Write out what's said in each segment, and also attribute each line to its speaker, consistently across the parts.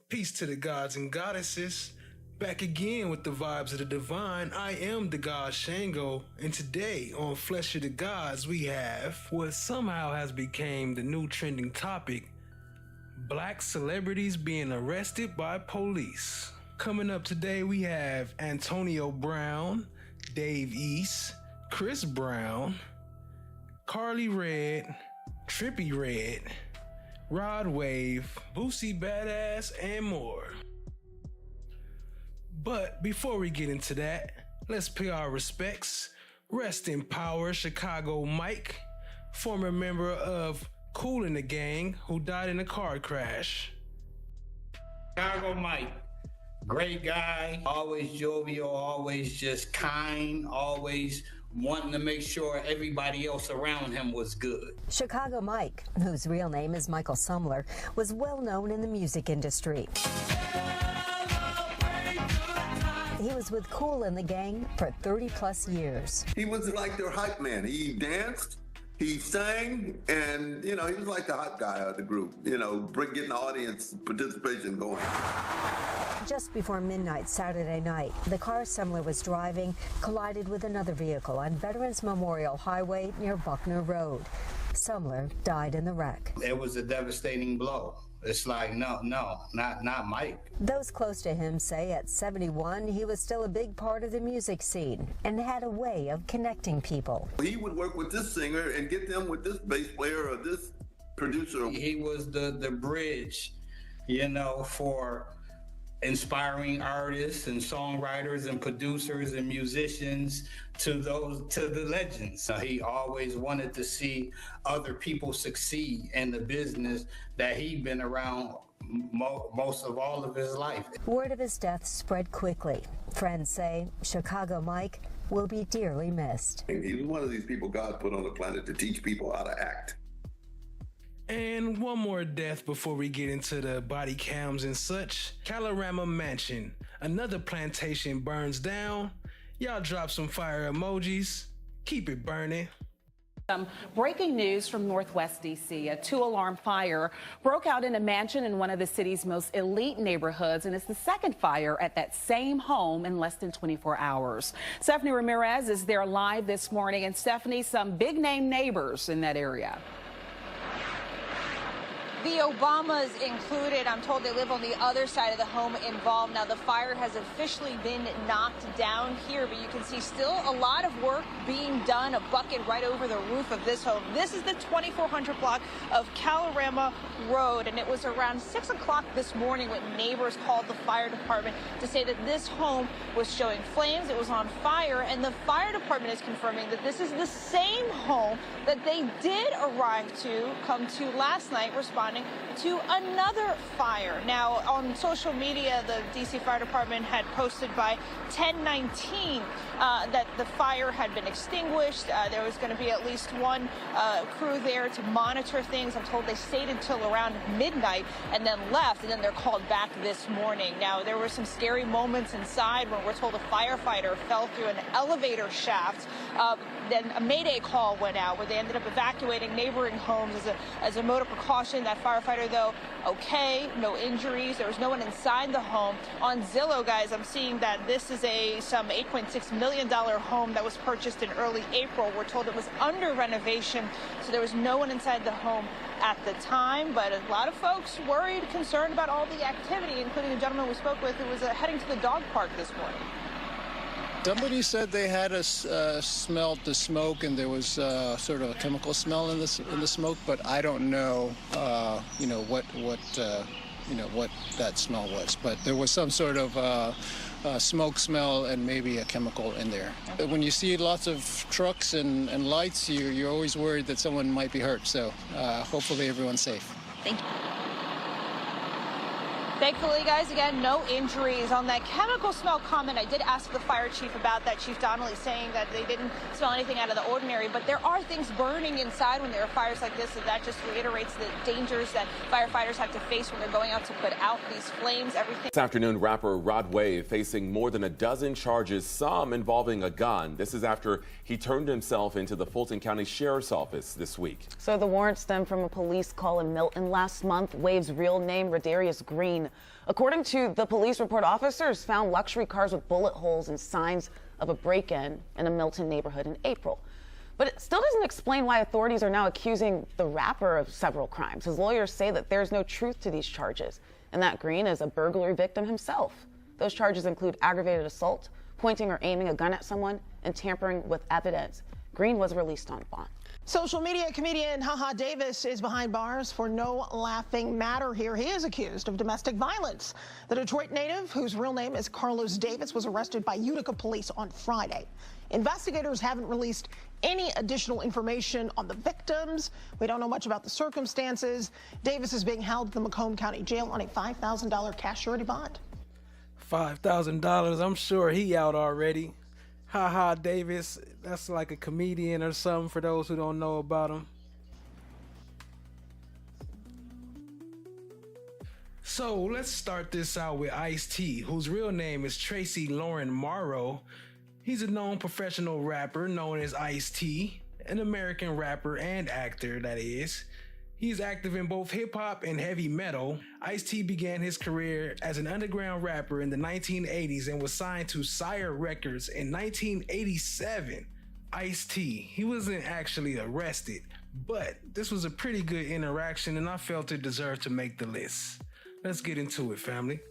Speaker 1: Peace to the gods and goddesses. Back again with the vibes of the divine. I am the god Shango, and today on Flesh of the Gods we have what somehow has become the new trending topic: black celebrities being arrested by police. Coming up today we have Antonio Brown, Dave East, Chris Brown, Carly Red, Trippie Redd, Rod Wave, Boosie Badass, and more. But before we get into that, let's pay our respects. Rest in power, Chicago Mike, former member of Kool and the Gang, who died in a car crash.
Speaker 2: Chicago Mike, great guy, always jovial, always just kind, always wanting to make sure everybody else around him was good.
Speaker 3: Chicago Mike, whose real name is Michael Sumler, was well known in the music industry. He was with Kool and the Gang for 30 plus years.
Speaker 4: He was like their hype man. He danced, he sang, and, he was like the hot guy of the group, getting the audience participation going.
Speaker 3: Just before midnight Saturday night, the car Sumler was driving collided with another vehicle on Veterans Memorial Highway near Buckner Road. Sumler died in the wreck.
Speaker 2: It was a devastating blow. It's like, no, not Mike.
Speaker 3: Those close to him say at 71, he was still a big part of the music scene and had a way of connecting people.
Speaker 4: He would work with this singer and get them with this bass player or this producer.
Speaker 2: He was the bridge, for inspiring artists and songwriters and producers and musicians to the legends. He always wanted to see other people succeed in the business that he'd been around most of all of his life.
Speaker 3: Word of his death spread quickly. Friends say Chicago Mike will be dearly missed.
Speaker 4: He was one of these people God put on the planet to teach people how to act.
Speaker 1: And one more death before we get into the body cams and such. Kalorama Mansion, another plantation burns down. Y'all drop some fire emojis. Keep it burning.
Speaker 5: Breaking news from Northwest D.C. A two-alarm fire broke out in a mansion in one of the city's most elite neighborhoods, and it's the second fire at that same home in less than 24 hours. Stephanie Ramirez is there live this morning. And Stephanie, some big-name neighbors in that area.
Speaker 6: The Obamas included. I'm told they live on the other side of the home involved. Now, the fire has officially been knocked down here, but you can see still a lot of work being done, a bucket right over the roof of this home. This is the 2400 block of Kalorama Road, and it was around 6 o'clock this morning when neighbors called the fire department to say that this home was showing flames, it was on fire, and the fire department is confirming that this is the same home that they did come to last night, responding to another fire. Now, on social media, the D.C. Fire Department had posted by 10:19 that the fire had been extinguished. There was going to be at least one crew there to monitor things. I'm told they stayed until around midnight and then left, and then they're called back this morning. Now, there were some scary moments inside when we're told a firefighter fell through an elevator shaft. Then a mayday call went out where they ended up evacuating neighboring homes as a mode of precaution. That firefighter, though, okay, no injuries. There was no one inside the home. On Zillow, guys, I'm seeing that this is some $8.6 million home that was purchased in early April. We're told it was under renovation, so there was no one inside the home at the time. But a lot of folks worried, concerned about all the activity, including the gentleman we spoke with who was heading to the dog park this morning.
Speaker 7: Somebody said they had smelled the smoke, and there was sort of a chemical smell in the smoke, but I don't know, what that smell was. But there was some sort of smoke smell and maybe a chemical in there. When you see lots of trucks and lights, you're always worried that someone might be hurt. So hopefully everyone's safe.
Speaker 6: Thank you. Thankfully, guys, again, no injuries. On that chemical smell comment, I did ask the fire chief about that. Chief Donnelly saying that they didn't smell anything out of the ordinary, but there are things burning inside when there are fires like this, and that just reiterates the dangers that firefighters have to face when they're going out to put out these flames. Everything.
Speaker 8: This afternoon, rapper Rod Wave facing more than a dozen charges, some involving a gun. This is after he turned himself into the Fulton County Sheriff's Office this week.
Speaker 9: So the warrant stemmed from a police call in Milton last month. Wave's real name, Rodarius Green, scene. According to the police report, officers found luxury cars with bullet holes and signs of a break-in in a Milton neighborhood in April. But it still doesn't explain why authorities are now accusing the rapper of several crimes. His lawyers say that there's no truth to these charges and that Green is a burglary victim himself. Those charges include aggravated assault, pointing or aiming a gun at someone, and tampering with evidence. Green was released on bond.
Speaker 10: Social media comedian HaHa Davis is behind bars for no laughing matter here. He is accused of domestic violence. The Detroit native, whose real name is Carlos Davis, was arrested by Utica police on Friday. Investigators haven't released any additional information on the victims. We don't know much about the circumstances. Davis is being held at the Macomb County Jail on a $5,000 cash surety bond.
Speaker 1: $5,000, I'm sure he out already. HaHa Davis, that's like a comedian or something for those who don't know about him. So let's start this out with Ice-T, whose real name is Tracy Lauren Morrow. He's a known professional rapper known as Ice-T, an American rapper and actor, that is. He's active in both hip-hop and heavy metal. Ice-T began his career as an underground rapper in the 1980s and was signed to Sire Records in 1987. Ice-T, he wasn't actually arrested, but this was a pretty good interaction and I felt it deserved to make the list. Let's get into it, family.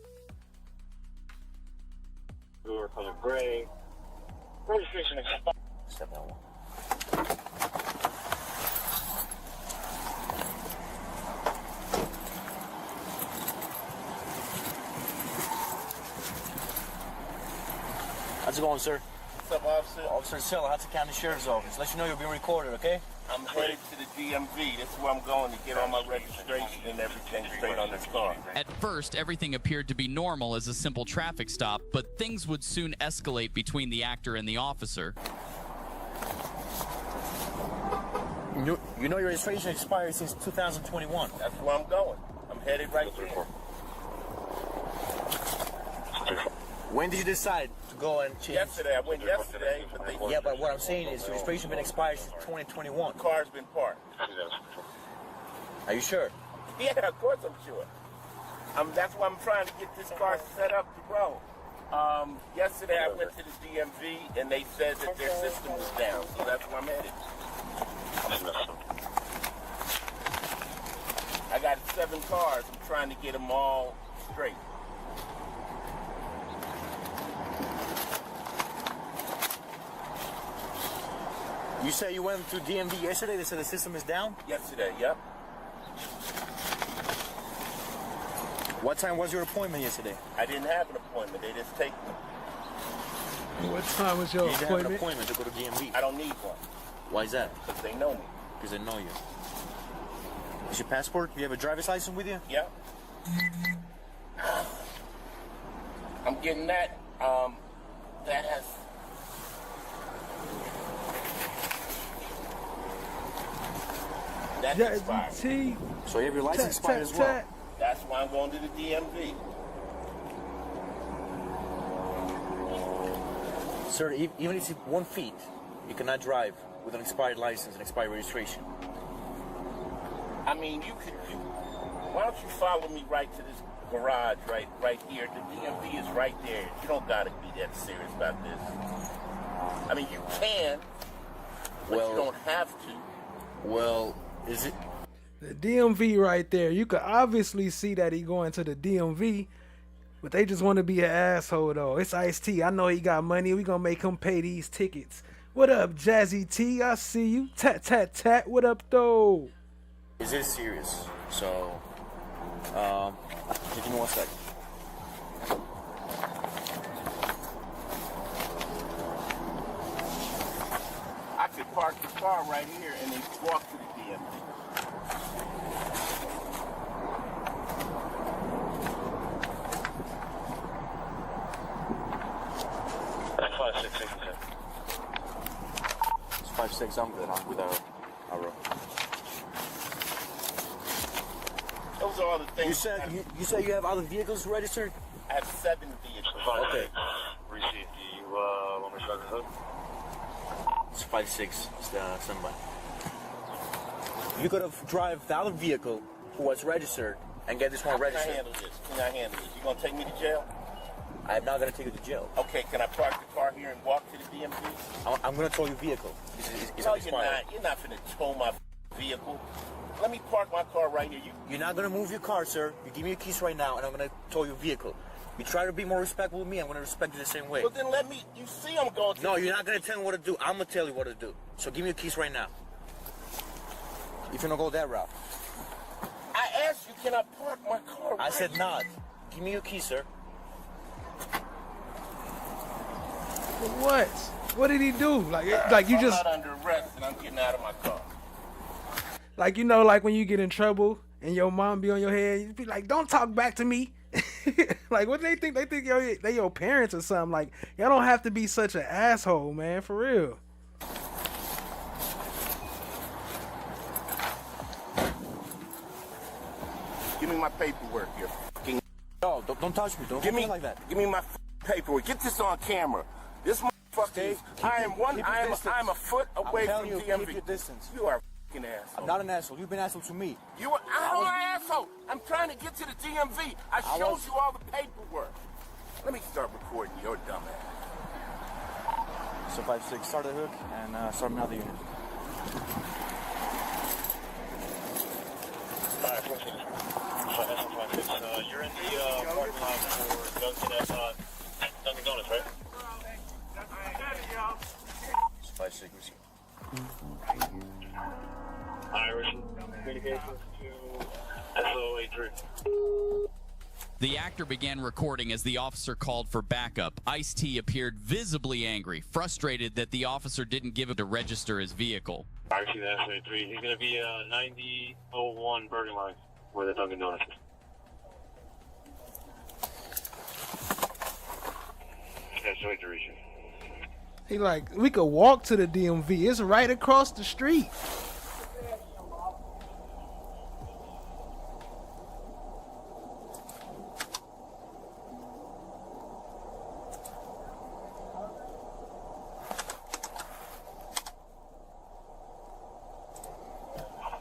Speaker 11: Door color gray. Registration expired. Step on one.
Speaker 12: How's it going, sir?
Speaker 11: What's up, officer?
Speaker 12: Officer Silla, Hudson County Sheriff's Office. Let you know you're being recorded, okay?
Speaker 11: I'm headed to the DMV. This is where I'm going to get all my registration and everything straight on this car.
Speaker 13: At first, everything appeared to be normal as a simple traffic stop, but things would soon escalate between the actor and the officer.
Speaker 12: You know your registration expired since 2021.
Speaker 11: That's where I'm going. I'm headed right there.
Speaker 12: When did you decide to go and change?
Speaker 11: Yesterday. I went yesterday, but they...
Speaker 12: Yeah, but what I'm saying is your registration been expired since 2021.
Speaker 11: The car's been parked.
Speaker 12: Are you sure?
Speaker 11: Yeah, of course I'm sure. That's why I'm trying to get this car set up to roll. Yesterday I went to the DMV and they said that their system was down, so that's where I'm headed. I got 7 cars. I'm trying to get them all straight.
Speaker 12: You say you went to DMV yesterday? They said the system is down?
Speaker 11: Yesterday, yep.
Speaker 12: What time was your appointment yesterday?
Speaker 11: I didn't have an appointment. They just take me.
Speaker 1: What time was your
Speaker 12: You didn't
Speaker 1: appointment?
Speaker 12: have an appointment to go to DMV.
Speaker 11: I don't need one.
Speaker 12: Why is that?
Speaker 11: Because they know me.
Speaker 12: Because they know you. Is your passport? You have a driver's license with you?
Speaker 11: Yep. I'm getting that. That has... That's expired.
Speaker 12: So you have your license expired as well?
Speaker 11: That's why I'm going to the DMV.
Speaker 12: Sir, even if it's 1 feet, you cannot drive with an expired license and expired registration.
Speaker 11: I mean, why don't you follow me right to this garage right here? The DMV is right there. You don't gotta be that serious about this. I mean, you can, but you don't have to.
Speaker 12: Well, is it?
Speaker 1: The DMV right there. You could obviously see that he going to the DMV, but they just want to be an asshole though. It's Ice-T. I know he got money. We gonna make him pay these tickets. What up, Jazzy T? I see you. Tat tat tat. What up though?
Speaker 12: Is it serious? So, give me 1 second.
Speaker 11: I could park the car right here and then walk to the DMV.
Speaker 12: That's 566. It's 56. I'm good. I'm with our row.
Speaker 11: Those are all the things.
Speaker 12: You said you have other vehicles registered?
Speaker 11: I have 7 vehicles.
Speaker 12: Okay.
Speaker 11: Receipt. Do you want me to start the hood?
Speaker 12: It's 56. It's the standby. You could have drive the other vehicle who was registered and get this one registered.
Speaker 11: Can I handle this? Can I handle this? You gonna take me to jail?
Speaker 12: I am not going to take you to jail.
Speaker 11: Okay, can I park the car here and walk to the DMV?
Speaker 12: I'm going to tow your vehicle. It's
Speaker 11: No, you're not. You're not finna tow my vehicle. Let me park my car right here.
Speaker 12: You're not going to move your car, sir. You give me your keys right now, and I'm going to tow your vehicle. You try to be more respectful with me, I'm going to respect you the same way.
Speaker 11: Well, then let me. You see, I'm going to.
Speaker 12: No, you're not going to tell me what to do. I'm going to tell you what to do. So give me your keys right now. If you're going to go that route.
Speaker 11: I asked you, can I park my car?
Speaker 12: I said not. Give me your keys, sir.
Speaker 1: What? What did he do? Like you just.
Speaker 11: I'm not under arrest and I'm getting out of my car.
Speaker 1: Like, you know, like when you get in trouble and your mom be on your head, you be like, "Don't talk back to me." Like, what do they think? They think they your parents or something. Like, y'all don't have to be such an asshole, man. For real.
Speaker 11: Give me my paperwork, you fucking.
Speaker 12: No, don't touch me. Don't
Speaker 11: give me
Speaker 12: like that.
Speaker 11: Give me my paperwork. Get this on camera. This motherfucker. I'm a foot away from DMV.
Speaker 12: Keep your distance.
Speaker 11: You are a fucking asshole.
Speaker 12: I'm not an asshole. You've been an asshole to me.
Speaker 11: I'm an asshole. I'm trying to get to the DMV. I showed you all the paperwork. Let me start recording your dumb ass.
Speaker 12: So 5-6, start the hook and start another unit.
Speaker 14: You're in the parking lot for Dunkin' Donuts, right?
Speaker 12: 5-6,
Speaker 14: Irish communications to SO83.
Speaker 13: The actor began recording as the officer called for backup. Ice-T appeared visibly angry, frustrated that the officer didn't give him to register his vehicle.
Speaker 14: I see the SO83. He's going to be 9001 Bergen Line, where the Dunkin' Donuts is. SO83.
Speaker 1: He like, we could walk to the DMV. It's right across the street.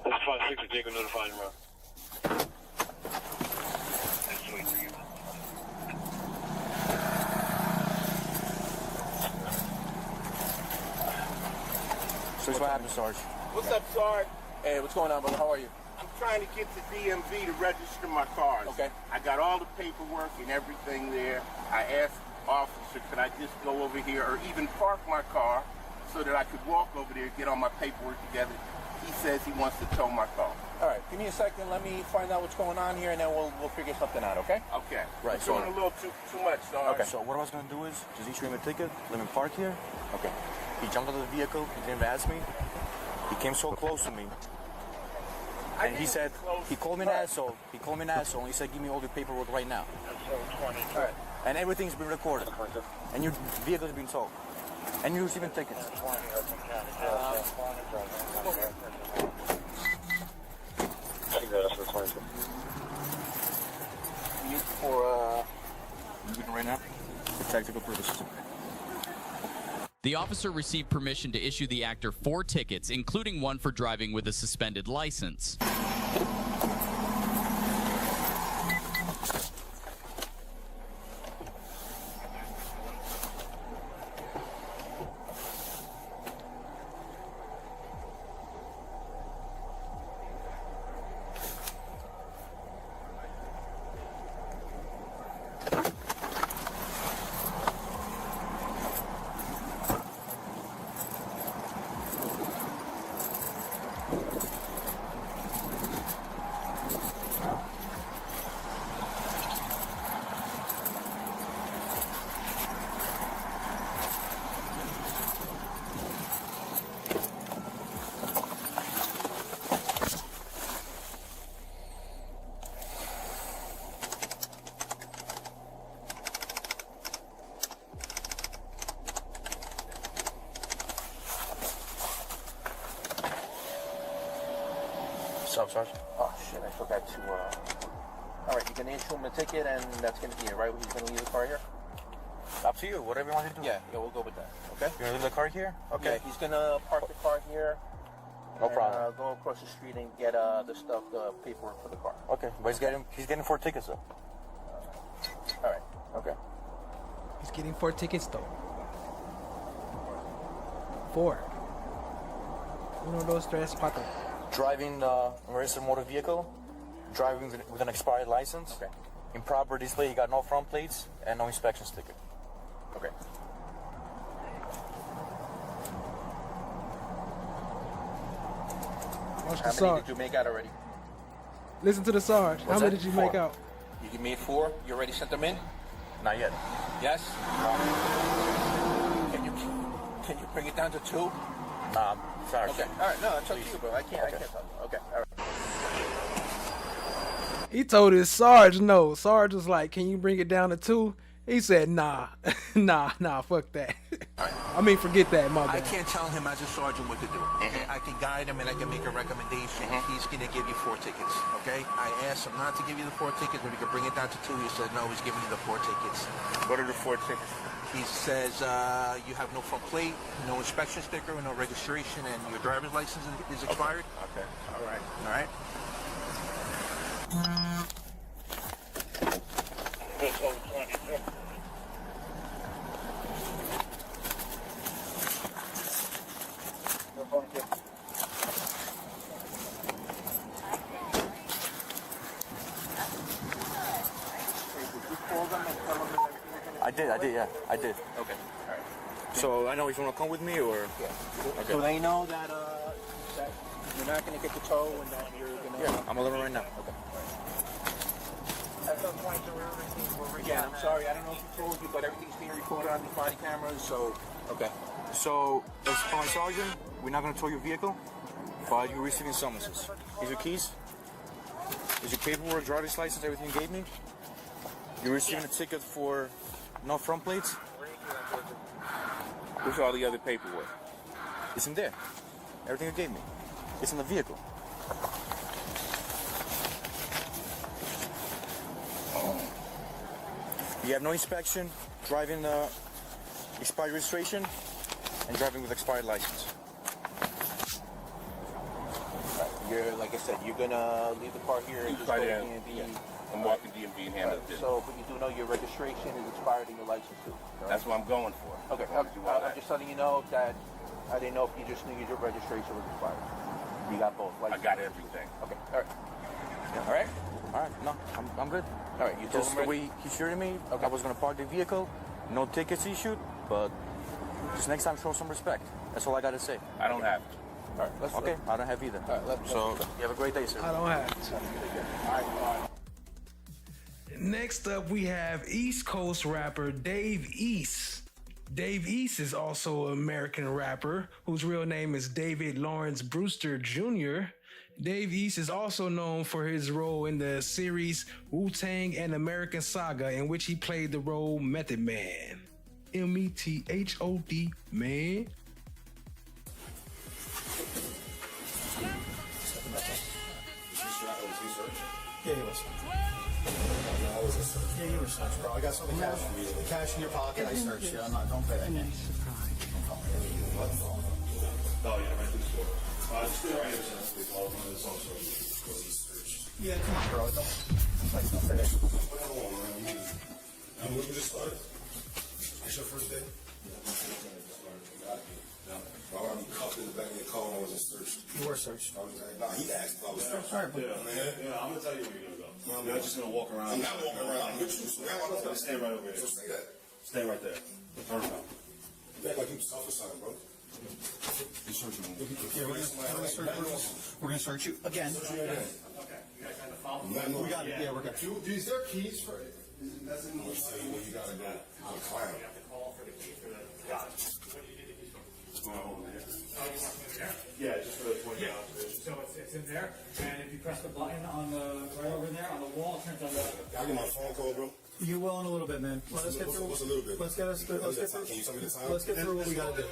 Speaker 14: That's 5-6, Jacob notified him, bro.
Speaker 12: So what happened, Sarge?
Speaker 11: What's up, Sarge?
Speaker 12: Hey, what's going on, brother? How are you?
Speaker 11: I'm trying to get to DMV to register my cars.
Speaker 12: Okay.
Speaker 11: I got all the paperwork and everything there. I asked officer, could I just go over here or even park my car so that I could walk over there and get all my paperwork together? He says he wants to tow my car.
Speaker 12: All right, give me a second. Let me find out what's going on here, and then we'll figure something out, okay?
Speaker 11: Okay.
Speaker 12: Right.
Speaker 11: You're doing a little too much, Sarge.
Speaker 12: Okay, so what I was going to do is just issue him a ticket, let him park here. Okay. He jumped out of the vehicle. He didn't ask me. He came so close to me. And he said, he called me an asshole. He called me an asshole, and he said, give me all your paperwork right now. All right. And everything's been recorded. And your vehicle's been towed. And you're receiving tickets. For right now, for tactical purposes.
Speaker 13: The officer received permission to issue the actor 4 tickets, including one for driving with a suspended license.
Speaker 12: What's up, Sarge? Oh, shit, I forgot to, All right, you can issue him a ticket, and that's going to be it, right? He's going to leave the car here? Up to you, whatever you want to do. Yeah, we'll go with that. Okay? You're going to leave the car here? Okay. Yeah, he's going to park the car here. No problem.
Speaker 14: Go across the street and get the stuff, the paperwork for the car.
Speaker 12: Okay, but he's getting 4 tickets though.
Speaker 14: All right.
Speaker 12: Okay.
Speaker 1: He's getting 4 tickets though. 4. Uno, dos, tres, cuatro.
Speaker 12: Driving a registered motor vehicle, driving with an expired license.
Speaker 14: Okay.
Speaker 12: Improper display, you got no front plates and no inspection sticker.
Speaker 14: Okay. How many did you make out already?
Speaker 1: Listen to the Sarge. How many did you make out?
Speaker 14: You made 4. You already sent them in?
Speaker 12: Not yet.
Speaker 14: Yes. Can you bring it down to 2?
Speaker 12: Nah, sorry.
Speaker 14: Okay. All right. No, it's up to you, bro. I can't talk. Okay. All right.
Speaker 1: He told his Sarge no. Sarge was like, can you bring it down to 2? He said, nah, nah, fuck that. I mean, forget that, my bad.
Speaker 15: I can't tell him as a sergeant what to do. I can guide him and I can make a recommendation. He's going to give you 4 tickets, okay? I asked him not to give you the 4 tickets, but he could bring it down to 2. He said, no, he's giving you the 4 tickets.
Speaker 14: What are the 4 tickets?
Speaker 15: He says you have no front plate, no inspection sticker, no registration, and your driver's license is expired.
Speaker 14: Okay. All right.
Speaker 15: All right.
Speaker 12: I did.
Speaker 14: Okay. All right.
Speaker 12: So I know he's gonna come with me, or
Speaker 14: yeah.
Speaker 12: Okay.
Speaker 15: So they know that that you're not going to get the tow and that you're going to.
Speaker 12: Yeah, I'm gonna learn right now. Okay.
Speaker 15: At some point, again, I'm sorry. I don't know if he told you, but everything's being recorded on these body cameras. So
Speaker 12: Okay. So as for my sergeant, we're not gonna tow your vehicle, but you're receiving summonses. Here's your keys. Here's your paperwork, driver's license, everything you gave me. You're receiving a ticket for no front plates.
Speaker 14: Where's all the other paperwork?
Speaker 12: It's in there. Everything you gave me. It's in the vehicle. You have no inspection, driving expired registration, and driving with expired license.
Speaker 15: you're, like I said, you're going to leave the car here and just go to DMV.
Speaker 14: Yeah. I'm walking DMV and handle it.
Speaker 15: So, but you do know your registration is expired and your license too. Right?
Speaker 14: That's what I'm going for.
Speaker 15: Okay. I'm just letting you know that I didn't know if you just knew your registration was expired. You got both.
Speaker 14: I got everything.
Speaker 15: Okay. All right.
Speaker 12: Yeah. All right. All right. No, I'm good.
Speaker 15: All right. You told
Speaker 12: just
Speaker 15: him
Speaker 12: the way he shooted me. Okay. I was gonna park the vehicle. No tickets issued, but just next time show some respect. That's all I gotta say.
Speaker 14: I don't have to.
Speaker 15: All right.
Speaker 12: Okay. I don't have either.
Speaker 15: All right.
Speaker 12: So you have a great day, sir.
Speaker 1: I don't have to.
Speaker 15: All right.
Speaker 1: Next up, we have East Coast rapper Dave East. Dave East is also an American rapper whose real name is David Lawrence Brewster Jr. Dave East is also known for his role in the series Wu-Tang and American Saga, in which he played the role Method Man. M-E-T-H-O-D, man.
Speaker 16: Yeah, you listen. Yeah, you were searched, bro. I got some of the cash. The cash in your pocket, I searched you. I'm not, don't pay that.
Speaker 17: And then surprise.
Speaker 16: Oh, yeah, right through the store. Still, I understand. It's also because he's searched. Yeah, come on, bro. Don't finish. Whatever one, man. When we just started. It's your first day? Why would I be cuffed in the back of your car when I wasn't searched? You were searched. Nah, he asked if I was searched. Sorry, man. Yeah, I'm going to tell you where you're going to go. You're not just going to walk around. I'm not walking around. I'm with you. So now I'm going to stand right over here. So say that. Stand right there. Turn around. You act like you tough or something, bro. You're searching me. Yeah, we're going to search you again. Okay. You guys kind of follow me? We got it. Yeah, we're good. Is there keys for it? That's in the you got to go. I'm a clown. You have to call for the key for the. Got it. Yeah, just for the 20 observation.
Speaker 18: So it's in there, and if you press the button on the right over there on the wall, it turns on the.
Speaker 16: I get my phone call, bro.
Speaker 18: You will in a little bit, man. Let's get through.
Speaker 16: What's a little bit?
Speaker 18: Let's get through.
Speaker 16: Can you tell me the time?
Speaker 18: Let's get through what we gotta do.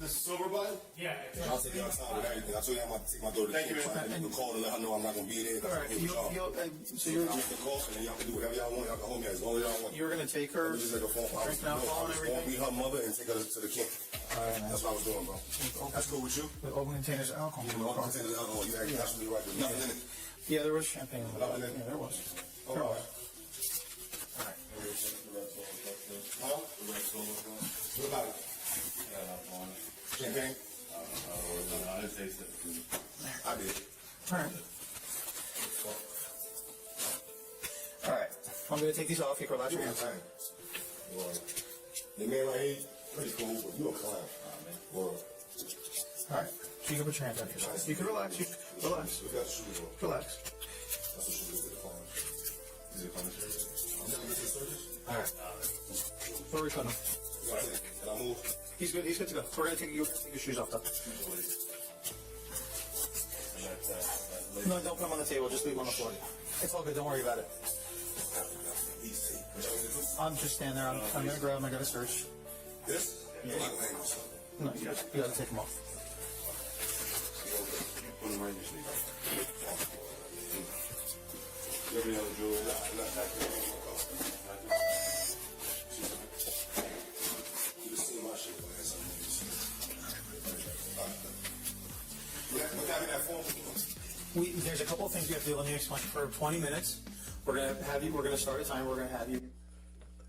Speaker 16: This is silver button?
Speaker 18: Yeah.
Speaker 16: I'll take your time with everything. I told you I'm going to take my daughter to the camp. You can call to let her know I'm not going to be there.
Speaker 18: All right.
Speaker 16: So you're just the call, and then y'all can do whatever y'all want. Y'all can hold me as long as y'all want.
Speaker 18: You're going to take her,
Speaker 16: just like a phone call.
Speaker 18: drinking alcohol and everything?
Speaker 16: Meet her mother and take her to the camp. All right, man. That's what I was doing, bro. That's cool with you?
Speaker 10: With open containers of alcohol.
Speaker 16: Yeah, with open containers of alcohol. You're absolutely right. There's nothing in it.
Speaker 10: Yeah, there was champagne.
Speaker 16: Nothing in it.
Speaker 10: Yeah, there was.
Speaker 16: Oh,
Speaker 10: There
Speaker 16: all
Speaker 10: was.
Speaker 16: right. All right. Huh? What about it? Champagne?
Speaker 14: I didn't taste it.
Speaker 16: I did.
Speaker 10: All right. All right. I'm going to take these off. You can relax your hands.
Speaker 16: Well, the man right here, pretty cool, but you a clown. Well,
Speaker 10: All right. So you can put your hands on your side. You can relax. Relax.
Speaker 16: we got the shoes on.
Speaker 10: Relax.
Speaker 16: That's what she did to the clown. Is it coming serious? I'm never been to the circus.
Speaker 10: All right. Where are we putting him?
Speaker 16: Can I move?
Speaker 10: He's good. He's good to go. We're going to take your shoes off, though. No, don't put them on the table. Just leave them on the floor. It's all good. Don't worry about it. I'm just standing there. I'm going to grab them. I got to search.
Speaker 16: This?
Speaker 10: Yeah. No, you got to take them off.
Speaker 16: Put them right in your sleeve. You have any other jewelry? Not that good. You just seen my shit when I had something. What time that phone?
Speaker 10: There's a couple of things we have to do. Let me explain. For 20 minutes, we're going to have you. We're going to start a time. We're going to have you.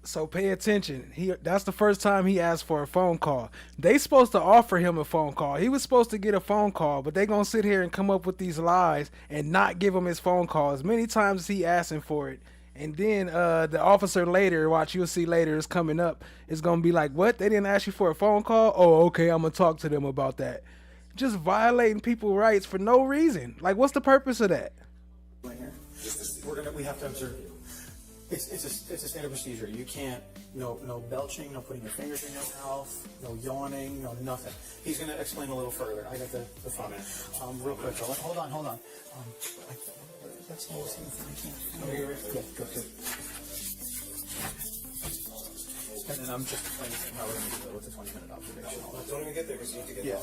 Speaker 1: So pay attention. That's the first time he asked for a phone call. They supposed to offer him a phone call. He was supposed to get a phone call, but they gonna sit here and come up with these lies and not give him his phone call as many times as he asking for it. And then the officer later, watch, you'll see later, is coming up, is gonna be like, what? They didn't ask you for a phone call? Oh, okay, I'm gonna talk to them about that. Just violating people's rights for no reason. Like, what's the purpose of that?
Speaker 10: Right here. We have to observe you. It's a standard procedure. You can't, no belching, no putting your fingers in your mouth, no yawning, no nothing. He's going to explain a little further. I got the phone. Real quick, hold on. That's the lowest thing I can't. Good. And then I'm just explaining how we're going to do it with the 20-minute observation.
Speaker 16: Don't even get there because you need to get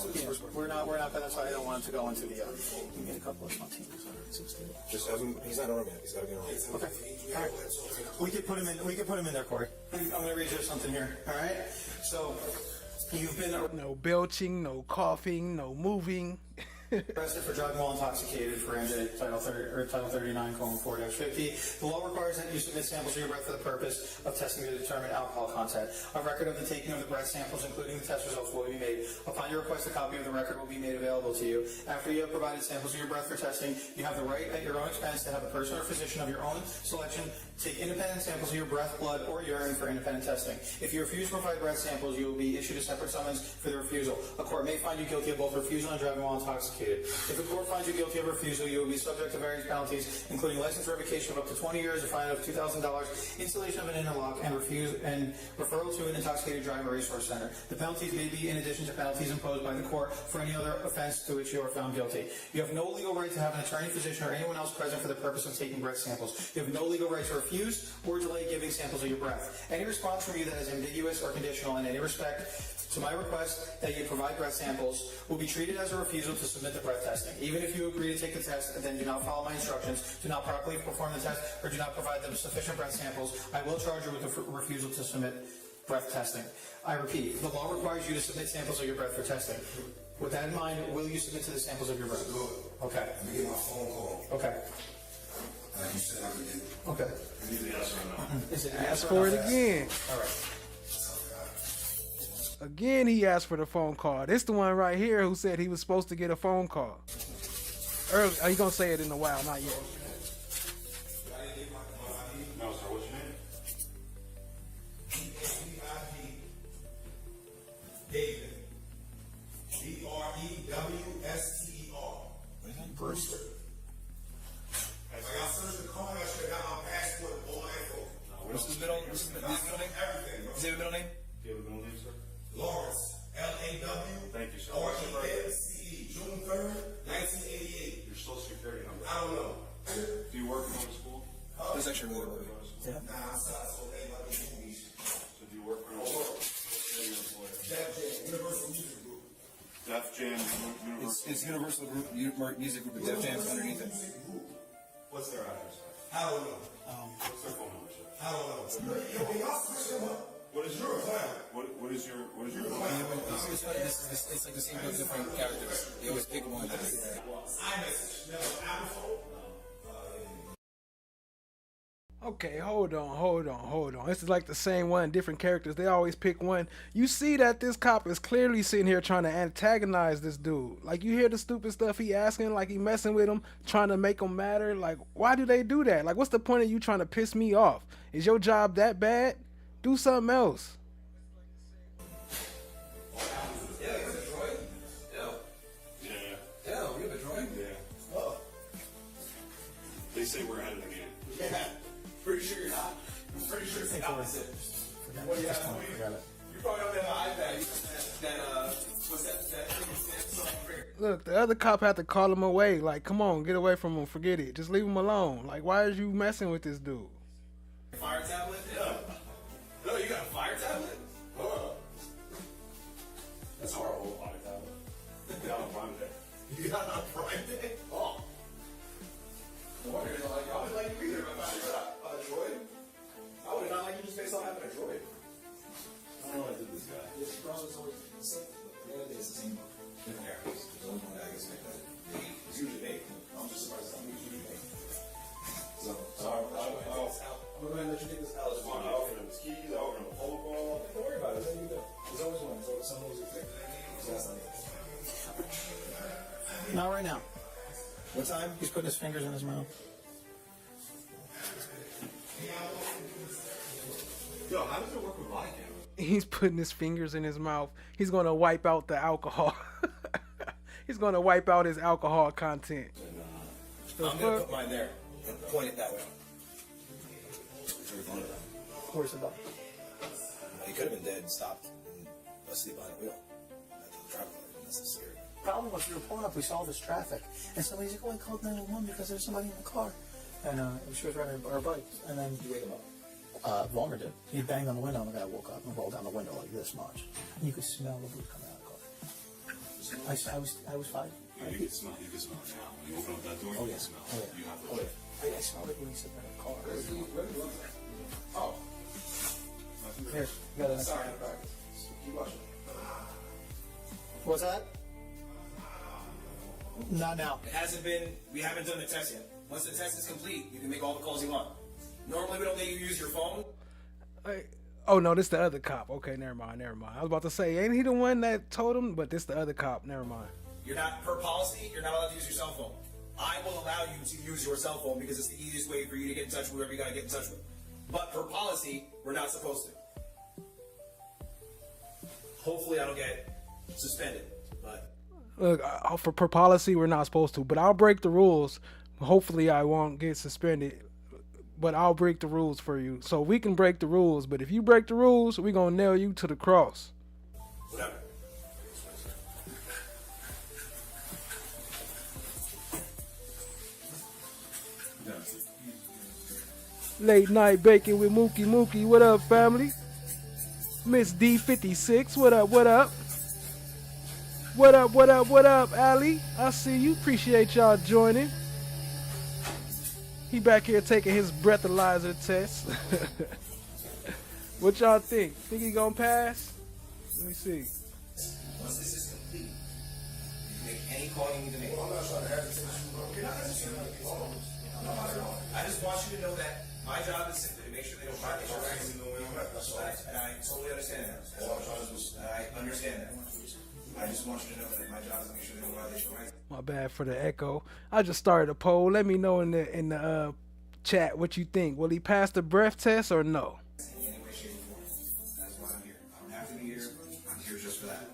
Speaker 10: We're not, that's why I don't want to go into the, you can get a couple of martinis.
Speaker 16: Just have him, he's not on yet. He's got to get on.
Speaker 10: Okay. All right. We could put him in there, Corey. I'm going to read you something here. All right. So you've been
Speaker 1: no belching, no coughing, no moving.
Speaker 10: arrested for driving while intoxicated for NJ Title 39:4-50. The law requires that you submit samples of your breath for the purpose of testing to determine alcohol content. A record of the taking of the breath samples, including the test results, will be made. Upon your request, a copy of the record will be made available to you. After you have provided samples of your breath for testing, you have the right at your own expense to have a person or physician of your own selection take independent samples of your breath, blood, or urine for independent testing. If you refuse to provide breath samples, you will be issued a separate summons for the refusal. A court may find you guilty of both refusal and driving while intoxicated. If the court finds you guilty of refusal, you will be subject to various penalties, including license revocation of up to 20 years, a fine of $2,000, installation of an interlock, and referral to an intoxicated driver resource center. The penalties may be in addition to penalties imposed by the court for any other offense to which you are found guilty. You have no legal right to have an attorney, physician, or anyone else present for the purpose of taking breath samples. You have no legal right to refuse or delay giving samples of your breath. Any response from you that is ambiguous or conditional in any respect to my request that you provide breath samples will be treated as a refusal to submit the breath testing. Even if you agree to take the test and then do not follow my instructions, do not properly perform the test, or do not provide them sufficient breath samples, I will charge you with the refusal to submit breath testing. I repeat, the law requires you to submit samples of your breath for testing. With that in mind, will you submit to the samples of your breath? Okay.
Speaker 16: Let me get my phone call.
Speaker 10: Okay.
Speaker 16: You said I could get it.
Speaker 10: Okay.
Speaker 16: You need to ask for it.
Speaker 10: Is it
Speaker 1: Ask for it again.
Speaker 10: All right.
Speaker 1: Again, he asked for the phone call. This the one right here who said he was supposed to get a phone call. Early, are you gonna say it in a while? Not yet.
Speaker 16: No, sir. What's your name? David. D-R-E-W-S-T-E-R. Brewster. If I got searched the car, I should have got my passport and all my info.
Speaker 17: What's his middle name?
Speaker 16: Everything, bro.
Speaker 17: Is there a middle name?
Speaker 16: Do you have a middle name, sir? Lawrence. L-A-W.
Speaker 17: Thank you, sir.
Speaker 16: R-E-N-C-E. June 3rd, 1988. Your social security number? I don't know. Do you work in a school?
Speaker 17: That's actually really good.
Speaker 16: Yeah. Nah, I'm sorry. So they like these movies. So do you work for a What's your employer? Def Jam, Universal Music Group. Def Jam, Universal.
Speaker 17: It's Universal Music Group with Def Jam's underneath it.
Speaker 16: What's their address? I don't know. What's their phone number, sir? I don't know. Yo, y'all switch them up. What is your what is your
Speaker 17: It's like the same different characters. They always pick one.
Speaker 1: Okay, hold on. This is like the same one, different characters. They always pick one. You see that this cop is clearly sitting here trying to antagonize this dude. Like, you hear the stupid stuff he asking, like he messing with him, trying to make him matter. Like, why do they do that? Like, what's the point of you trying to piss me off? Is your job that bad? Do something else.
Speaker 17: Yeah, you're a droid. Yeah, you're a droid.
Speaker 16: Yeah. Oh. They say we're ahead of the game.
Speaker 17: Yeah. Pretty sure you're not. I'm pretty sure it's the opposite. What do you have? You probably don't have an iPad. What's that?
Speaker 1: Look, the other cop had to call him away. Like, come on, get away from him. Forget it. Just leave him alone. Like, why are you messing with this dude?
Speaker 17: Fire tablet? Yeah. No, you got a fire tablet? Oh.
Speaker 16: That's horrible. Fire tablet. You got on Prime Day.
Speaker 17: You got on Prime Day? Oh. I would like you either if I had a droid. I would not like you just based on having a droid.
Speaker 16: I don't know what I did this guy.
Speaker 17: This process always the same. The other day it's the same book. Different characters. There's only one guy I guess make that. It's usually 8. I'm just surprised it's usually 8. So I'm gonna go ahead and let you take this out.
Speaker 16: I offered him his keys, I offered him a polo ball.
Speaker 17: Don't worry about it. That's what you do. There's always one. There's always someone who's expected. So that's not it.
Speaker 10: Not right now. What time? He's putting his fingers in his mouth.
Speaker 16: Yo, how does it work with BODYCAMS?
Speaker 1: He's putting his fingers in his mouth. He's going to wipe out the alcohol. He's going to wipe out his alcohol content.
Speaker 17: I'm going to put mine there and point it that way.
Speaker 10: Where's the dog?
Speaker 17: He could have been dead and stopped and asleep behind the wheel. That's scary.
Speaker 10: Problem was we were pulling up, we saw this traffic, and somebody's like, "Oh, I called 911 because there's somebody in the car," and she was riding our bike, and then
Speaker 17: You wake him up.
Speaker 10: Volmer did. He banged on the window, and the guy woke up and rolled down the window like this much, and you could smell the booze coming out of the car. I was fine.
Speaker 16: Yeah, you can smell it now. When you open up that door, you can smell it. You have to.
Speaker 10: I smelled it when he said in the car.
Speaker 17: Oh.
Speaker 10: Here, you got it.
Speaker 17: Sorry. Keep watching.
Speaker 10: What's that? Not now.
Speaker 17: It hasn't been, we haven't done the test yet. Once the test is complete, you can make all the calls you want. Normally we don't let you use your phone.
Speaker 1: Oh, no, this the other cop. Okay, never mind. I was about to say, ain't he the one that told him? But this the other cop. Never mind.
Speaker 17: You're not, per policy, you're not allowed to use your cell phone. I will allow you to use your cell phone because it's the easiest way for you to get in touch with whoever you gotta get in touch with. But per policy, we're not supposed to. Hopefully I don't get suspended, but...
Speaker 1: Look, per policy, we're not supposed to. But I'll break the rules. Hopefully I won't get suspended. But I'll break the rules for you. So we can break the rules. But if you break the rules, we're going to nail you to the cross.
Speaker 17: Whatever.
Speaker 1: Late night baking with Mookie. What up, family? Miss D56. What up? What up, Ali? I see you. Appreciate y'all joining. He back here taking his breathalyzer test. What y'all think? Think he gonna pass? Let me see.
Speaker 17: Once this is complete, you make any call you need to make. I'm not trying to agitate you. I just want you to know that my job is simply to make sure they don't violate your rights. And I totally understand that. I understand that. I just want you to know that my job is to make sure they don't violate your rights.
Speaker 1: My bad for the echo. I just started a poll. Let me know in the chat what you think. Will he pass the breath test or no?
Speaker 17: In any way, shape, or form. That's why I'm here. I don't have to be here. I'm here just for that.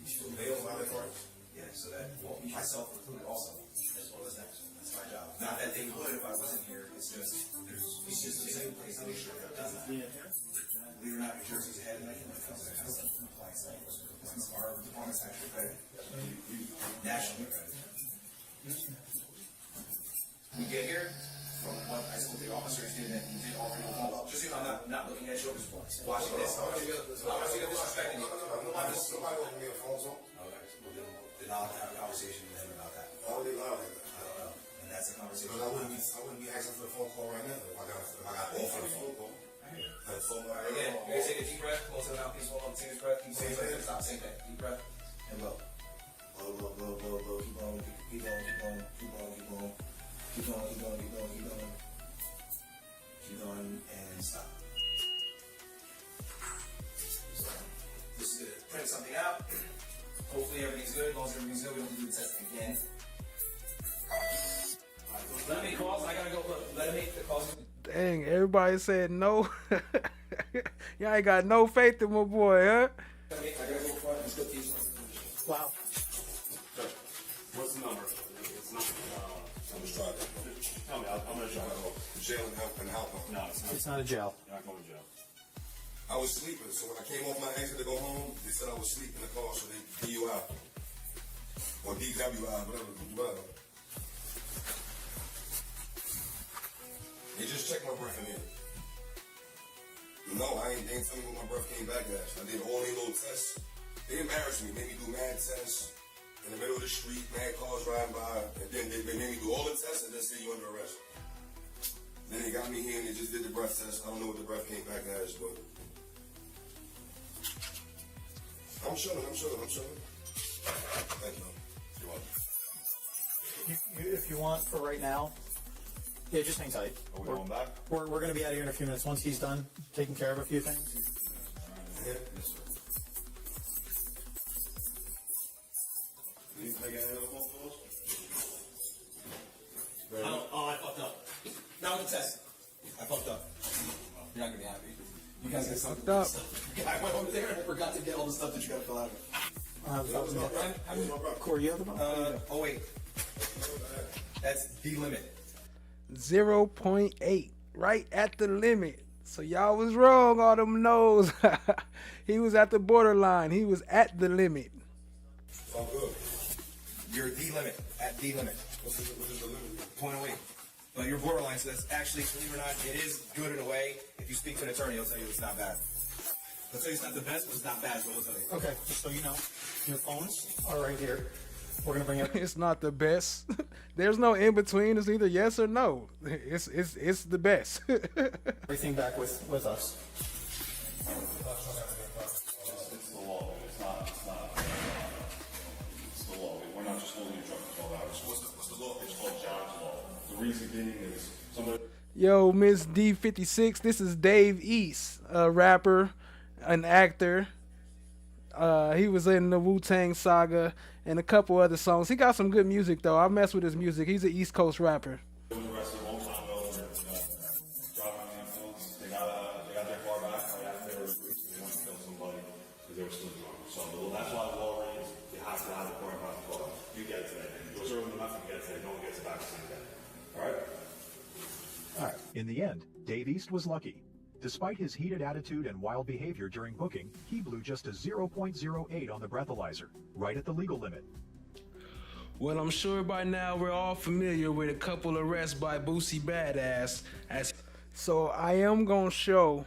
Speaker 17: They don't violate rights. Yeah, so that myself included also, as well as that. That's my job. Not that they would if I wasn't here. It's just the same place to make sure that does that. We are not New Jersey's head when it comes to compliance. Our department's actually accredited. Nationally accredited. We get here from what I spoke to the officers did that you did already follow. Just so you know, I'm not looking at you, I'm just watching this. I'm going to see disrespecting you. I'm just somebody looking me a phone call. Okay. Then I'll have a conversation with him about that. I don't know. And that's a conversation.
Speaker 16: Because I wouldn't be asking for the phone call right now if I got off for the phone call.
Speaker 17: All right, again, you're gonna take a deep breath, blow to the mouthpiece, hold on, take this breath, keep saying breath, stop, same thing. Deep breath and blow. Blow, blow, blow, blow, blow, keep going, keep going, keep going, keep going, keep going. Keep going, keep going, keep going, keep going. Keep going and stop. So, this is gonna print something out. Hopefully everything's good. As long as everything's good, we don't have to do the test again. Let me calls. I gotta go. Look, let me make the calls.
Speaker 1: Dang, everybody said no. Y'all ain't got no faith in my boy, huh?
Speaker 17: I gotta go front and split these.
Speaker 10: Wow.
Speaker 16: What's the number? It's not. I'm just trying to. Tell me, I'm gonna try to go. Jail and help. No,
Speaker 18: It's not a jail.
Speaker 16: You're not going to jail. I was sleeping, so when I came off my exit to go home, they said I was asleep in the car, so they DUI. Or DWI, whatever. They just checked my breath in here. No, they ain't tell me what my breath came back as. I did all these little tests. They embarrassed me, made me do mad tests in the middle of the street, mad cars riding by, and then they made me do all the tests and then say you under arrest. Then they got me here and they just did the breath test. I don't know what the breath came back as, but I'm chilling. Thank you. You're welcome.
Speaker 18: If you want, for right now, yeah, just hang tight.
Speaker 16: Are we going back?
Speaker 18: We're going to be out of here in a few minutes. Once he's done taking care of a few things.
Speaker 16: Yeah, yes, sir. Did you make any other phone calls?
Speaker 17: Oh, I fucked up. Now with the test. I fucked up. You're not gonna be happy. You guys got something
Speaker 1: up.
Speaker 17: I went over there and I forgot to get all the stuff that you gotta fill out.
Speaker 18: Corey, you have the phone?
Speaker 17: Oh wait. That's the limit.
Speaker 1: 0.8, right at the limit. So y'all was wrong, all them no's. He was at the borderline. He was at the limit.
Speaker 16: Oh, good.
Speaker 17: You're the limit. At the limit.
Speaker 16: What is the limit?
Speaker 17: 0.08. But you're borderline, so that's actually, believe it or not, it is good in a way. If you speak to an attorney, he'll tell you it's not bad. He'll tell you it's not the best, but it's not bad, but he'll tell you.
Speaker 18: Okay, just so you know, your phones are right here. We're gonna bring it.
Speaker 1: It's not the best. There's no in between. It's either yes or no. It's the best.
Speaker 18: Everything back with us.
Speaker 16: It's the law. It's the law. We're not just holding your truck for 12 hours. What's the law? It's called John's law. The reason being is somebody.
Speaker 1: Yo, Miss D56, this is Dave East, a rapper, an actor. He was in the Wu-Tang Saga and a couple other songs. He got some good music though. I mess with his music. He's an East Coast rapper.
Speaker 16: They got their car back after they were asleep. They wanted to kill somebody because they were still drunk. So that's why the law is you have to have the car back. You get it today. You'll serve them enough. You get it today. No one gets it back the same day. All right.
Speaker 19: All right. In the end, Dave East was lucky. Despite his heated attitude and wild behavior during booking, he blew just a 0.08 on the breathalyzer, right at the legal limit.
Speaker 1: Well, I'm sure by now we're all familiar with a couple arrests by Boosie Badass. So I am gonna show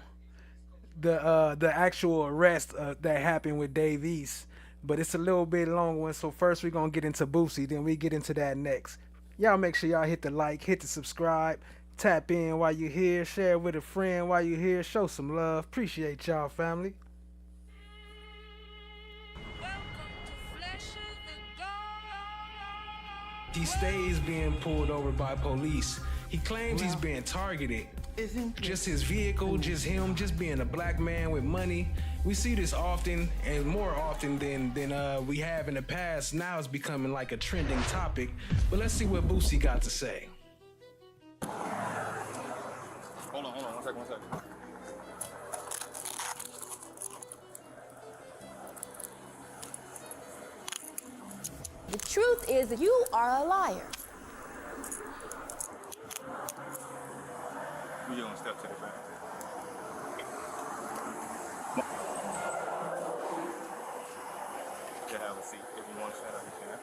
Speaker 1: the actual arrest that happened with Dave East, but it's a little bit long one. So first we're gonna get into Boosie, then we get into that next. Y'all make sure y'all hit the like, hit the subscribe. Tap in while you're here, share with a friend while you're here, show some love. Appreciate y'all, family. He stays being pulled over by police. He claims he's being targeted. Just his vehicle, just him, just being a black man with money. We see this often, and more often than we have in the past. Now it's becoming like a trending topic. But let's see what Boosie got to say.
Speaker 12: Hold on, one second.
Speaker 20: The truth is that you are a liar.
Speaker 12: You gonna step to the back. You can have a seat. If you want to stand up, you can.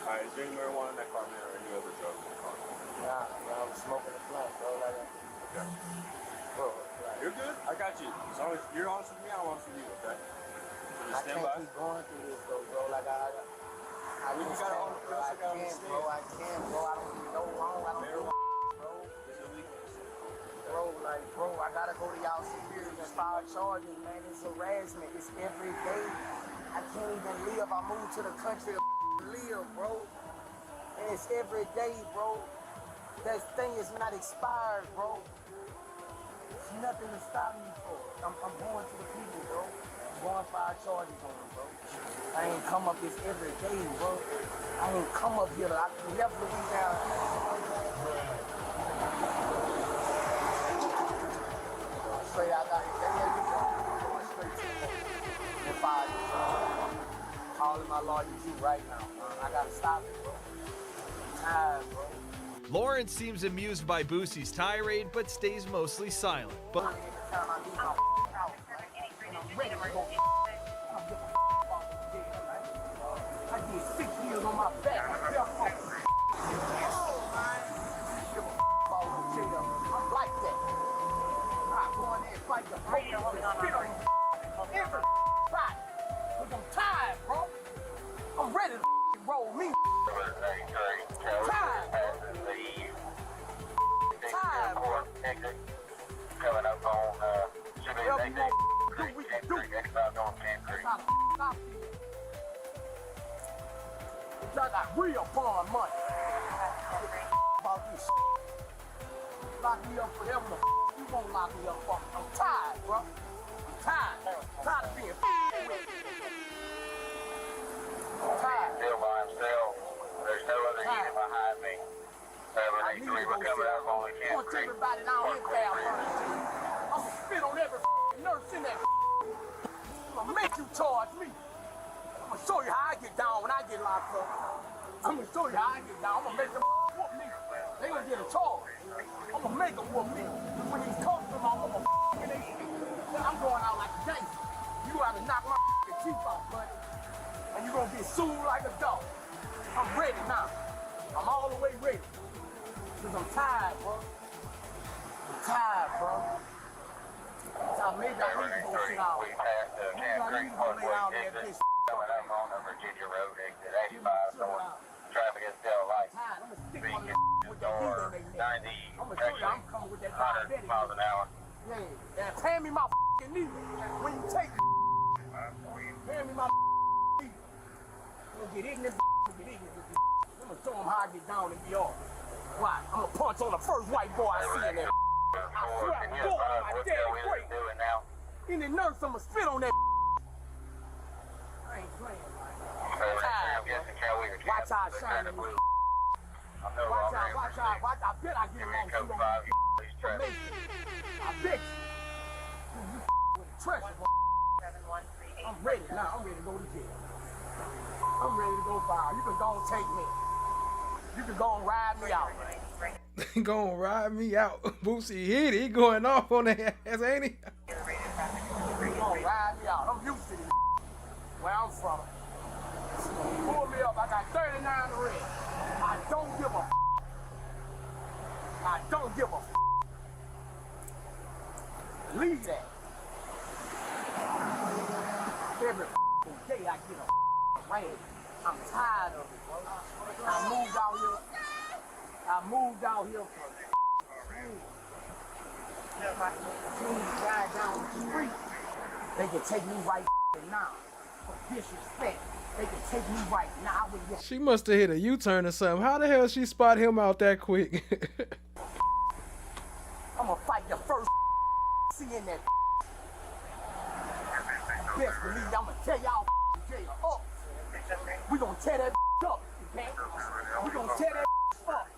Speaker 12: Alright, is there any marijuana in that car, man, or any other drugs in the car?
Speaker 21: Nah, I'm smoking a blunt, bro. Like,
Speaker 12: Okay. Bro, you're good. I got you. As long as you're honest with me, I'm honest with you, okay? So just
Speaker 21: I
Speaker 12: stand
Speaker 21: can't
Speaker 12: by.
Speaker 21: keep going through this, though, bro. Like, I I can't, bro. I don't even know wrong. I don't know, bro. I gotta go to y'all superior and file charges, man. It's harassment. It's every day. I can't even live. I moved to the country to live, bro. And it's every day, bro. That thing is not expired, bro. There's nothing to stop me for. I'm going to the people, bro. I'm going to file charges on them, bro. I ain't come up this every day, bro. I ain't come up here. I left Louisiana. Straight out there. Going straight to the court. And file this. Calling my lawyer you right now, man. I gotta stop it, bro. I'm tired, bro.
Speaker 2: Lawrence seems amused by Boosie's tirade, but stays mostly silent. But
Speaker 21: I did 6 years on my back. I'm like that. I go in there and fight the police and spit on every fight. Because I'm tired, bro. I'm ready to roll me. Tired, bro. Tired, bro.
Speaker 22: Coming up on we can do.
Speaker 21: I got real bond money. About this shit. Lock me up forever. You won't lock me up, fuck. I'm tired, bro. I'm tired. I'm tired of being with. I'm tired.
Speaker 22: Still by himself. There's no other unit behind me. 783, we're coming up on the camp.
Speaker 21: I want everybody down here bad. I'm gonna spit on every nurse in that. I'm gonna make you charge me. I'm gonna show you how I get down when I get locked up. I'm gonna show you how I get down. I'm gonna make them whoop me. They gonna get a charge. I'm gonna make them whoop me. When these cops come out, I'm gonna in their shit. I'm going out like a gangster. You gotta knock my teeth off, buddy. And you gonna get sued like a dog. I'm ready now. I'm all the way ready. Cause I'm tired, bro. I'm tired, bro. So maybe I need to go sit out.
Speaker 22: We passed the Camp Creek Parkway exit. Coming up on the Virginia Road exit 85 north. Traffic is still light. Speed or 90, actually 100 miles an hour.
Speaker 21: Yeah, hand me my knee when you take it. Hand me my knee. I'm gonna get ignorant. I'm gonna show them how I get down in the yard. Why? I'm gonna punch on the first white boy I see in there. I swear I'm going on my dead break. Any nurse, I'm gonna spit on that. I ain't playing. Watch how I shine. Watch out. I bet I get along too long. I bet you. With the treasure. I'm ready now. I'm ready to go to jail. I'm ready to go fire. You can go and take me. You can go and ride me out.
Speaker 1: Gonna ride me out. Boosie hit it. He going off on that ass, ain't he?
Speaker 21: You gonna ride me out. I'm used to this. Where I'm from. Pull me up. I got 39 to red. I don't give a I don't give a Leave that. Every day I get a rain. I'm tired of it, bro. I moved out here for please ride down the street. They can take me right now. For disrespect. They can take me right now.
Speaker 1: She must have hit a U-turn or something. How the hell she spot him out that quick?
Speaker 21: I'm gonna fight the first seeing that. Best believe I'm gonna tear y'all jail up. We gonna tear that up, okay? We gonna tear that up.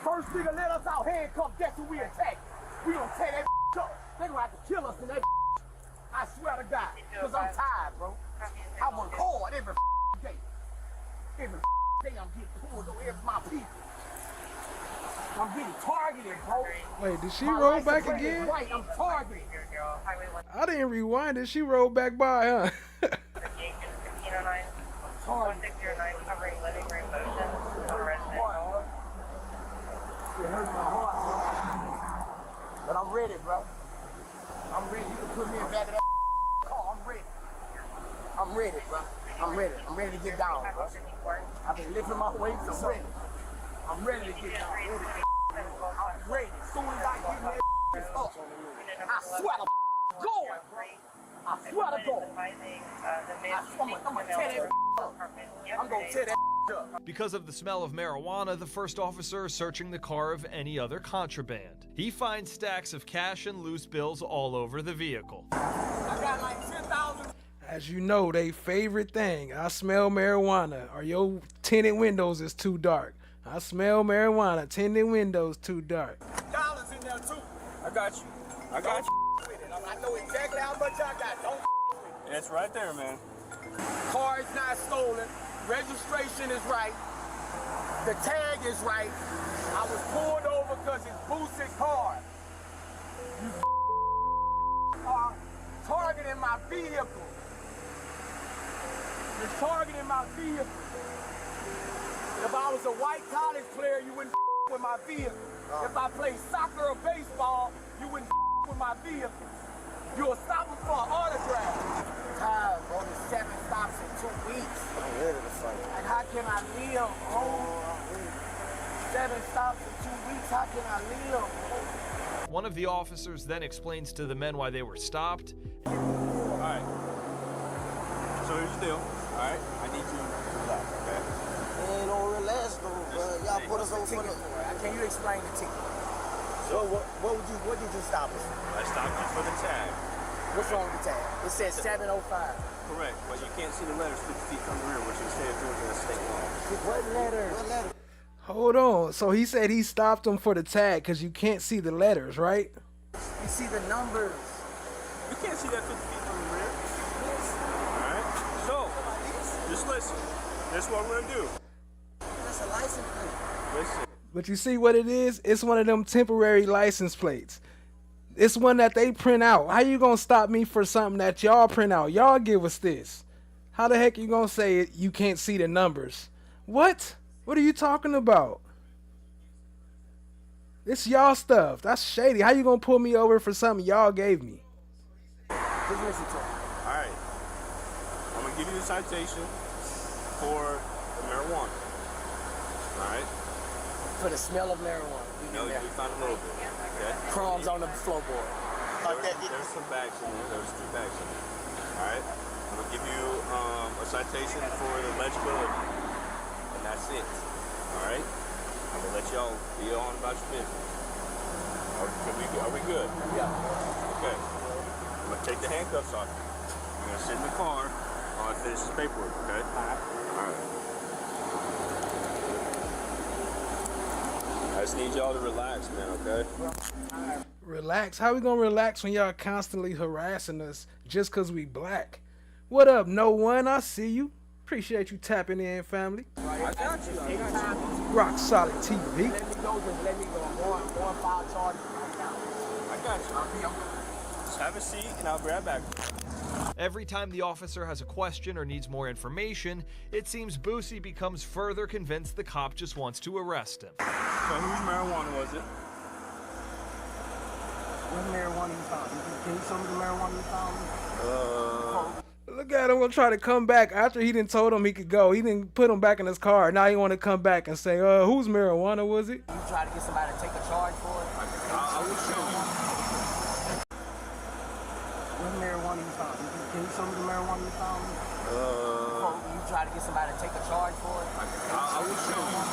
Speaker 21: First nigga let us out handcuffed, that's who we attack. We gonna tear that up. They gonna have to kill us in that. I swear to God, cause I'm tired, bro. I work hard every day. Every day I'm getting pulled over every my people. I'm getting targeted, bro.
Speaker 1: Wait, did she roll back again?
Speaker 21: Right, I'm targeted.
Speaker 1: I didn't rewind it. She rolled back by, huh?
Speaker 21: It hurt my heart, bro. But I'm ready, bro. I'm ready. You can put me in back of that car. I'm ready. I'm ready, bro. I'm ready. I'm ready to get down, bro. I've been lifting my weights. I'm ready. I'm ready to get down. I'm ready. As soon as I get that up, I swear to God. I swear to God. I'm gonna tear that up. I'm gonna tear that up.
Speaker 2: Because of the smell of marijuana, the first officer is searching the car of any other contraband. He finds stacks of cash and loose bills all over the vehicle.
Speaker 21: I got like 10,000.
Speaker 1: As you know, they favorite thing. I smell marijuana, or your tinted windows is too dark. I smell marijuana, tinted windows too dark.
Speaker 21: Dollars in there too. I got you. I got you. With it. I know exactly how much I got. Don't with it.
Speaker 12: It's right there, man.
Speaker 21: Car is not stolen. Registration is right. The tag is right. I was pulled over because it's boosted car. You are targeting my vehicle. You're targeting my vehicle. If I was a white college player, you wouldn't with my vehicle. If I played soccer or baseball, you wouldn't with my vehicle. You'll stop me for an autograph. Tired, bro. There's 7 stops in 2 weeks. I'm ready to fight. And how can I live, bro? 7 stops in 2 weeks. How can I live, bro?
Speaker 2: One of the officers then explains to the men why they were stopped.
Speaker 12: All right. So here's the deal. All right. I need you to relax, okay?
Speaker 21: Man, don't relax, though, bro. Y'all put us over for the... Can you explain the ticket? So what did you stop us for?
Speaker 12: I stopped you for the tag.
Speaker 21: What's wrong with the tag? It says 705.
Speaker 12: Correct. Well, you can't see the letters 50 feet from the rear, which is state of Georgia state law.
Speaker 21: What letter? What letter?
Speaker 1: Hold on. So he said he stopped him for the tag because you can't see the letters, right?
Speaker 21: You see the numbers.
Speaker 12: You can't see that 50 feet from the rear. All right. So, just listen. This is what we're going to do.
Speaker 21: That's a license plate.
Speaker 12: Listen.
Speaker 1: But you see what it is? It's one of them temporary license plates. It's one that they print out. How you gonna stop me for something that y'all print out? Y'all give us this. How the heck you gonna say you can't see the numbers? What? What are you talking about? It's y'all stuff. That's shady. How you gonna pull me over for something y'all gave me?
Speaker 21: Just listen to him.
Speaker 12: All right. I'm going to give you the citation for the marijuana. All right?
Speaker 21: For the smell of marijuana.
Speaker 12: No, we found a little bit. Okay?
Speaker 21: Crumbs on the floorboard.
Speaker 12: There's some bags in there. There's 2 bags in there. All right? I'm going to give you a citation for the legibility. And that's it. All right? I'm going to let y'all be on about your business. Are we good?
Speaker 21: Yeah.
Speaker 12: Okay. I'm going to take the handcuffs off you. I'm going to sit in the car while I finish this paperwork, okay? All right. I just need y'all to relax, man, okay?
Speaker 1: Relax? How we gonna relax when y'all constantly harassing us just cause we black? What up, no one? I see you. Appreciate you tapping in, family.
Speaker 21: I got you.
Speaker 1: Rock Solid TV.
Speaker 21: Let me go, just let me go. I'm going file charges right now.
Speaker 12: I got you. Just have a seat and I'll grab back.
Speaker 2: Every time the officer has a question or needs more information, it seems Boosie becomes further convinced the cop just wants to arrest him.
Speaker 12: So whose marijuana was it?
Speaker 21: What marijuana you found? Can you show me the marijuana you found?
Speaker 1: Look at him gonna try to come back after he didn't told him he could go. He didn't put him back in his car. Now he want to come back and say, whose marijuana was it?
Speaker 21: You try to get somebody to take a charge for it?
Speaker 12: I will show you.
Speaker 21: What marijuana you found? Can you show me the marijuana you found? You try to get somebody to take a charge for it?
Speaker 12: I will show you.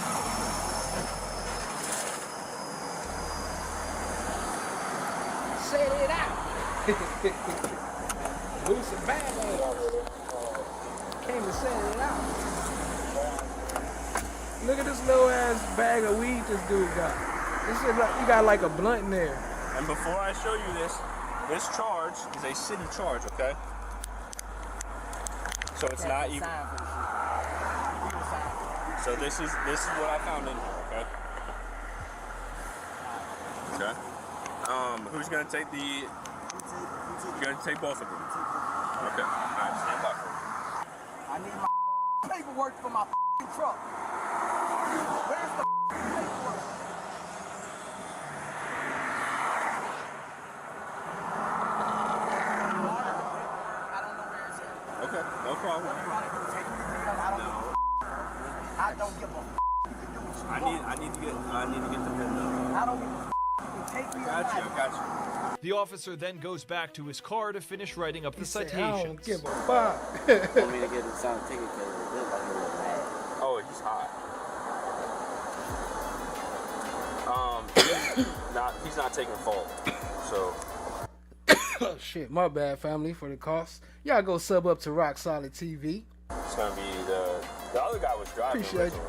Speaker 21: Set it out.
Speaker 1: Loose and bad. Came to set it out. Look at this little ass bag of weed this dude got. This is like, you got like a blunt in there.
Speaker 12: And before I show you this charge is a city charge, okay? So it's not even. So this is what I found in here, okay? Okay. Who's gonna take the? You're gonna take both of them. Okay. All right. Stand by for me.
Speaker 21: I need my paperwork for my truck. Where's the paperwork?
Speaker 12: Okay. No problem.
Speaker 21: I don't give a
Speaker 3: I need to get the pin though.
Speaker 21: I don't give a you can take me or not.
Speaker 3: Got you.
Speaker 2: The officer then goes back to his car to finish writing up the citations.
Speaker 1: I don't give a fuck.
Speaker 4: Want me to get inside the ticket because it looked like it was bad.
Speaker 3: Oh, he's hot. He's not taking fault. So.
Speaker 1: Oh shit, my bad, family, for the cost. Y'all go sub up to Rock Solid TV.
Speaker 3: It's gonna be the other guy was driving.
Speaker 1: Appreciate you.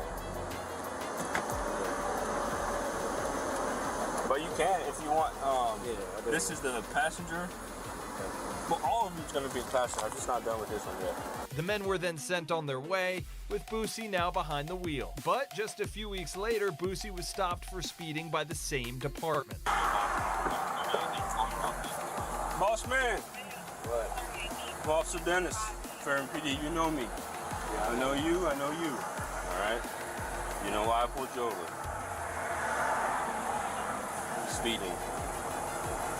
Speaker 3: But you can if you want. This is the passenger. Well, all of you's gonna be passenger. I'm just not done with this one yet.
Speaker 2: The men were then sent on their way, with Boosie now behind the wheel. But just a few weeks later, Boosie was stopped for speeding by the same department.
Speaker 3: Boss man. What? Officer Dennis, Fair PD, you know me. Yeah, I know you. All right. You know why I pulled you over? Speeding.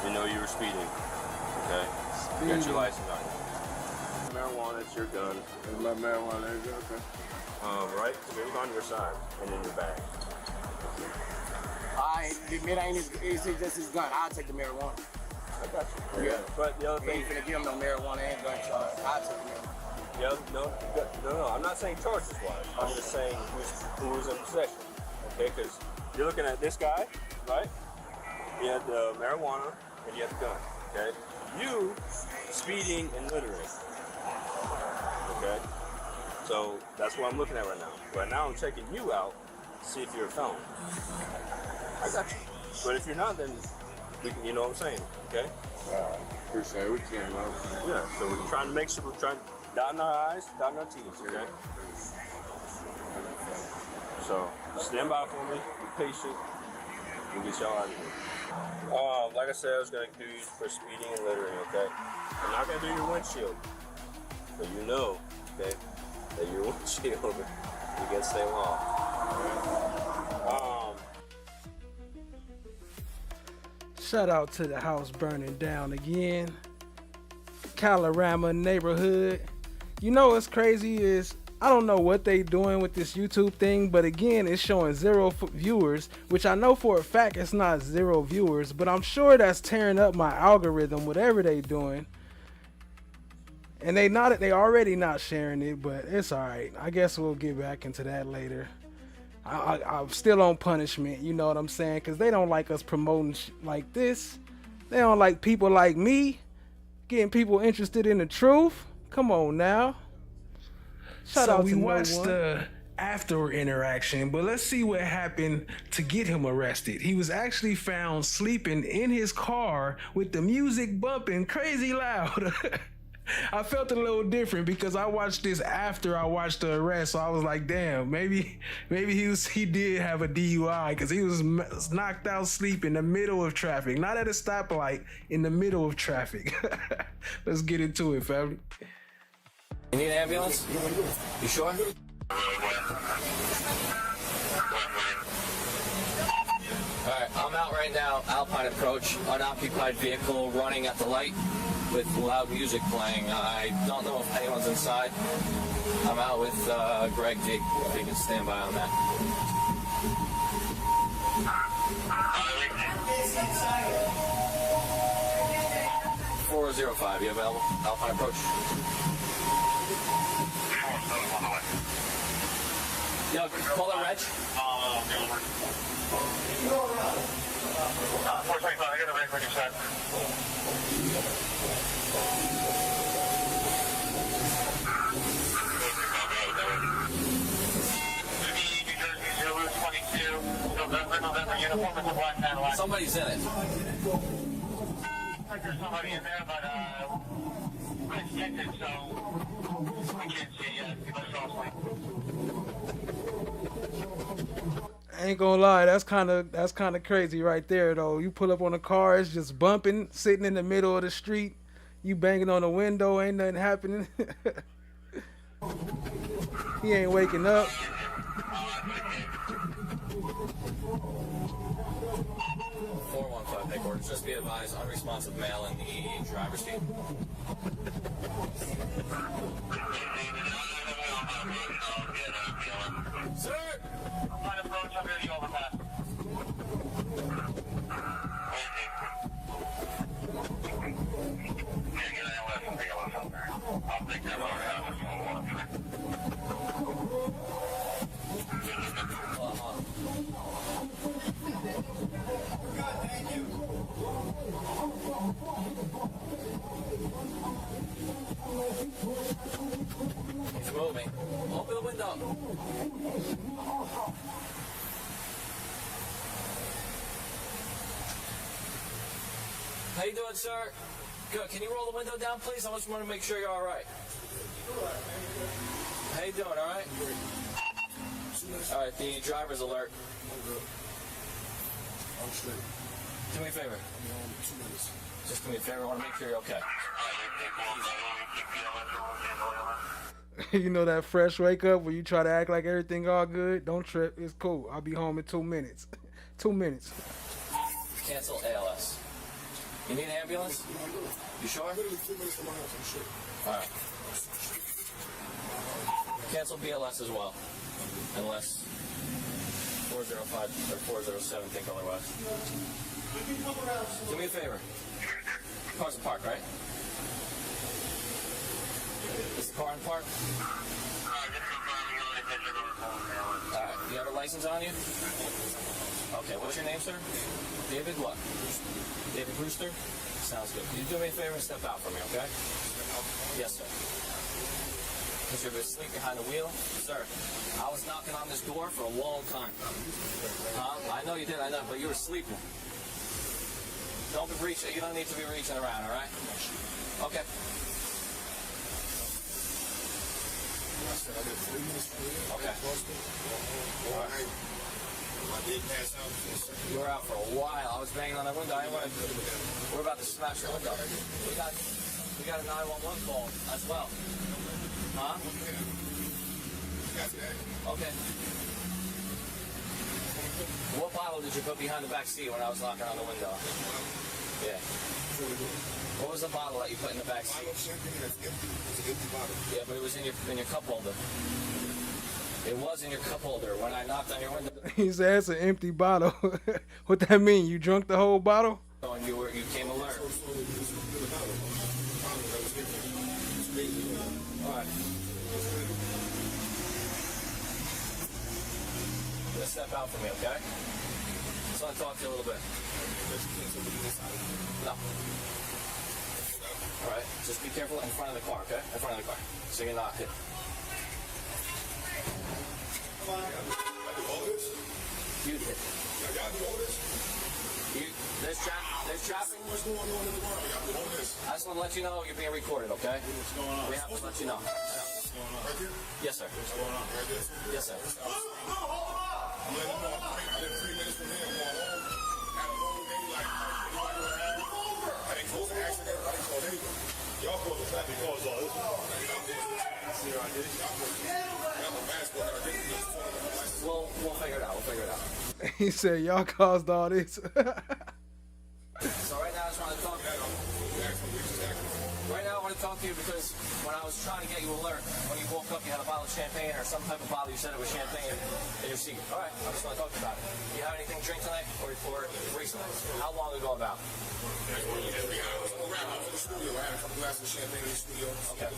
Speaker 3: You know you were speeding. Okay. You got your license on you. Marijuana, it's your gun.
Speaker 16: It's my marijuana, okay.
Speaker 3: Right? It was on your side and in your bag.
Speaker 21: The mid ain't just his gun. I'll take the marijuana.
Speaker 3: I got you. Yeah. But the other thing.
Speaker 21: You ain't finna give him no marijuana and gun charge. I'll take the marijuana.
Speaker 3: Yeah, no. I'm not saying charges wise. I'm just saying who was in possession. Okay, because you're looking at this guy, right? He had the marijuana and he had the gun. Okay. You speeding and littering. Okay. So that's what I'm looking at right now. Right now I'm checking you out to see if you're a felon. I got you. But if you're not, then you know what I'm saying, okay?
Speaker 16: Appreciate what you know.
Speaker 3: Yeah, so we're trying to make sure we're trying to dot our I's, dot our T's, okay? So stand by for me, be patient, we'll get y'all out of here. Like I said, I was gonna do you for speeding and littering, okay? I'm not gonna do your windshield, but you know, okay, that your windshield against state law.
Speaker 1: Shout out to the house burning down again. Calorama neighborhood. You know what's crazy is I don't know what they doing with this YouTube thing, but again, it's showing 0 viewers, which I know for a fact it's not 0 viewers, but I'm sure that's tearing up my algorithm, whatever they doing. And they already not sharing it, but it's all right. I guess we'll get back into that later. I'm still on punishment, you know what I'm saying? Because they don't like us promoting like this. They don't like people like me getting people interested in the truth. Come on now. Shout out to we watched the after interaction, but let's see what happened to get him arrested. He was actually found sleeping in his car with the music bumping crazy loud. I felt a little different because I watched this after I watched the arrest, so I was like, damn, maybe he did have a DUI because he was knocked out sleep in the middle of traffic, not at a stoplight, in the middle of traffic. Let's get into it, family.
Speaker 4: You need an ambulance? You sure? Alright, I'm out right now, Alpine Approach, unoccupied vehicle running at the light with loud music playing. I don't know if anyone's inside. I'm out with Greg D. If he can stand by on that. 405, you available? Alpine Approach. Yo, call it Reg.
Speaker 22: 425, I got a ring for you, sir.
Speaker 4: Somebody's in it.
Speaker 22: There's somebody in there, but couldn't get it, so we can't see it yet. He must fall asleep.
Speaker 1: I ain't gonna lie, that's kind of crazy right there though. You pull up on a car, it's just bumping, sitting in the middle of the street. You banging on the window, ain't nothing happening. He ain't waking up.
Speaker 4: 415 headquarters. Just be advised, unresponsive male in the driver's seat. Sir!
Speaker 22: I'm trying to approach under the overpass. I'll take that
Speaker 4: He's moving. Open the window. How you doing, sir? Good. Can you roll the window down, please? I just want to make sure you're all right. How you doing, all right? All right, the driver's alert.
Speaker 16: I'm straight.
Speaker 4: Do me a favor.
Speaker 16: 2 minutes.
Speaker 4: Just do me a favor. I want to make sure you're okay.
Speaker 1: You know that fresh wake up where you try to act like everything all good? Don't trip. It's cool. I'll be home in 2 minutes. 2 minutes.
Speaker 4: Cancel ALS. You need an ambulance? You sure?
Speaker 16: Literally 2 minutes from my house. I'm straight.
Speaker 4: All right. Cancel BLS as well. Unless 405 or 407 think otherwise. Do me a favor. Car's in park, right? Is the car in park? Alright, you have a license on you? Okay, what's your name, sir? David what? David Brewster? Sounds good. Can you do me a favor and step out for me, okay? Yes, sir. Because you're asleep behind the wheel? Sir, I was knocking on this door for a long time. I know you did, I know, but you were sleeping. Don't be reaching, you don't need to be reaching around, all right? Okay. Okay. All right. You were out for a while. I was banging on that window. We're about to smash your window. We got a 911 call as well. Huh? Okay. What bottle did you put behind the back seat when I was knocking on the window? Yeah. What was the bottle that you put in the back seat? Yeah, but it was in your cup holder. It was in your cup holder when I knocked on your window.
Speaker 1: He said it's an empty bottle. What that mean? You drunk the whole bottle?
Speaker 4: And you came alert. All right. Just step out for me, okay? Just want to talk to you a little bit. No. All right. Just be careful in front of the car, okay? In front of the car, so you're not hit. You did. There's traffic. What's going on in the world? I just want to let you know you're being recorded, okay? What's going on? We have to let you know. What's going on? Right here? Yes, sir. What's going on? Right there? Yes, sir. I'm letting you know I've been 3 minutes from here. I'm going home. Had a long day. Like, anybody want to have me? I didn't cause an accident. I didn't cause anything. Y'all caused the traffic cause all this. See what I did? We'll figure it out. We'll figure it out.
Speaker 1: He said y'all caused all this.
Speaker 4: So right now I just want to talk to you. Right now I want to talk to you because when I was trying to get you alert, when you woke up you had a bottle of champagne or some type of bottle, you said it was champagne in your seat. All right, I just want to talk to you about it. You have anything to drink tonight or recently? How long ago about?
Speaker 16: I was in the studio. I had a couple glasses of champagne in the studio. Okay.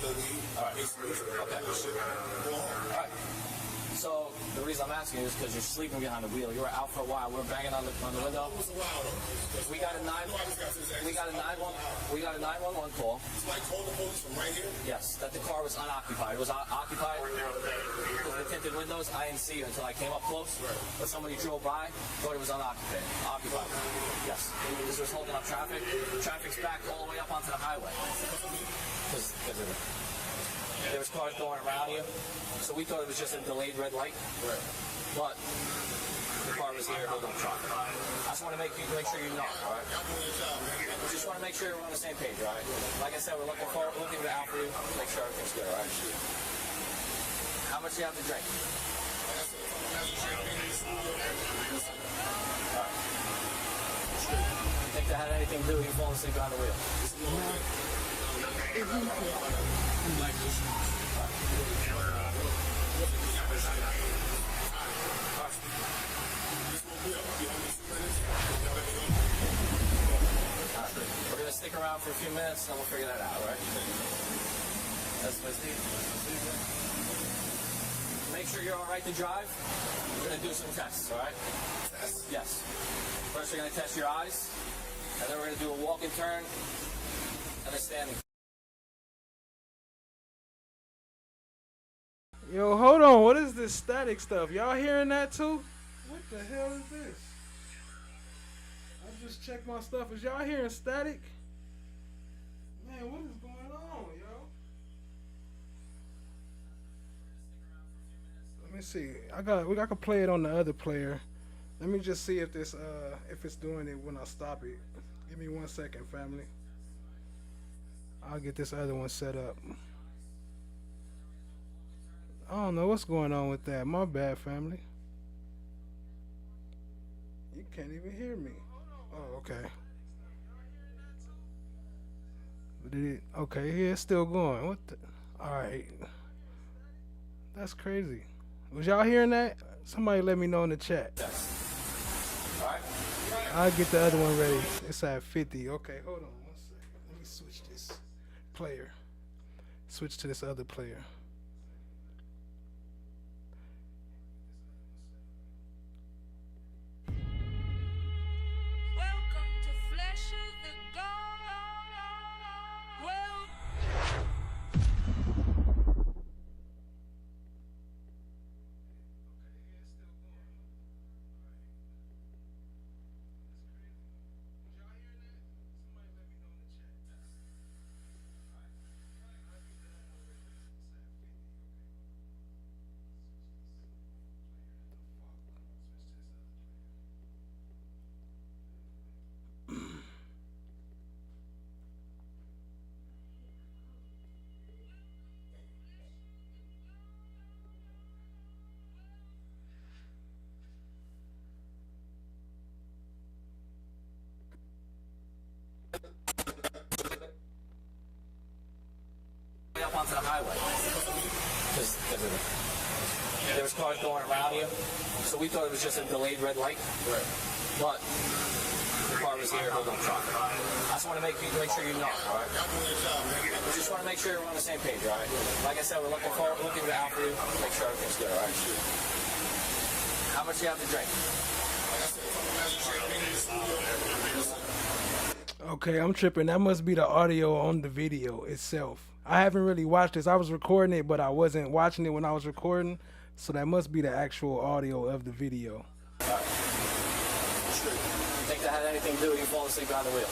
Speaker 4: All right. Okay. All right. So the reason I'm asking you is because you're sleeping behind the wheel. You were out for a while. We were banging on the window. We got a 911 call.
Speaker 16: Like call the police from right here?
Speaker 4: Yes, that the car was unoccupied. It was occupied because of the tinted windows. I didn't see you until I came up close. But somebody drove by, thought it was unoccupied. Occupied. Yes. This was holding up traffic. Traffic's backed all the way up onto the highway. Because of it. There was cars going around you, so we thought it was just a delayed red light. Right. But the car was here holding up traffic. I just want to make sure you know, all right? Just want to make sure we're on the same page, all right? Like I said, we're looking out for you, make sure everything's good, all right? How much do you have to drink? All right. You think that had anything to do with you falling asleep behind the wheel? We're gonna stick around for a few minutes and then we'll figure that out, right? That's my Steve. Make sure you're all right to drive. We're gonna do some tests, all right? Tests? Yes. First, we're gonna test your eyes, and then we're gonna do a walk and turn and a standing.
Speaker 1: Yo, hold on. What is this static stuff? Y'all hearing that too? What the hell is this? I just checked my stuff. Is y'all hearing static? Man, what is going on, yo? Let me see. I can play it on the other player. Let me just see if this if it's doing it when I stop it. Give me 1 second, family. I'll get this other one set up. I don't know what's going on with that. My bad, family. You can't even hear me. Oh, okay. Did it? Okay, yeah, it's still going. What the? All right. That's crazy. Was y'all hearing that? Somebody let me know in the chat. I'll get the other one ready. It's at 50. Okay, hold on 1 second. Let me switch this player. Switch to this other player.
Speaker 4: Up onto the highway because there was cars going around you, so we thought it was just a delayed red light. Right. But the car was here holding traffic. I just want to make sure you know. All right. We just want to make sure we're on the same page. All right. Like I said, we're looking out for you. Make sure everything's good. All right. How much do you have to drink?
Speaker 1: Okay, I'm tripping. That must be the audio on the video itself. I haven't really watched this. I was recording it, but I wasn't watching it when I was recording. So that must be the actual audio of the video.
Speaker 4: You think that had anything to do with you falling asleep behind the wheel?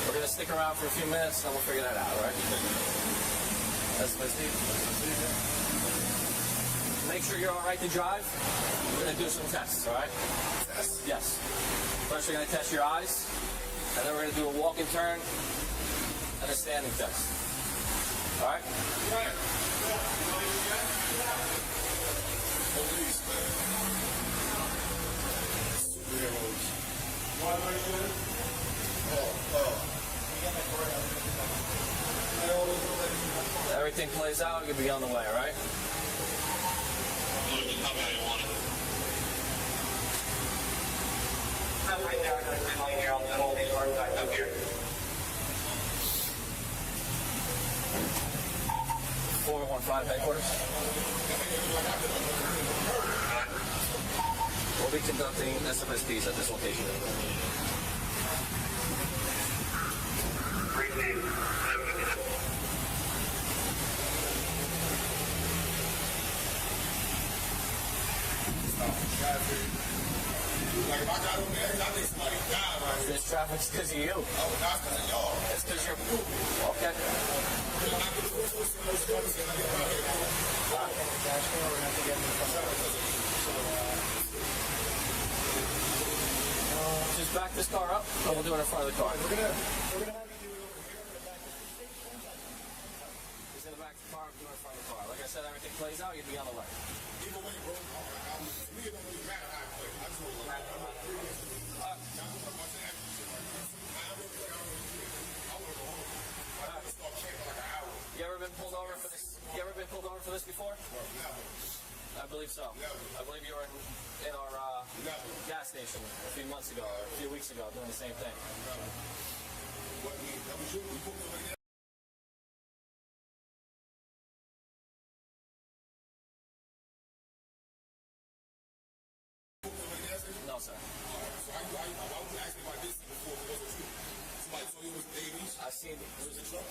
Speaker 4: We're going to stick around for a few minutes and we'll figure that out, all right? That's my Steve. Make sure you're all right to drive. We're going to do some tests, all right? Tests? Yes. First, we're going to test your eyes, and then we're going to do a walk and turn and a standing test. All right? Everything plays out, you'll be on the way, all right? Right now, I'm going to call here on the whole hard back up here. 415 headquarters. We'll be conducting SMSPs at this location.
Speaker 16: Like if I got on there, I think somebody died right here.
Speaker 4: This traffic's because of you.
Speaker 16: Oh, not because of y'all.
Speaker 4: It's because you're... Okay. Just back this car up, and we'll do it in front of the car. We're gonna have you do it over here. He's in the back of the car, do it in front of the car. Like I said, everything plays out, you'll be on the way.
Speaker 16: way, bro. To me, it don't really matter how I play. I just want to like, I'm not doing a bunch of extra shit like that. I want to go home. I have to start camping like an hour.
Speaker 4: You ever been pulled over for this? You ever been pulled over for this before?
Speaker 16: Never.
Speaker 4: I believe so.
Speaker 16: Never.
Speaker 4: I believe you were in our gas station a few months ago, or a few weeks ago, doing the same thing.
Speaker 16: What, that was you? You put me over there?
Speaker 4: No, sir.
Speaker 16: So I was asking about this before it wasn't true. Somebody told you it was Davies?
Speaker 4: I seen it.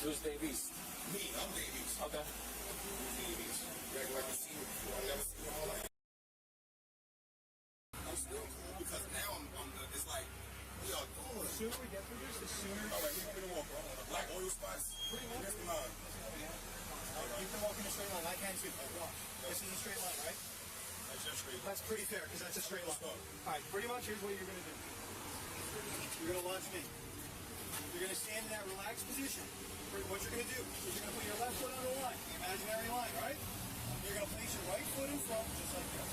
Speaker 4: Who's Davies?
Speaker 16: Me, I'm Davies.
Speaker 4: Okay.
Speaker 16: Davies. Like you see me before. I never seen you all like that. I'm still cool because now it's like, we are doing it. The sooner we get through this, the sooner. All right, we're going to walk around the black oil spots. Pretty much. That's the line.
Speaker 5: You can walk in a straight line. I can too. Watch. This is a straight line, right? That's pretty fair, because that's a straight line. All right, pretty much here's what you're going to do. You're going to watch me. You're going to stand in that relaxed position. What you're going to do is you're going to put your left foot on the line, the imaginary line, right? You're going to place your right foot in front, just like this.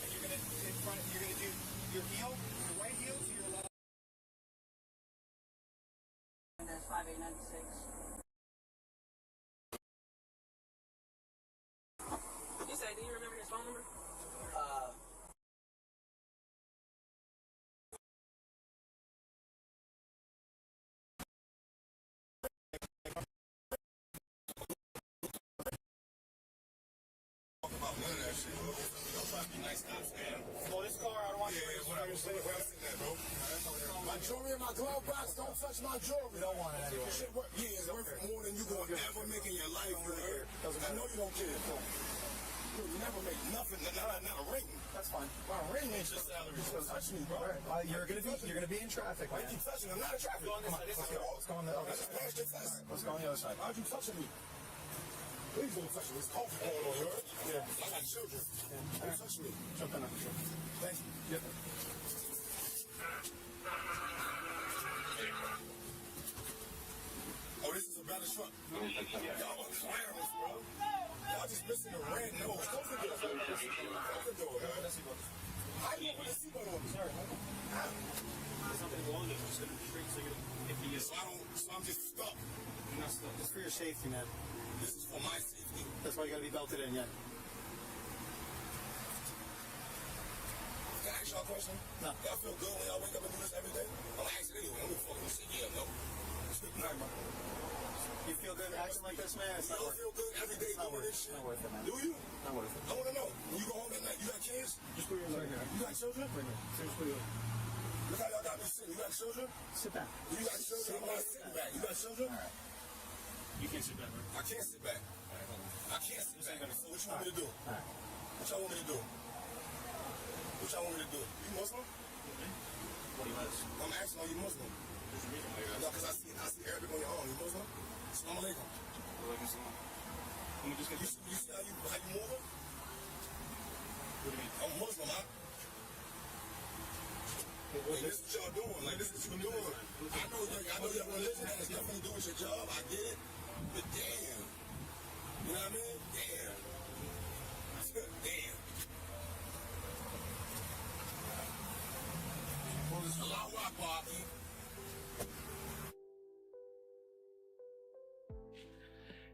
Speaker 5: And you're going to, you're going to do your heel, your right heel to your left.
Speaker 7: And there's 5896. You say, do you remember his phone number?
Speaker 5: Well, this car, I don't want you to
Speaker 16: my jewelry in my glove box, don't touch my jewelry.
Speaker 5: You don't want it anyway.
Speaker 16: Shit worth, it's worth more than you gonna ever make in your life, you heard? I know you don't care. You'll never make nothing, not a ring.
Speaker 5: That's fine.
Speaker 16: My ring ain't your salary. Don't touch me, bro.
Speaker 5: You're gonna be in traffic.
Speaker 16: Why you keep touching? I'm not in traffic.
Speaker 5: Come on, let's go on the other side. Let's go on the other side.
Speaker 16: Why'd you touching me? Please don't touch me. There's coffee going on here. Yeah. I got children. Don't touch me.
Speaker 5: Jump in.
Speaker 16: Thank you.
Speaker 5: Yep.
Speaker 16: Oh, this is a better truck. Y'all are clowns, bro. Y'all just missing a red nose. Close the door. Close the door, man. How you put the seatbelt on me?
Speaker 5: Sorry. There's nothing wrong with it. Just gonna straight so you're
Speaker 16: So I'm just stuck.
Speaker 5: You're not stuck. It's for your safety, man.
Speaker 16: This is for my safety.
Speaker 5: That's why you gotta be belted in, yeah.
Speaker 16: Can I ask y'all a question?
Speaker 5: No.
Speaker 16: Y'all feel good when y'all wake up and do this every day? I'm asking anyway. I'm gonna fucking say yeah, no.
Speaker 5: You feel good acting like this, man? It's not worth it.
Speaker 16: Feel good every day doing this shit?
Speaker 5: Not worth it, man.
Speaker 16: Do you?
Speaker 5: Not worth it.
Speaker 16: I want to know. When you go home at night, you got kids?
Speaker 5: Just put yours right here.
Speaker 16: You got children?
Speaker 5: Right here. Just put yours.
Speaker 16: Look how y'all got me sitting. You got children?
Speaker 5: Sit back.
Speaker 16: You got children? I'm not sitting back. You got children?
Speaker 5: All right. You can't sit back, right?
Speaker 16: I can't sit back. I can't sit back. So what you want me to do?
Speaker 5: All right.
Speaker 16: What y'all want me to do? What y'all want me to do? You Muslim?
Speaker 5: What do you ask?
Speaker 16: I'm asking, are you Muslim? No, because I see Arabic on your arm. You Muslim? Assalamu alaikum. You see how you move?
Speaker 5: What do you mean?
Speaker 16: I'm Muslim, huh? Like, this is what y'all doing. Like, this is what you're doing. I know your religion has nothing to do with your job. I get it. But damn. You know what I mean? Damn. Damn. Allahu Akbar.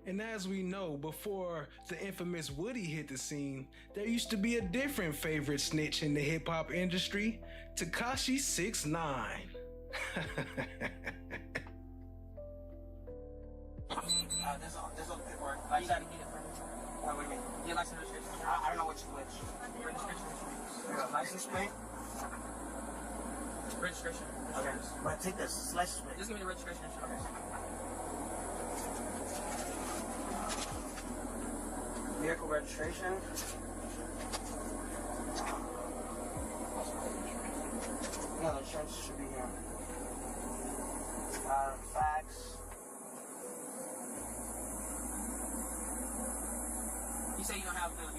Speaker 1: And as we know, before the infamous Woody hit the scene, there used to be a different favorite snitch in the hip hop industry, Tekashi 6ix9ine.
Speaker 7: There's no paperwork. You gotta get it from me. What do you mean? Your license registration. I don't know which. Registration. Your license plate? Registration. Okay. But take this license plate. Just give me the registration. Okay. Vehicle registration. No, the insurance should be here. Fax. You say you don't have your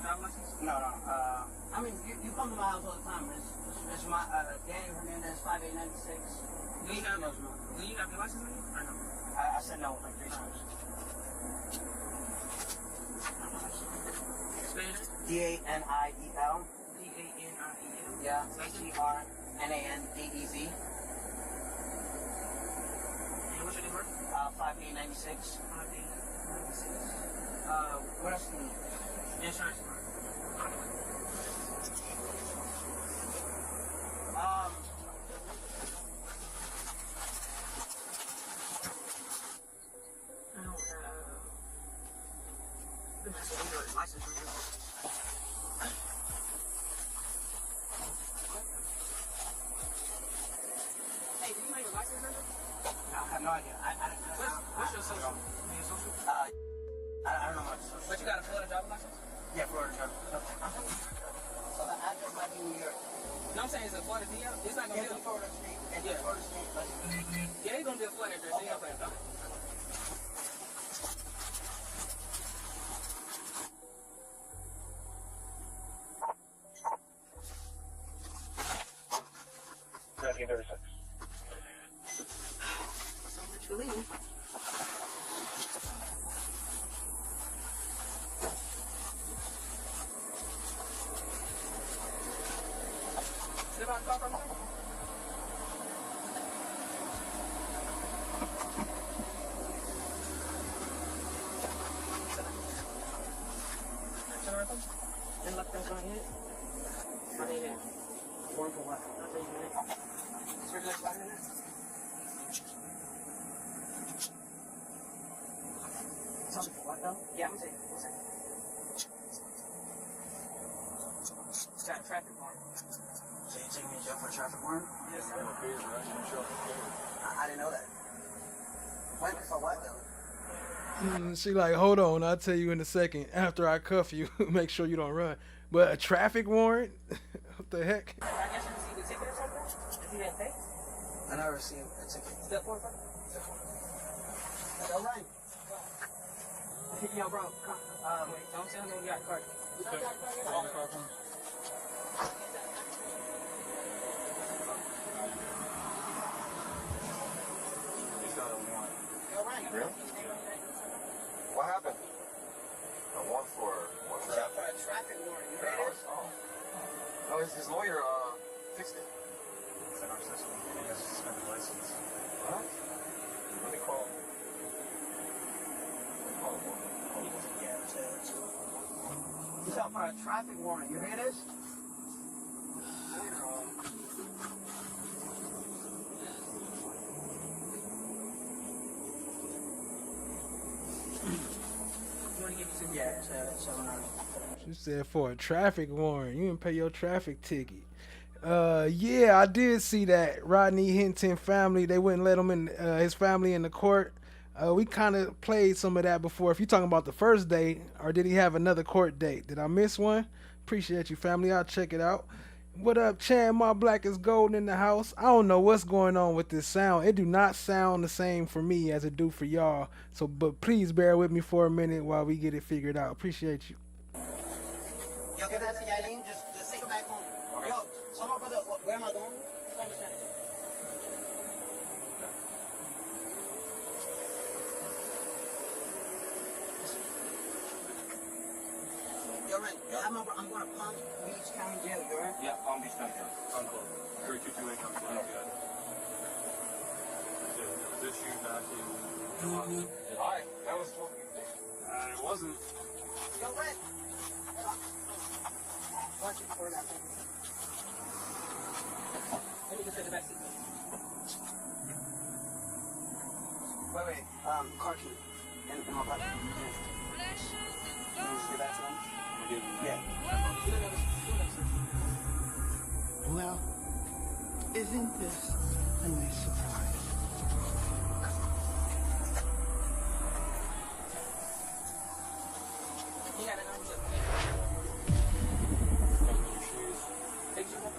Speaker 7: driver's license? No. I mean, you come to my house all the time. It's my Dan Hernandez 5896. Do you have your license with you? I know. I said no like 3 times. Spanish? D-A-N-I-E-L. D-A-N-I-E-L? Yeah. H-E-R-N-A-N-D-E-Z. And what's your name, bro? 5896. 5896. What else do you need? Insurance. License number. Hey, do you know your license number? No, I have no idea. What's your social? Your social? I don't know much. But you got a Florida driver's license? Yeah, Florida driver's license. So the address might be New York. No, I'm saying it's a Florida DL. It's not gonna be a Florida street. Yeah, Florida street. Yeah, it's gonna be a Florida address. Okay. Yeah, I'm gonna take it. It's got a traffic warrant. So you taking me to jail for a traffic warrant? Yes, sir. I didn't know that. When? For what, though?
Speaker 1: She like, hold on, I'll tell you in a second. After I cuff you, make sure you don't run. But a traffic warrant? What the heck?
Speaker 7: I guess you received a ticket or something? If you didn't pay? I never received a ticket. Step 4, bro? Step 4. All right. Yo, bro, come. Wait, don't tell me you got a card. You got a card?
Speaker 16: He's got a warrant. Really? What happened? A warrant for what?
Speaker 7: For a traffic warrant. You read it?
Speaker 16: No, his lawyer fixed it.
Speaker 12: It's in our system. He has a suspended license.
Speaker 16: What? What do they call him?
Speaker 7: He's out for a traffic warrant. You hear this?
Speaker 1: She said for a traffic warrant. You didn't pay your traffic ticket. Yeah, I did see that. Rodney Hinton family, they wouldn't let him in, his family in the court. We kind of played some of that before. If you're talking about the first date, or did he have another court date? Did I miss one? Appreciate you, family. I'll check it out. What up, Chan? My black is golden in the house. I don't know what's going on with this sound. It do not sound the same for me as it do for y'all. So, but please bear with me for a minute while we get it figured out. Appreciate you.
Speaker 7: Yo, get that to Yailin. Just take it back home. Yo, so my brother, where am I going? I'm going to Palm Beach County Jail, you alright?
Speaker 3: Yeah, Palm Beach County Jail. Uncle. 3228 comes to This you back in. Hi, that was it wasn't.
Speaker 7: Yo, Red. Watch it for that. Let me get to the back seat. Wait. Car key. In my pocket. Can you see that to them? Yeah.
Speaker 6: Well, isn't this a nice surprise?
Speaker 7: You got it on your shoes. Take your shoes.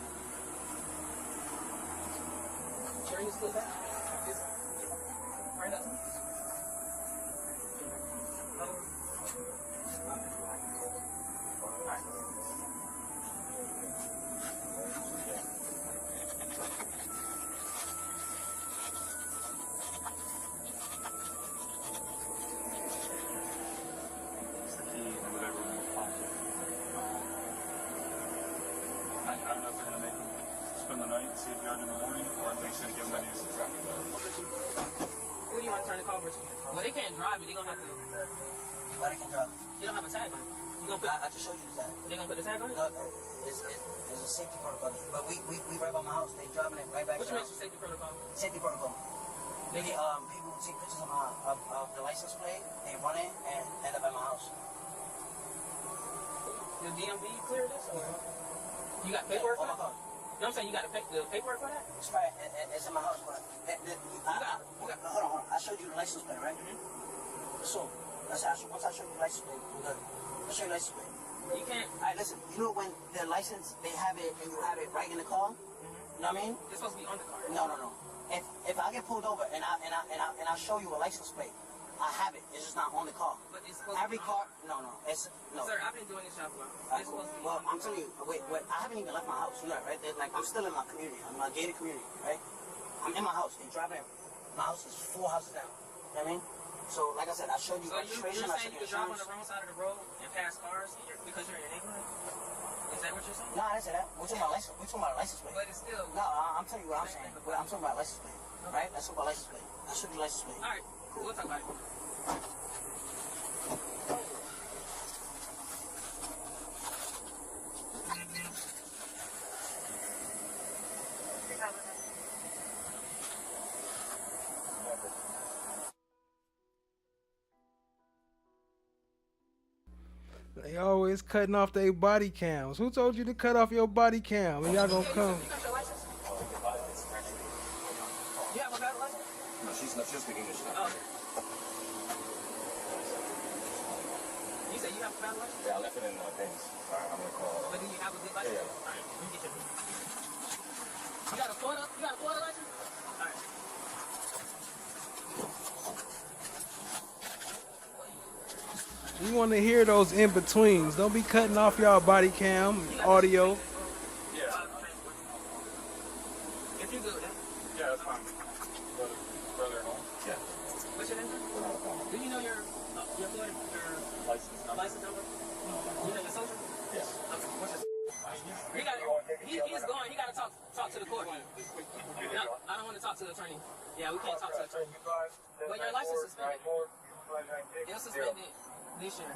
Speaker 7: Turn your foot back. Turn up.
Speaker 3: spend the night and see if you got it in the morning, or if they send you money to traffic.
Speaker 7: Who do you want to turn the car over to? Well, they can't drive it. They're going to have to.
Speaker 8: Why they can't drive?
Speaker 7: You don't have a tag on it. You gonna put,
Speaker 8: I just showed you the tag.
Speaker 7: They going to put the tag on it?
Speaker 8: No, it's a safety protocol. But we right by my house. They driving it right back.
Speaker 7: Which makes you safety protocol?
Speaker 8: Safety protocol. People take pictures of the license plate, they run it, and end up at my house.
Speaker 7: The DMV clear this? Or you got paperwork for that? You know what I'm saying? You got the paperwork for that?
Speaker 8: It's right. It's in my house. But hold on. I showed you the license plate, right? Mm-hmm. So, once I show you the license plate, I'll show you the license plate.
Speaker 7: You can't.
Speaker 8: Alright, listen. You know when the license, they have it, and you have it right in the car? Mm-hmm. You know what I mean?
Speaker 7: It's supposed to be on the car.
Speaker 8: No. If I get pulled over and I show you a license plate, I have it. It's just not on the car.
Speaker 7: But it's supposed
Speaker 8: Every
Speaker 7: to be
Speaker 8: car, no.
Speaker 7: Sir, I've been doing this job for a while. It's supposed to be.
Speaker 8: Well, I'm telling you, wait, I haven't even left my house. You know, right? Like I'm still in my community. I'm in my gated community, right? I'm in my house. They driving in. My house is 4 houses down. You know what I mean? So, like I said, I showed you registration.
Speaker 7: You're saying you can drive on the wrong side of the road and pass cars because you're in your neighborhood? Is that what you're saying?
Speaker 8: No, I didn't say that. We're talking about license. We're talking about license plate.
Speaker 7: But it's still.
Speaker 8: No, I'm telling you what I'm saying. I'm talking about license plate. Right? Let's talk about license plate. I showed you license plate.
Speaker 7: All right, cool. We'll talk about it.
Speaker 1: They always cutting off their body cams. Who told you to cut off your body cam? And y'all gonna come?
Speaker 7: You have a valid license?
Speaker 12: No, she's speaking English.
Speaker 7: Oh. You say you have a valid license?
Speaker 12: Yeah, I left it in things. Alright, I'm gonna call.
Speaker 7: But do you have a good license?
Speaker 12: Yeah.
Speaker 7: Alright, let me get your. You got a Florida license? Alright.
Speaker 1: We want to hear those in betweens. Don't be cutting off y'all body cam audio.
Speaker 3: Yeah.
Speaker 7: If you good, then.
Speaker 3: Yeah, that's fine. Brother at home?
Speaker 12: Yeah.
Speaker 7: What's your name? Do you know your license number? You know your social?
Speaker 12: Yes.
Speaker 7: What's your he's going. He got to talk to the court. No, I don't want to talk to the attorney. Yeah, we can't talk to the attorney. But your license is suspended. It was suspended this year.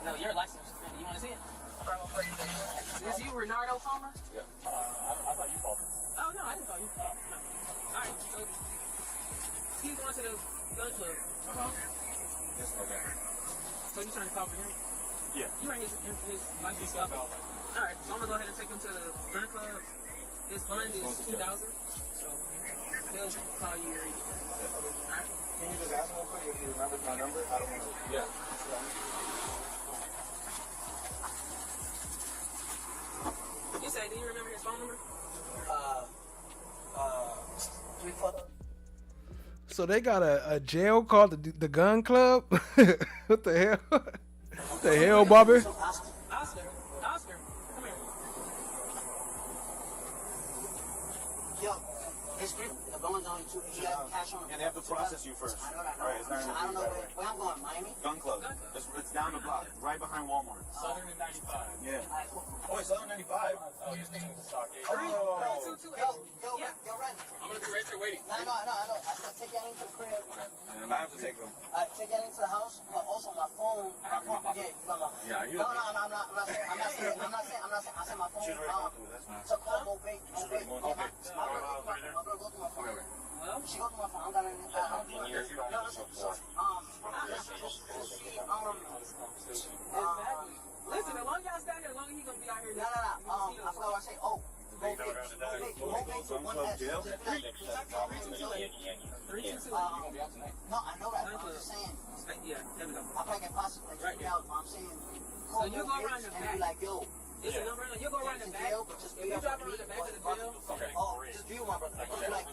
Speaker 7: No, your license is suspended. You want to see it? Is you Renardo Palmer?
Speaker 12: Yeah. I thought you called him.
Speaker 7: Oh, no, I didn't call you. No. All right, so he's going to the gun club.
Speaker 12: Yes, okay.
Speaker 7: So you trying to call for him?
Speaker 3: Yeah.
Speaker 7: You ran his license up. All right, so I'm going to go ahead and take him to the gun club. His fund is $2,000. So they'll call you. All right.
Speaker 12: Can you just ask him real quick if he remembers my number? I don't want to. Yeah.
Speaker 7: You say, do you remember his phone number?
Speaker 8: 3-4.
Speaker 1: So they got a jail called the gun club? What the hell? What the hell, Bobby?
Speaker 7: Oscar, come here.
Speaker 8: Yo, it's good. The bowling's only 2. You got cash on.
Speaker 12: Yeah, they have to process you first.
Speaker 8: I know that.
Speaker 12: All right, it's not
Speaker 8: I don't know where I'm going. Miami?
Speaker 12: Gun Club. It's down the block, right behind Walmart.
Speaker 3: Southern and 95.
Speaker 12: Yeah. Oh, it's Southern 95.
Speaker 3: Oh, you're thinking of the stock.
Speaker 8: Yo, Ren.
Speaker 3: I'm going to be right there waiting.
Speaker 8: No. I said take that into the crib.
Speaker 12: I have to take them.
Speaker 8: Take that into the house, but also my phone.
Speaker 12: Yeah, you.
Speaker 8: No, I'm not saying. I said my phone. So call Mobay. I'm gonna go through my phone. She goes to my phone. I'm gonna.
Speaker 7: Listen, the longer y'all stand here, the longer he's gonna be out here.
Speaker 8: No. I forgot what I say. Oh. No, I know that. I'm just saying.
Speaker 7: Yeah, there we go.
Speaker 8: I probably get possible like right out. I'm saying.
Speaker 7: So you go around the back.
Speaker 8: And be like, yo.
Speaker 7: It's a number. You go around the back. If you drive around the back of the jail.
Speaker 8: Okay. Oh, just view my brother. Like,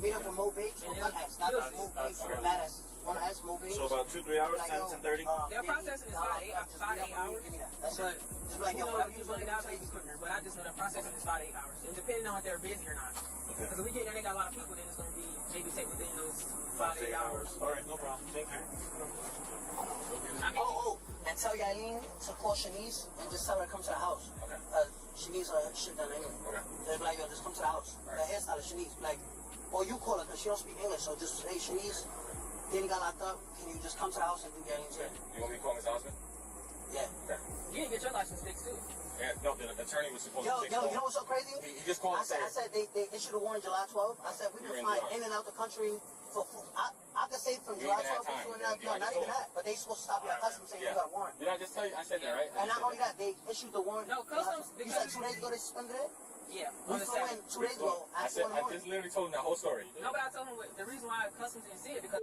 Speaker 8: meet up with Mo Bates or One X. Not just Mo Bates or Badass. One X, Mo Bates.
Speaker 12: So about 2-3 hours, 10-30.
Speaker 7: Their processing is 5 to 8 hours. But you know, if you run it out, maybe quicker. But I just know the processing is 5 to 8 hours. And depending on if they're busy or not. Because if we get there, they got a lot of people, then it's going to be maybe take within those 5 to 8 hours.
Speaker 12: All right, no problem. Thank you.
Speaker 8: Oh, And tell Yaelin to call Shanice and just tell her to come to the house.
Speaker 4: Okay.
Speaker 8: She needs her shit done anyway.
Speaker 4: Okay.
Speaker 8: They'll be like, yo, just come to the house. The hairstylist, Shanice, be like, or you call her because she don't speak English. So just, hey, Shanice, Danny got locked up. Can you just come to the house and do Yailin's hair?
Speaker 4: You want me to call Miss Osmond?
Speaker 8: Yeah.
Speaker 4: Okay.
Speaker 7: You didn't get your license fixed too.
Speaker 4: Yeah, no, the attorney was supposed to fix
Speaker 8: You know what's so crazy?
Speaker 4: He just called
Speaker 8: I said they issued a warrant July 12th. I said we can fly in and out the country for I could say from July 12th to 2.5. No, not even that. But they supposed to stop you at customs saying you got a warrant.
Speaker 4: Did I just tell you? I said that, right?
Speaker 8: And not only that, they issued the warrant.
Speaker 7: No, customs.
Speaker 8: You said 2 days ago they suspended it?
Speaker 7: Yeah.
Speaker 8: We flew in 2 days ago.
Speaker 4: I just literally told him that whole story.
Speaker 7: No, but I told him the reason why customs didn't see it because.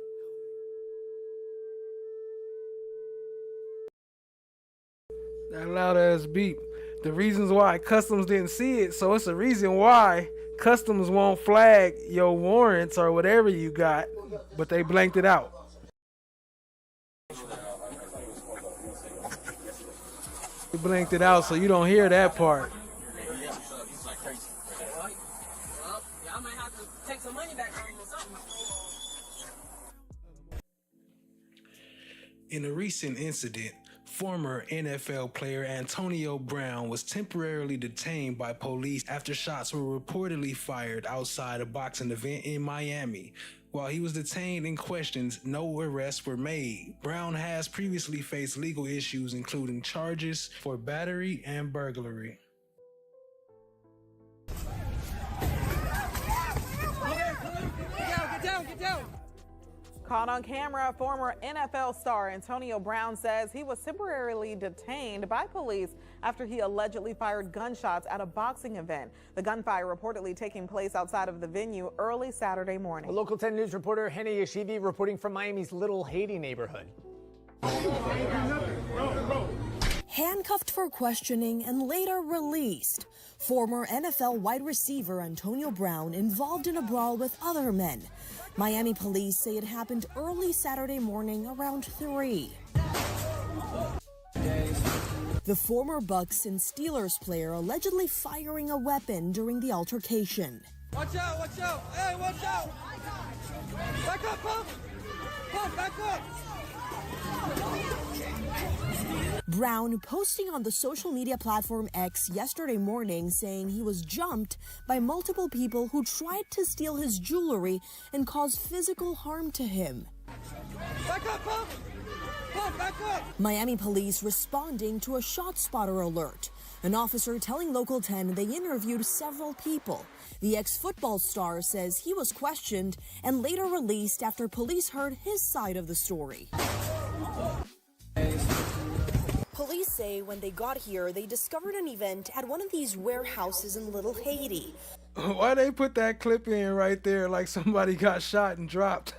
Speaker 1: That loud ass beep. The reasons why customs didn't see it, so it's a reason why customs won't flag your warrants or whatever you got, but they blanked it out. They blanked it out so you don't hear that part.
Speaker 7: Well, y'all might have to take some money back from him or something.
Speaker 1: In a recent incident, former NFL player Antonio Brown was temporarily detained by police after shots were reportedly fired outside a boxing event in Miami. While he was detained and questioned, no arrests were made. Brown has previously faced legal issues, including charges for battery and burglary.
Speaker 9: Get down. Caught on camera, former NFL star Antonio Brown says he was temporarily detained by police after he allegedly fired gunshots at a boxing event. The gunfire reportedly taking place outside of the venue early Saturday morning.
Speaker 11: Local 10 News reporter Henny Yashivi reporting from Miami's Little Haiti neighborhood.
Speaker 23: Handcuffed for questioning and later released. Former NFL wide receiver Antonio Brown involved in a brawl with other men. Miami police say it happened early Saturday morning around 3. The former Bucks and Steelers player allegedly firing a weapon during the altercation.
Speaker 9: Watch out! Hey, watch out! Back up, Pump, back up!
Speaker 23: Brown posting on the social media platform X yesterday morning saying he was jumped by multiple people who tried to steal his jewelry and cause physical harm to him.
Speaker 9: Back up, Pump, back up!
Speaker 23: Miami police responding to a shot spotter alert. An officer telling Local 10 they interviewed several people. The ex-football star says he was questioned and later released after police heard his side of the story. Police say when they got here, they discovered an event at one of these warehouses in Little Haiti.
Speaker 1: Why they put that clip in right there like somebody got shot and dropped?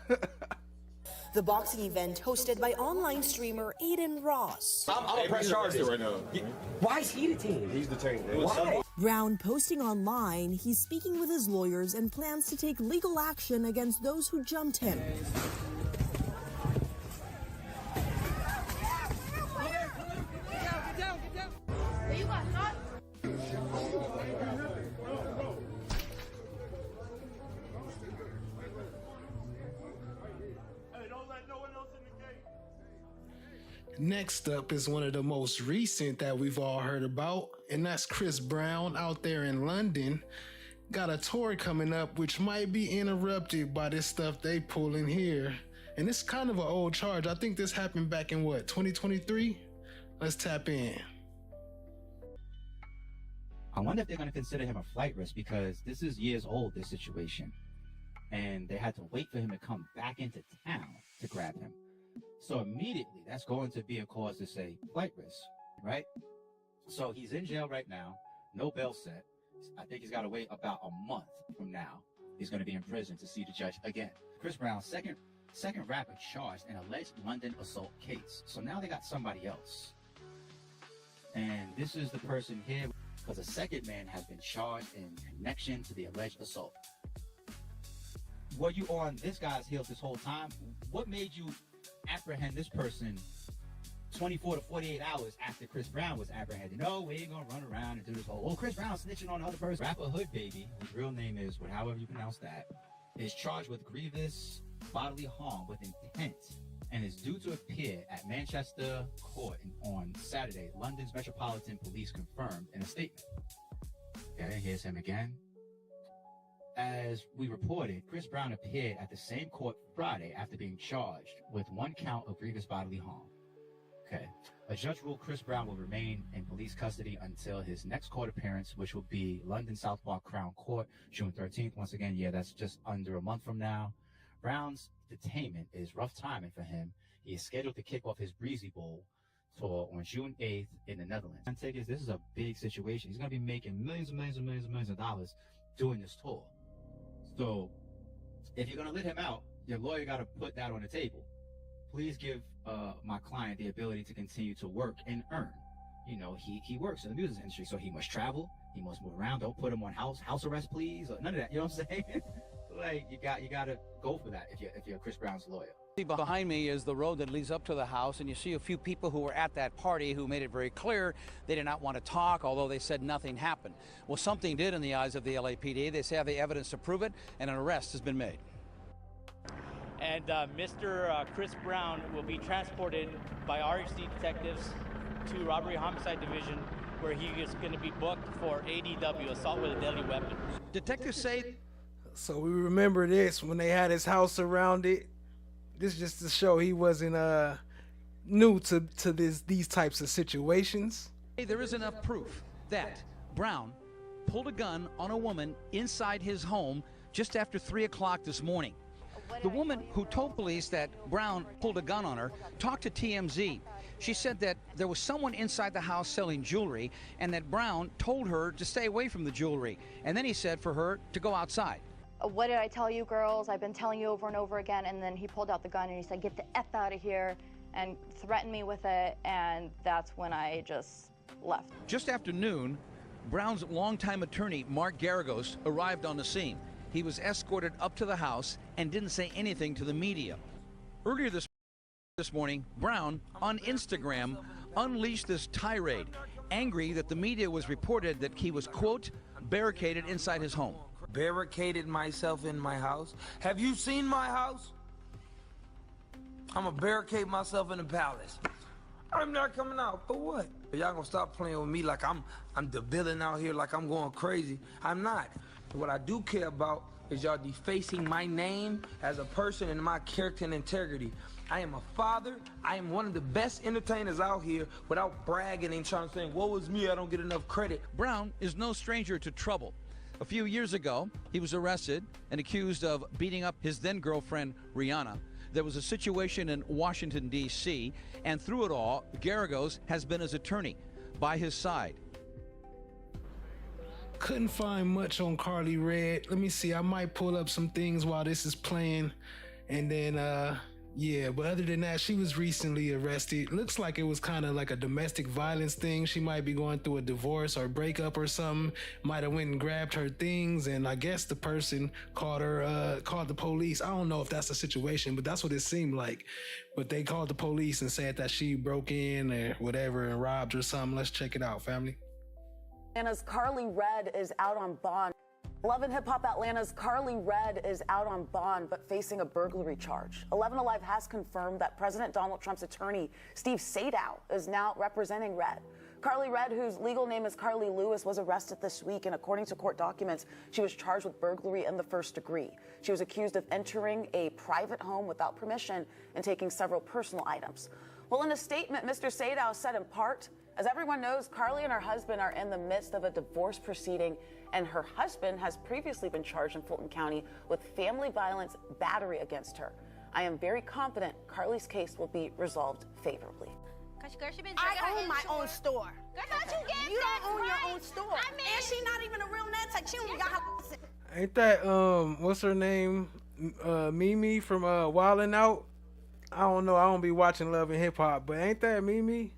Speaker 23: The boxing event hosted by online streamer Aiden Ross.
Speaker 24: I'm gonna press charges right now.
Speaker 11: Why is he detained?
Speaker 24: He's detained.
Speaker 11: Why?
Speaker 23: Brown posting online, he's speaking with his lawyers and plans to take legal action against those who jumped him.
Speaker 1: Next up is one of the most recent that we've all heard about, and that's Chris Brown out there in London. Got a tour coming up which might be interrupted by this stuff they pull in here. And it's kind of an old charge. I think this happened back in 2023? Let's tap in.
Speaker 25: I wonder if they're going to consider him a flight risk because this is years old, this situation. And they had to wait for him to come back into town to grab him. So immediately, that's going to be a cause to say flight risk, right? So he's in jail right now, no bail set. I think he's got to wait about a month from now. He's going to be in prison to see the judge again. Chris Brown, second rapper charged in alleged London assault case. So now they got somebody else. And this is the person here because a second man has been charged in connection to the alleged assault. Were you on this guy's heels this whole time? What made you apprehend this person 24 to 48 hours after Chris Brown was apprehended? No, we ain't gonna run around and do this whole, Chris Brown snitching on the other person. Rapper Hood Baby, whose real name is, however you pronounce that, is charged with grievous bodily harm with intent and is due to appear at Manchester Court on Saturday, London's Metropolitan Police confirmed in a statement. Okay, here's him again. As we reported, Chris Brown appeared at the same court Friday after being charged with 1 count of grievous bodily harm. Okay. A judge ruled Chris Brown will remain in police custody until his next court appearance, which will be London South Park Crown Court, June 13th. Once again, yeah, that's just under a month from now. Brown's detainment is rough timing for him. He is scheduled to kick off his Breezy Bowl tour on June 8th in the Netherlands. And take this is a big situation. He's going to be making millions and millions and millions and millions of dollars doing this tour. So if you're going to let him out, your lawyer got to put that on the table. Please give my client the ability to continue to work and earn. You know, he works in the music industry, so he must travel, he must move around. Don't put him on house arrest, please, or none of that. You know what I'm saying? Like you got to go for that if you're Chris Brown's lawyer.
Speaker 10: Behind me is the road that leads up to the house, and you see a few people who were at that party who made it very clear they did not want to talk, although they said nothing happened. Well, something did in the eyes of the LAPD. They say have the evidence to prove it, and an arrest has been made.
Speaker 13: And Mr. Chris Brown will be transported by RHC detectives to Robbery Homicide Division, where he is going to be booked for ADW, assault with a deadly weapon.
Speaker 10: Detectives say...
Speaker 1: So we remember this when they had his house surrounded. This just to show he wasn't new to these types of situations.
Speaker 10: There is enough proof that Brown pulled a gun on a woman inside his home just after 3 o'clock this morning. The woman who told police that Brown pulled a gun on her talked to TMZ. She said that there was someone inside the house selling jewelry and that Brown told her to stay away from the jewelry. And then he said for her to go outside.
Speaker 14: What did I tell you, girls? I've been telling you over and over again. And then he pulled out the gun and he said, get the F out of here, and threatened me with it. And that's when I just left.
Speaker 10: Just after noon, Brown's longtime attorney, Mark Garagos, arrived on the scene. He was escorted up to the house and didn't say anything to the media. Earlier this morning, Brown, on Instagram, unleashed this tirade, angry that the media was reported that he was, quote, barricaded inside his home.
Speaker 15: Barricaded myself in my house? Have you seen my house? I'm gonna barricade myself in the palace. I'm not coming out. For what? Y'all gonna stop playing with me like I'm the villain out here, like I'm going crazy. I'm not. What I do care about is y'all defacing my name as a person and my character and integrity. I am a father. I am one of the best entertainers out here without bragging and trying to say, woe is me, I don't get enough credit.
Speaker 10: Brown is no stranger to trouble. A few years ago, he was arrested and accused of beating up his then-girlfriend, Rihanna. There was a situation in Washington, D.C., and through it all, Garagos has been his attorney by his side.
Speaker 1: Couldn't find much on Carly Red. Let me see, I might pull up some things while this is playing, and then yeah, but other than that, she was recently arrested. Looks like it was kind of like a domestic violence thing. She might be going through a divorce or breakup or something. Might have went and grabbed her things, and I guess the person called the police. I don't know if that's the situation, but that's what it seemed like. But they called the police and said that she broke in or whatever and robbed or something. Let's check it out, family.
Speaker 24: Atlanta's Carly Red is out on bond. Love and Hip Hop Atlanta's Carly Red is out on bond but facing a burglary charge. 11 Alive has confirmed that President Donald Trump's attorney, Steve Sadow, is now representing Red. Carly Red, whose legal name is Carly Lewis, was arrested this week, and according to court documents, she was charged with burglary in the first degree. She was accused of entering a private home without permission and taking several personal items. Well, in a statement, Mr. Sadow said in part, as everyone knows, Carly and her husband are in the midst of a divorce proceeding, and her husband has previously been charged in Fulton County with family violence battery against her. I am very confident Carly's case will be resolved favorably.
Speaker 26: I own my own store. You don't own your own store. And she's not even a real net tech. She don't even got her.
Speaker 1: Ain't that what's her name? Mimi from Wildin' Out? I don't know. I don't be watching Love and Hip Hop, but ain't that Mimi?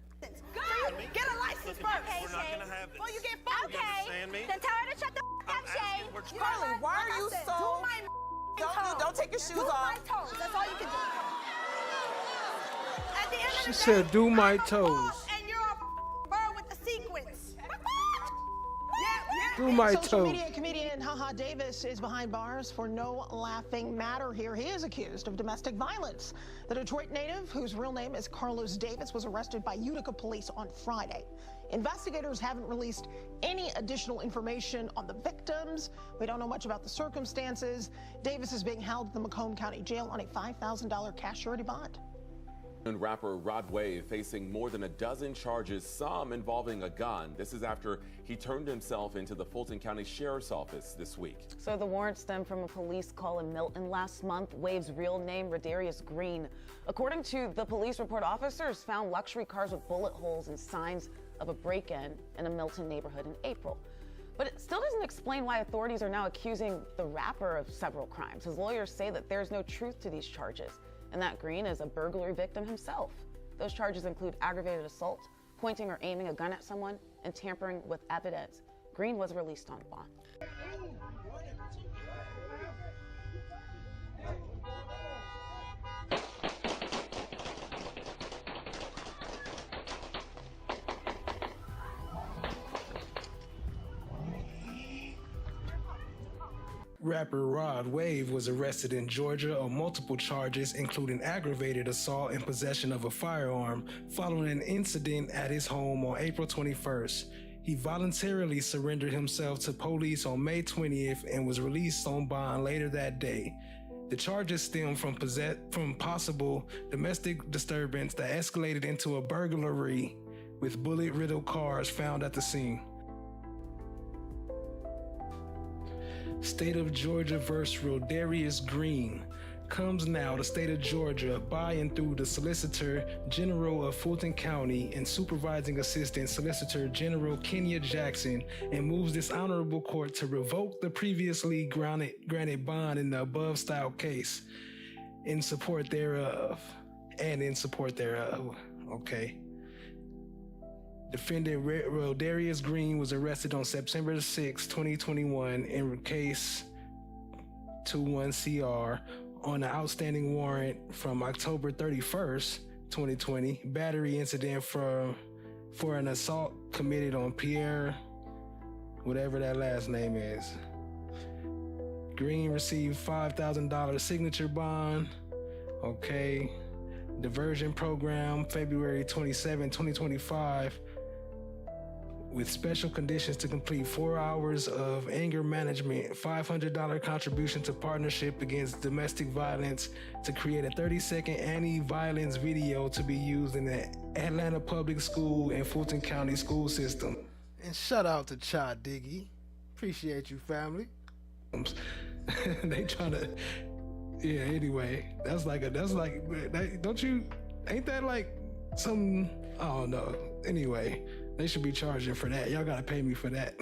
Speaker 26: Get a license first.
Speaker 22: We're not gonna have this.
Speaker 26: Before you get fired.
Speaker 22: You understand me?
Speaker 26: Then tell her to shut the up, Shay.
Speaker 27: Carly, why are you so... Don't take your shoes off.
Speaker 26: Do my toes. That's all you can do. At the end of the
Speaker 1: She
Speaker 26: day,
Speaker 1: said, do my
Speaker 26: I'm a
Speaker 1: toes.
Speaker 26: boss and you're a bird with the sequence.
Speaker 1: my
Speaker 2: Social
Speaker 1: toe.
Speaker 2: media comedian Haha Davis is behind bars for no laughing matter here. He is accused of domestic violence. The Detroit native, whose real name is Carlos Davis, was arrested by Utica police on Friday. Investigators haven't released any additional information on the victims. We don't know much about the circumstances. Davis is being held at the Macomb County Jail on a $5,000 cash surety bond.
Speaker 5: And rapper Rod Wave facing more than a dozen charges, some involving a gun. This is after he turned himself into the Fulton County Sheriff's Office this week.
Speaker 24: So the warrant stemmed from a police call in Milton last month. Wave's real name, Rodarius Green. According to the police report, officers found luxury cars with bullet holes and signs of a break-in in a Milton neighborhood in April. But it still doesn't explain why authorities are now accusing the rapper of several crimes. His lawyers say that there's no truth to these charges, and that Green is a burglary victim himself. Those charges include aggravated assault, pointing or aiming a gun at someone, and tampering with evidence. Green was released on bond.
Speaker 1: Rapper Rod Wave was arrested in Georgia on multiple charges, including aggravated assault and possession of a firearm, following an incident at his home on April 21st. He voluntarily surrendered himself to police on May 20th and was released on bond later that day. The charges stem from possible domestic disturbance that escalated into a burglary with bullet-riddled cars found at the scene. State of Georgia vs. Rodarius Green comes now. The state of Georgia, by and through the Solicitor General of Fulton County and Supervising Assistant Solicitor General Kenya Jackson, and moves this honorable court to revoke the previously granted bond in the above style case in support thereof. Okay. Defendant Rodarius Green was arrested on September 6, 2021 in case 21CR on an outstanding warrant from October 31st, 2020, battery incident for an assault committed on Pierre, whatever that last name is. Green received $5,000 signature bond. Okay. Diversion program, February 27, 2025. With special conditions to complete 4 hours of anger management, $500 contribution to Partnership Against Domestic Violence to create a 30-second anti-violence video to be used in the Atlanta Public School and Fulton County school system. And shout out to Cha Diggy. Appreciate you, family. They trying to, yeah, anyway, ain't that like some, I don't know. Anyway, they should be charging for that. Y'all gotta pay me for that.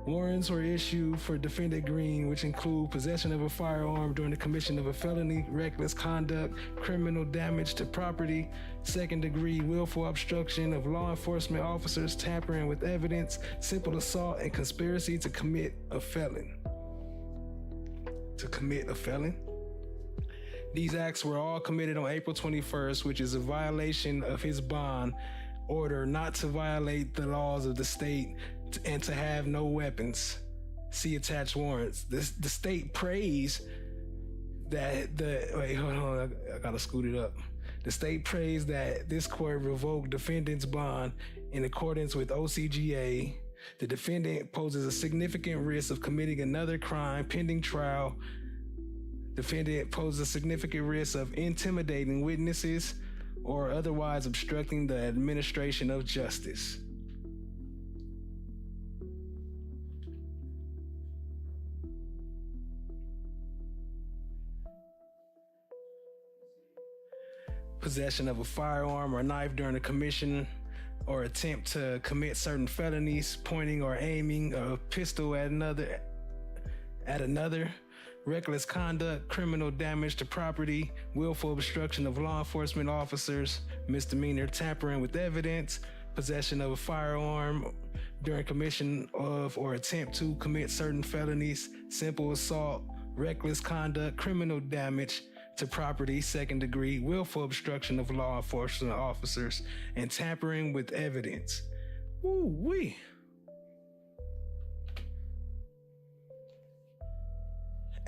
Speaker 1: Warrants were issued for defendant Green, which include possession of a firearm during the commission of a felony, reckless conduct, criminal damage to property, second-degree willful obstruction of law enforcement officers, tampering with evidence, simple assault, and conspiracy to commit a felon. These acts were all committed on April 21st, which is a violation of his bond order not to violate the laws of the state and to have no weapons. See attached warrants. The state prays that I gotta scoot it up. The state prays that this court revoke defendant's bond in accordance with OCGA. The defendant poses a significant risk of committing another crime pending trial. Defendant poses a significant risk of intimidating witnesses or otherwise obstructing the administration of justice. Possession of a firearm or knife during a commission or attempt to commit certain felonies, pointing or aiming a pistol at another, reckless conduct, criminal damage to property, willful obstruction of law enforcement officers, misdemeanor tampering with evidence, possession of a firearm during commission of or attempt to commit certain felonies, simple assault, reckless conduct, criminal damage to property, second degree, willful obstruction of law enforcement officers, and tampering with evidence. Woo-wee.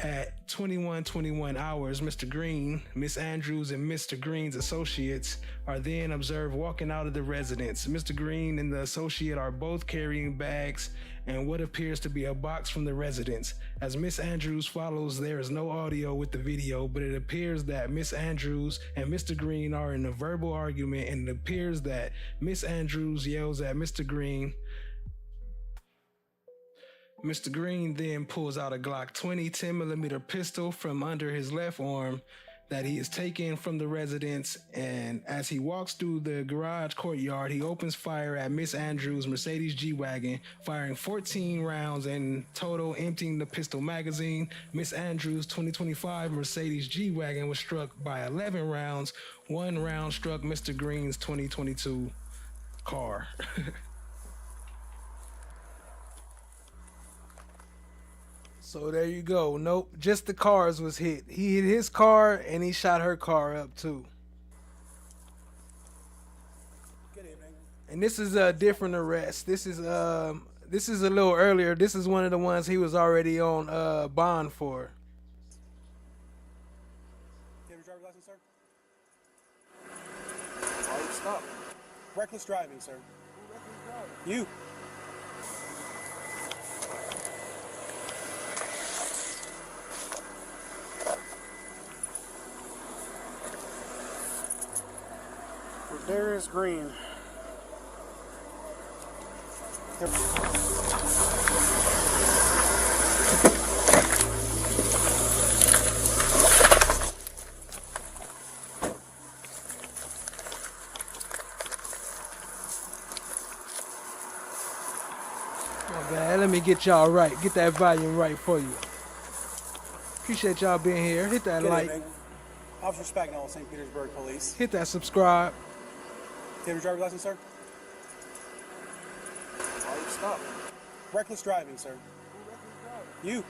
Speaker 1: At 21:21 hours, Mr. Green, Miss Andrews, and Mr. Green's associates are then observed walking out of the residence. Mr. Green and the associate are both carrying bags and what appears to be a box from the residence. As Miss Andrews follows, there is no audio with the video, but it appears that Miss Andrews and Mr. Green are in a verbal argument, and it appears that Miss Andrews yells at Mr. Green. Mr. Green then pulls out a Glock 20 10mm pistol from under his left arm that he is taken from the residence, and as he walks through the garage courtyard, he opens fire at Miss Andrews' Mercedes G-Wagon, firing 14 rounds in total, emptying the pistol magazine. Miss Andrews' 2025 Mercedes G-Wagon was struck by 11 rounds. 1 round struck Mr. Green's 2022 car. So there you go. Nope, just the cars was hit. He hit his car and he shot her car up too.
Speaker 6: Good evening.
Speaker 1: And this is a different arrest. This is a little earlier. This is one of the ones he was already on bond for.
Speaker 6: Do you have your driver's license, sir? Why you stop? Reckless driving, sir. Who reckless driving? You. There is green.
Speaker 1: Okay, let me get y'all right. Get that volume right for you. Appreciate y'all being here. Hit that
Speaker 6: Good
Speaker 1: like.
Speaker 6: evening. Officer Spagnol, St. Petersburg Police.
Speaker 1: Hit that subscribe.
Speaker 6: Do you have your driver's license, sir? Why you stop? Reckless driving, sir. Who reckless driving? You.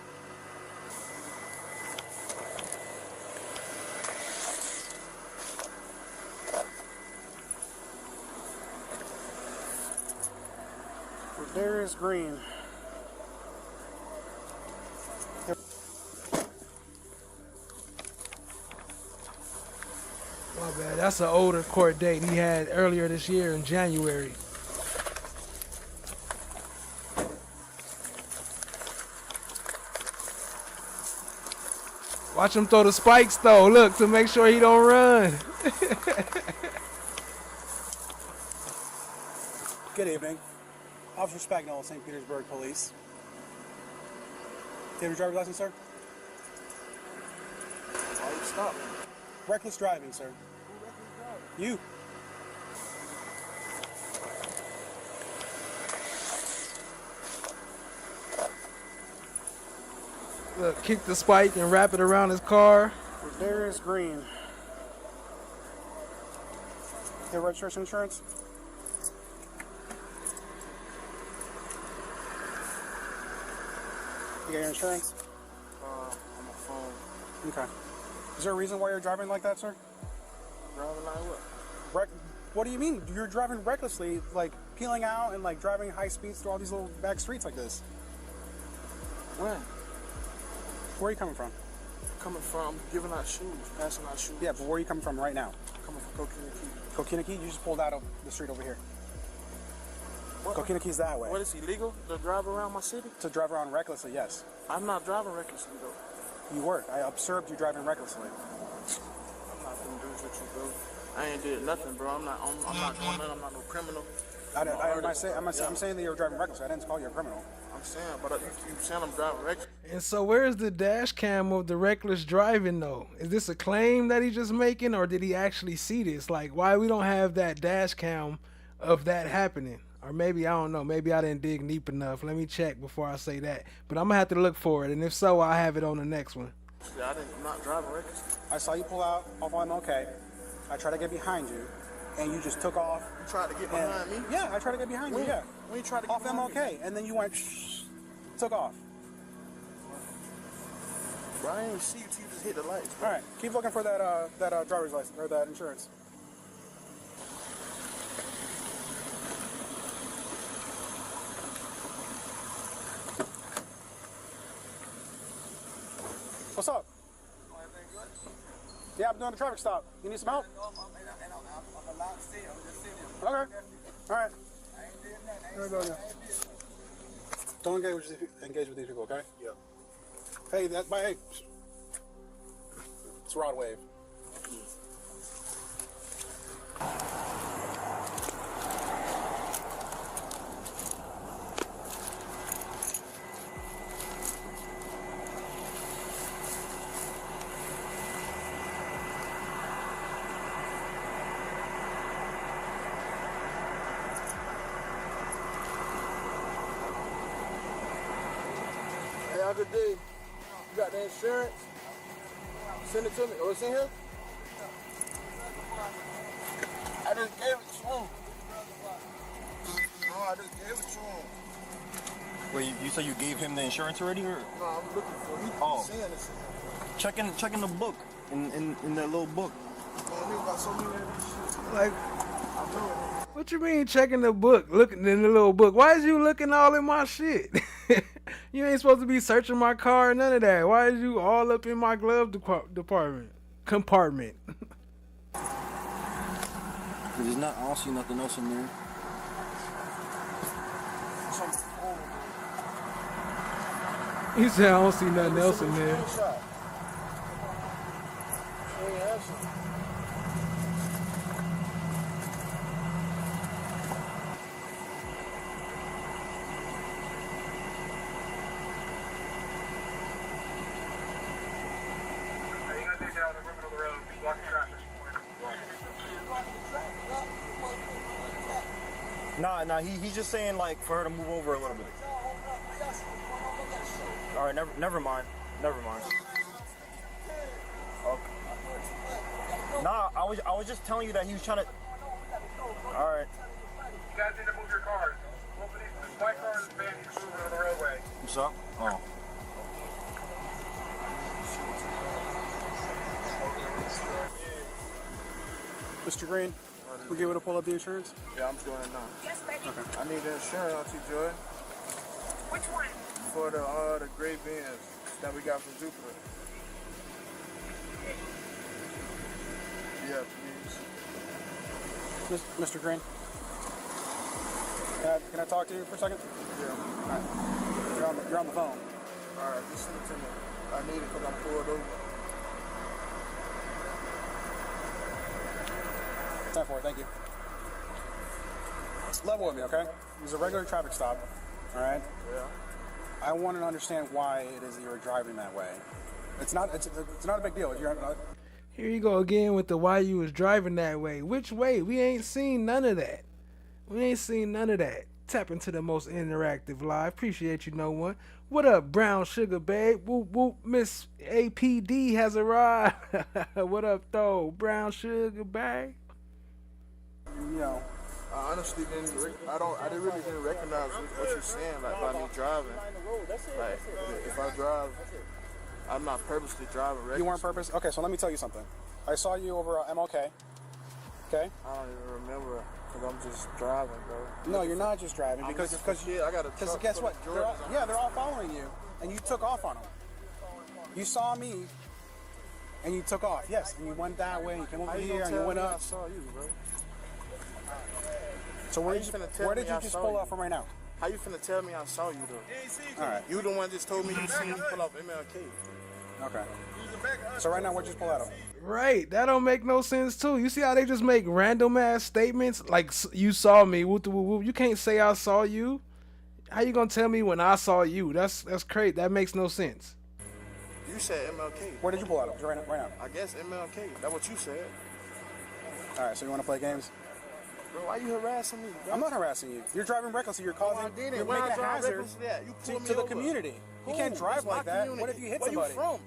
Speaker 6: There is green.
Speaker 1: My bad. That's an older court date he had earlier this year in January. Watch him throw the spikes though. Look, to make sure he don't run.
Speaker 6: Good evening. Officer Spagnol, St. Petersburg Police. Do you have your driver's license, sir? Why you stop? Reckless driving, sir. Who reckless driving? You.
Speaker 1: Look, kick the spike and wrap it around his car.
Speaker 6: There is green. Your registration insurance? You got your insurance? On my phone. Okay. Is there a reason why you're driving like that, sir? Driving like what? What do you mean? You're driving recklessly, like peeling out and like driving high speeds through all these little back streets like this. When? Where are you coming from?
Speaker 16: Coming from giving out shoes, passing out shoes.
Speaker 6: Yeah, but where are you coming from right now?
Speaker 16: Coming from Coquina
Speaker 6: Coquina you just pulled out of the street over here. Coquina that way.
Speaker 16: What is illegal to drive around my city?
Speaker 6: To drive around recklessly, yes.
Speaker 16: I'm not driving recklessly though.
Speaker 6: You were. I observed you driving recklessly.
Speaker 16: I'm not gonna do what you do. I ain't did nothing, bro. I'm not doing nothing. I'm not no criminal.
Speaker 6: I'm saying that you're driving recklessly. I didn't call you a criminal.
Speaker 16: I'm saying, but you saying I'm driving reckless.
Speaker 1: And so where's the dash cam of the reckless driving though? Is this a claim that he's just making, or did he actually see this? Like, why we don't have that dash cam of that happening? Or maybe, I don't know, maybe I didn't dig deep enough. Let me check before I say that. But I'm going to have to look for it. And if so, I'll have it on the next one.
Speaker 16: Yeah, I'm not driving reckless.
Speaker 6: I saw you pull out off MLK. I tried to get behind you, and you just took off.
Speaker 16: You tried to get behind me?
Speaker 6: Yeah, I tried to get behind you, yeah.
Speaker 16: When you tried to get
Speaker 6: off
Speaker 16: behind
Speaker 6: MLK,
Speaker 16: me?
Speaker 6: And then you went, took off.
Speaker 16: Bro, I didn't see you till you just hit the lights.
Speaker 6: All right, keep looking for that driver's license, or that insurance. What's up? Yeah, I'm doing a traffic stop. You need some help? Okay. All right. Here we go. Yeah. Don't engage with these people, okay? Yeah. Hey, hey. It's Rod Wave.
Speaker 16: Have a good day. You got the insurance? Send it to me. Oh, it's in here? I just gave it to him. No, I just gave it to him.
Speaker 3: Wait, you say you gave him the insurance already, or?
Speaker 16: No, I'm looking for it. He's saying this.
Speaker 3: Checking the book, in that little book.
Speaker 16: Man, nigga got so many of these shit.
Speaker 1: Like,
Speaker 16: I'm doing it.
Speaker 1: what you mean checking the book, looking in the little book? Why is you looking all in my shit? You ain't supposed to be searching my car, none of that. Why is you all up in my glove compartment?
Speaker 3: There's not, I don't see nothing else in there.
Speaker 1: He said I don't see nothing else in there.
Speaker 3: Nah, he's just saying like for her to move over a little bit. All right, never mind. Okay. Nah, I was just telling you that he was trying to. All right.
Speaker 22: You guys need to move your cars. This white car and this van needs to move over the roadway.
Speaker 3: What's up? Oh.
Speaker 6: Mr. Green, we get able to pull up the insurance?
Speaker 16: Yeah, I'm doing it now.
Speaker 22: Yes, baby.
Speaker 6: Okay.
Speaker 16: I need the insurance, aren't you, Joy?
Speaker 22: Which one?
Speaker 16: For the gray Benz that we got from Jupiter. Yeah, please.
Speaker 6: Mr. Green, can I talk to you for a second?
Speaker 16: Yeah.
Speaker 6: All right. You're on the phone.
Speaker 16: All right, just send it to me. I need it because I'm pulled over.
Speaker 6: 10-4, thank you. Level with me, okay? It was a regular traffic stop, all right?
Speaker 16: Yeah.
Speaker 6: I want to understand why it is that you're driving that way. It's not a big deal.
Speaker 1: Here you go again with the why you was driving that way. Which way? We ain't seen none of that. Tap into the most interactive live. Appreciate you, no one. What up, brown sugar babe? Whoop whoop, Miss APD has arrived. What up, though, brown sugar babe?
Speaker 16: You know, I honestly didn't really recognize what you're saying, like by me driving. Like, if I drive, I'm not purposely driving recklessly.
Speaker 6: You weren't purpose? Okay, so let me tell you something. I saw you over MLK, okay?
Speaker 16: I don't even remember, because I'm just driving, bro.
Speaker 6: No, you're not just driving, because
Speaker 16: I got a truck
Speaker 6: guess what?
Speaker 16: full of
Speaker 6: They're all following you, and you took off on them. You saw me, and you took off, yes, and you went that way, and you came over here, and you went up.
Speaker 16: I saw you, bro.
Speaker 6: So where did you just pull off from right now?
Speaker 16: How you finna tell me I saw you though?
Speaker 6: All right.
Speaker 16: You the one just told me you seen me pull off MLK.
Speaker 6: Okay. So right now, where'd you just pull out of?
Speaker 1: Right, that don't make no sense too. You see how they just make random ass statements like you saw me. Whoop, whoop, whoop. You can't say I saw you. How you gonna tell me when I saw you? That's crazy. That makes no sense.
Speaker 16: You said MLK.
Speaker 6: Where did you pull out of? Right now.
Speaker 16: I guess MLK. That's what you said.
Speaker 6: All right. So you want to play games?
Speaker 16: Bro, why you harassing me, bro?
Speaker 6: I'm not harassing you. You're driving recklessly. You're causing. You're making a hazard to the community. You can't drive like that. What if you hit somebody?
Speaker 16: Where you from?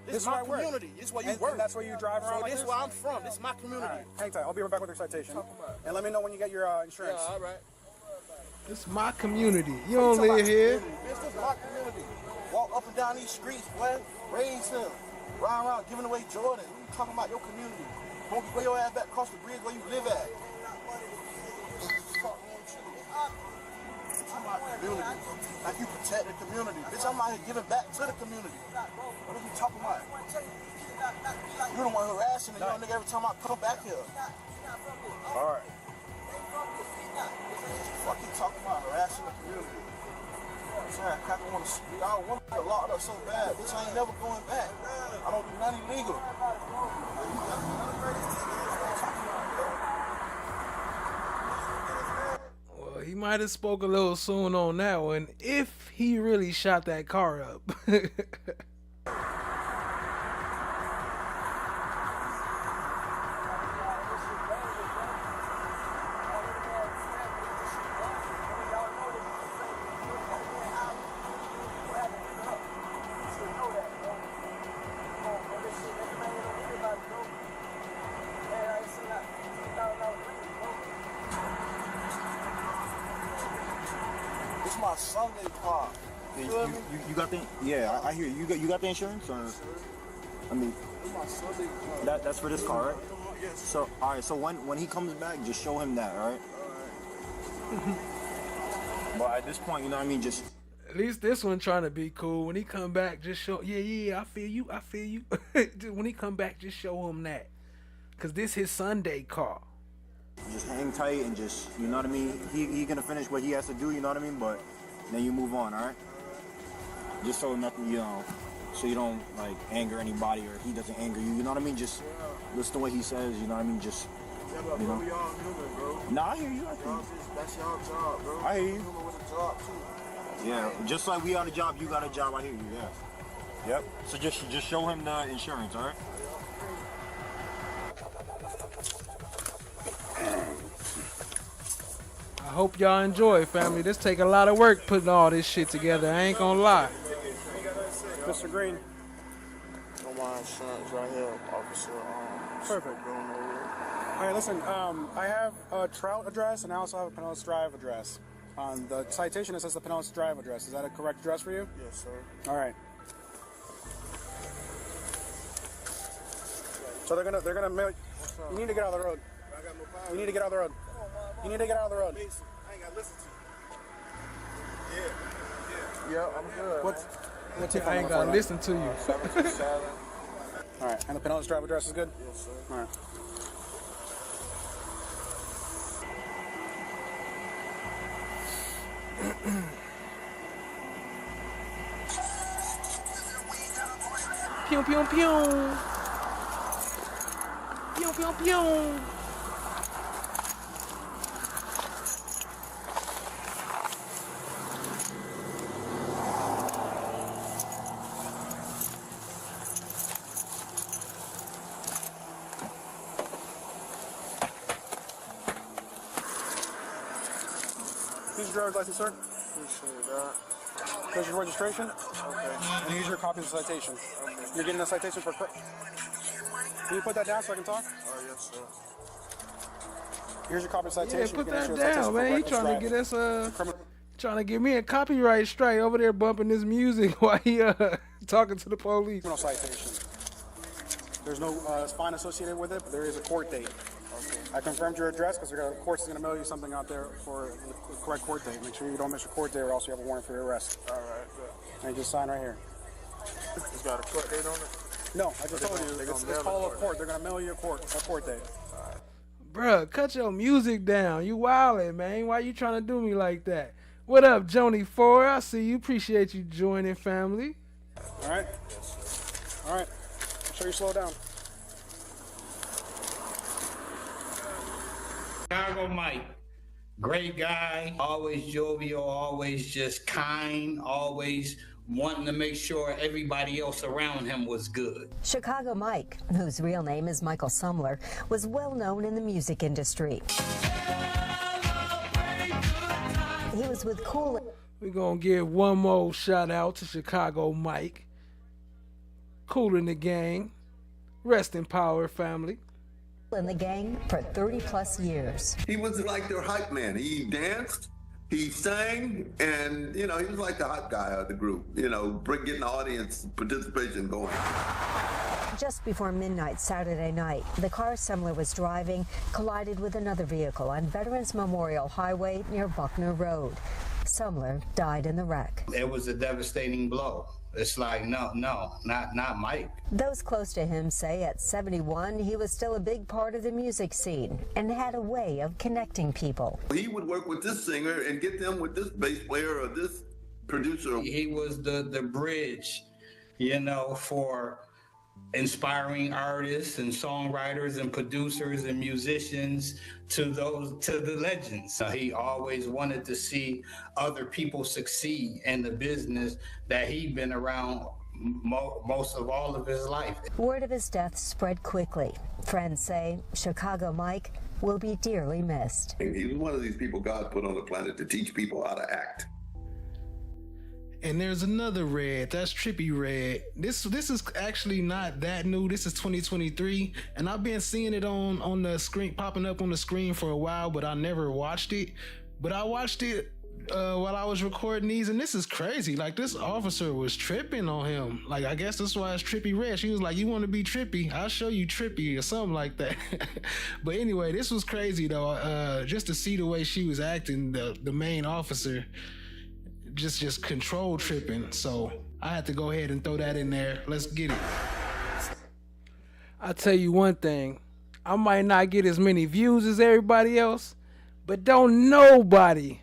Speaker 16: This is my community. This is where you work.
Speaker 6: And that's where you drive around.
Speaker 16: So this is where I'm from. This is my community.
Speaker 6: All right. Hang tight. I'll be right back with your citation. And let me know when you get your insurance.
Speaker 16: Yeah, all right.
Speaker 1: It's my community. You don't live here.
Speaker 16: This is my community. Walk up and down these streets, boy. Raise him. Ride around giving away Jordan. What you talking about your community? Don't get your ass back across the bridge where you live at. about community. Like you protect the community. Bitch, I'm out here giving back to the community. What are you talking about? You're the one harassing the young nigga every time I come back here. Alright. Fuck you talking about harassing the community. I'm saying, I want to get locked up so bad. Bitch, I ain't never going back. I don't do nothing illegal.
Speaker 1: Well, he might have spoke a little soon on that one if he really shot that car up.
Speaker 16: It's my Sunday car.
Speaker 3: You got the I hear you. You got the insurance, or I mean,
Speaker 16: It's my Sunday car.
Speaker 3: that's for this car, right?
Speaker 16: Yes.
Speaker 3: So all right. So when he comes back, just show him that, all right? But at this point, you know what I mean, just.
Speaker 1: At least this one trying to be cool. When he come back, just show, I feel you. When he come back, just show him that. Because this his Sunday car.
Speaker 3: Just hang tight and just, you know what I mean? He gonna finish what he has to do, you know what I mean? But then you move on, all right? Just so nothing, you know, so you don't, like, anger anybody or he doesn't anger you, you know what I mean? Just listen to what he says, you know what I mean? Just, you know?
Speaker 16: Y'all human, bro.
Speaker 3: Nah, I hear you.
Speaker 16: That's y'all job, bro.
Speaker 3: I hear you.
Speaker 16: Human with a job, too.
Speaker 3: Yeah, just like we got a job, you got a job, I hear you, yeah. Yep. So just show him the insurance, all right?
Speaker 1: I hope y'all enjoy, family. This take a lot of work putting all this shit together. I ain't gonna lie.
Speaker 6: Mr. Green.
Speaker 16: On my insurance right here, officer.
Speaker 6: Perfect. All right, listen, I have a Trout address and I also have a Pinellas Drive address. On the citation, it says the Pinellas Drive address. Is that a correct address for you?
Speaker 16: Yes, sir.
Speaker 6: All right. So they're gonna mail. You need to get out of the road. You need to get out of the road. You need to get out of the road.
Speaker 16: I ain't gotta listen to you. Yeah, I'm good.
Speaker 6: What's
Speaker 1: I ain't gotta listen to you.
Speaker 6: All right, and the Pinellas Drive address is good?
Speaker 16: Yes, sir.
Speaker 6: All right.
Speaker 1: Pew pew pew. Pew pew pew.
Speaker 6: Here's your driver's license, sir.
Speaker 16: Appreciate that.
Speaker 6: Here's your registration.
Speaker 16: Okay.
Speaker 6: And here's your copy of the citation.
Speaker 16: Okay.
Speaker 6: You're getting a citation for... Can you put that down so I can talk?
Speaker 16: Oh, yes, sir.
Speaker 6: Here's your copy of the citation.
Speaker 1: Yeah, put
Speaker 6: You're gonna
Speaker 1: that
Speaker 6: issue a citation
Speaker 1: down,
Speaker 6: for
Speaker 1: man. He
Speaker 6: reckless
Speaker 1: trying to
Speaker 6: driving.
Speaker 1: get us trying to give me a copyright strike over there bumping this music while he talking to the police.
Speaker 6: Criminal citation. There's no fine associated with it, but there is a court date.
Speaker 16: Okay.
Speaker 6: I confirmed your address because the court's going to mail you something out there for the correct court date. Make sure you don't miss your court date or else you have a warrant for your arrest.
Speaker 16: All right, good.
Speaker 6: And you just sign right here.
Speaker 16: It's got a court date on it?
Speaker 6: No, I just told you. It's called a court. They're going to mail you a court date.
Speaker 1: Bruh, cut your music down. You wildin', man. Why you trying to do me like that? What up, Joni 4? I see you. Appreciate you joining, family.
Speaker 6: All right? All right. Make sure you slow down.
Speaker 8: Chicago Mike, great guy, always jovial, always just kind, always wanting to make sure everybody else around him was good.
Speaker 12: Chicago Mike, whose real name is Michael Sumler, was well known in the music industry. He was with Cool.
Speaker 1: We're going to give one more shout out to Chicago Mike. Cool in the gang. Rest in power, family.
Speaker 12: In the gang for 30 plus years.
Speaker 17: He was like their hype man. He danced, he sang, and, you know, he was like the hot guy of the group, you know, getting the audience participation going.
Speaker 12: Just before midnight Saturday night, the car Sumler was driving collided with another vehicle on Veterans Memorial Highway near Buckner Road. Sumler died in the wreck.
Speaker 8: It was a devastating blow. It's like, no, not Mike.
Speaker 12: Those close to him say at 71, he was still a big part of the music scene and had a way of connecting people.
Speaker 17: He would work with this singer and get them with this bass player or this producer.
Speaker 8: He was the bridge, you know, for inspiring artists and songwriters and producers and musicians to the legends. He always wanted to see other people succeed in the business that he'd been around most of all of his life.
Speaker 12: Word of his death spread quickly. Friends say Chicago Mike will be dearly missed.
Speaker 17: He was one of these people God put on the planet to teach people how to act.
Speaker 1: And there's another Red. That's Trippie Redd. This is actually not that new. This is 2023, and I've been seeing it on the screen, popping up on the screen for a while, but I never watched it. But I watched it while I was recording these, and this is crazy. Like, this officer was tripping on him. Like, I guess that's why it's Trippie Redd. She was like, "You want to be trippy? I'll show you trippy," or something like that. But anyway, this was crazy though. Just to see the way she was acting, the main officer. Just control tripping. So I had to go ahead and throw that in there. Let's get it.
Speaker 4: I'll tell you one thing. I might not get as many views as everybody else, but don't nobody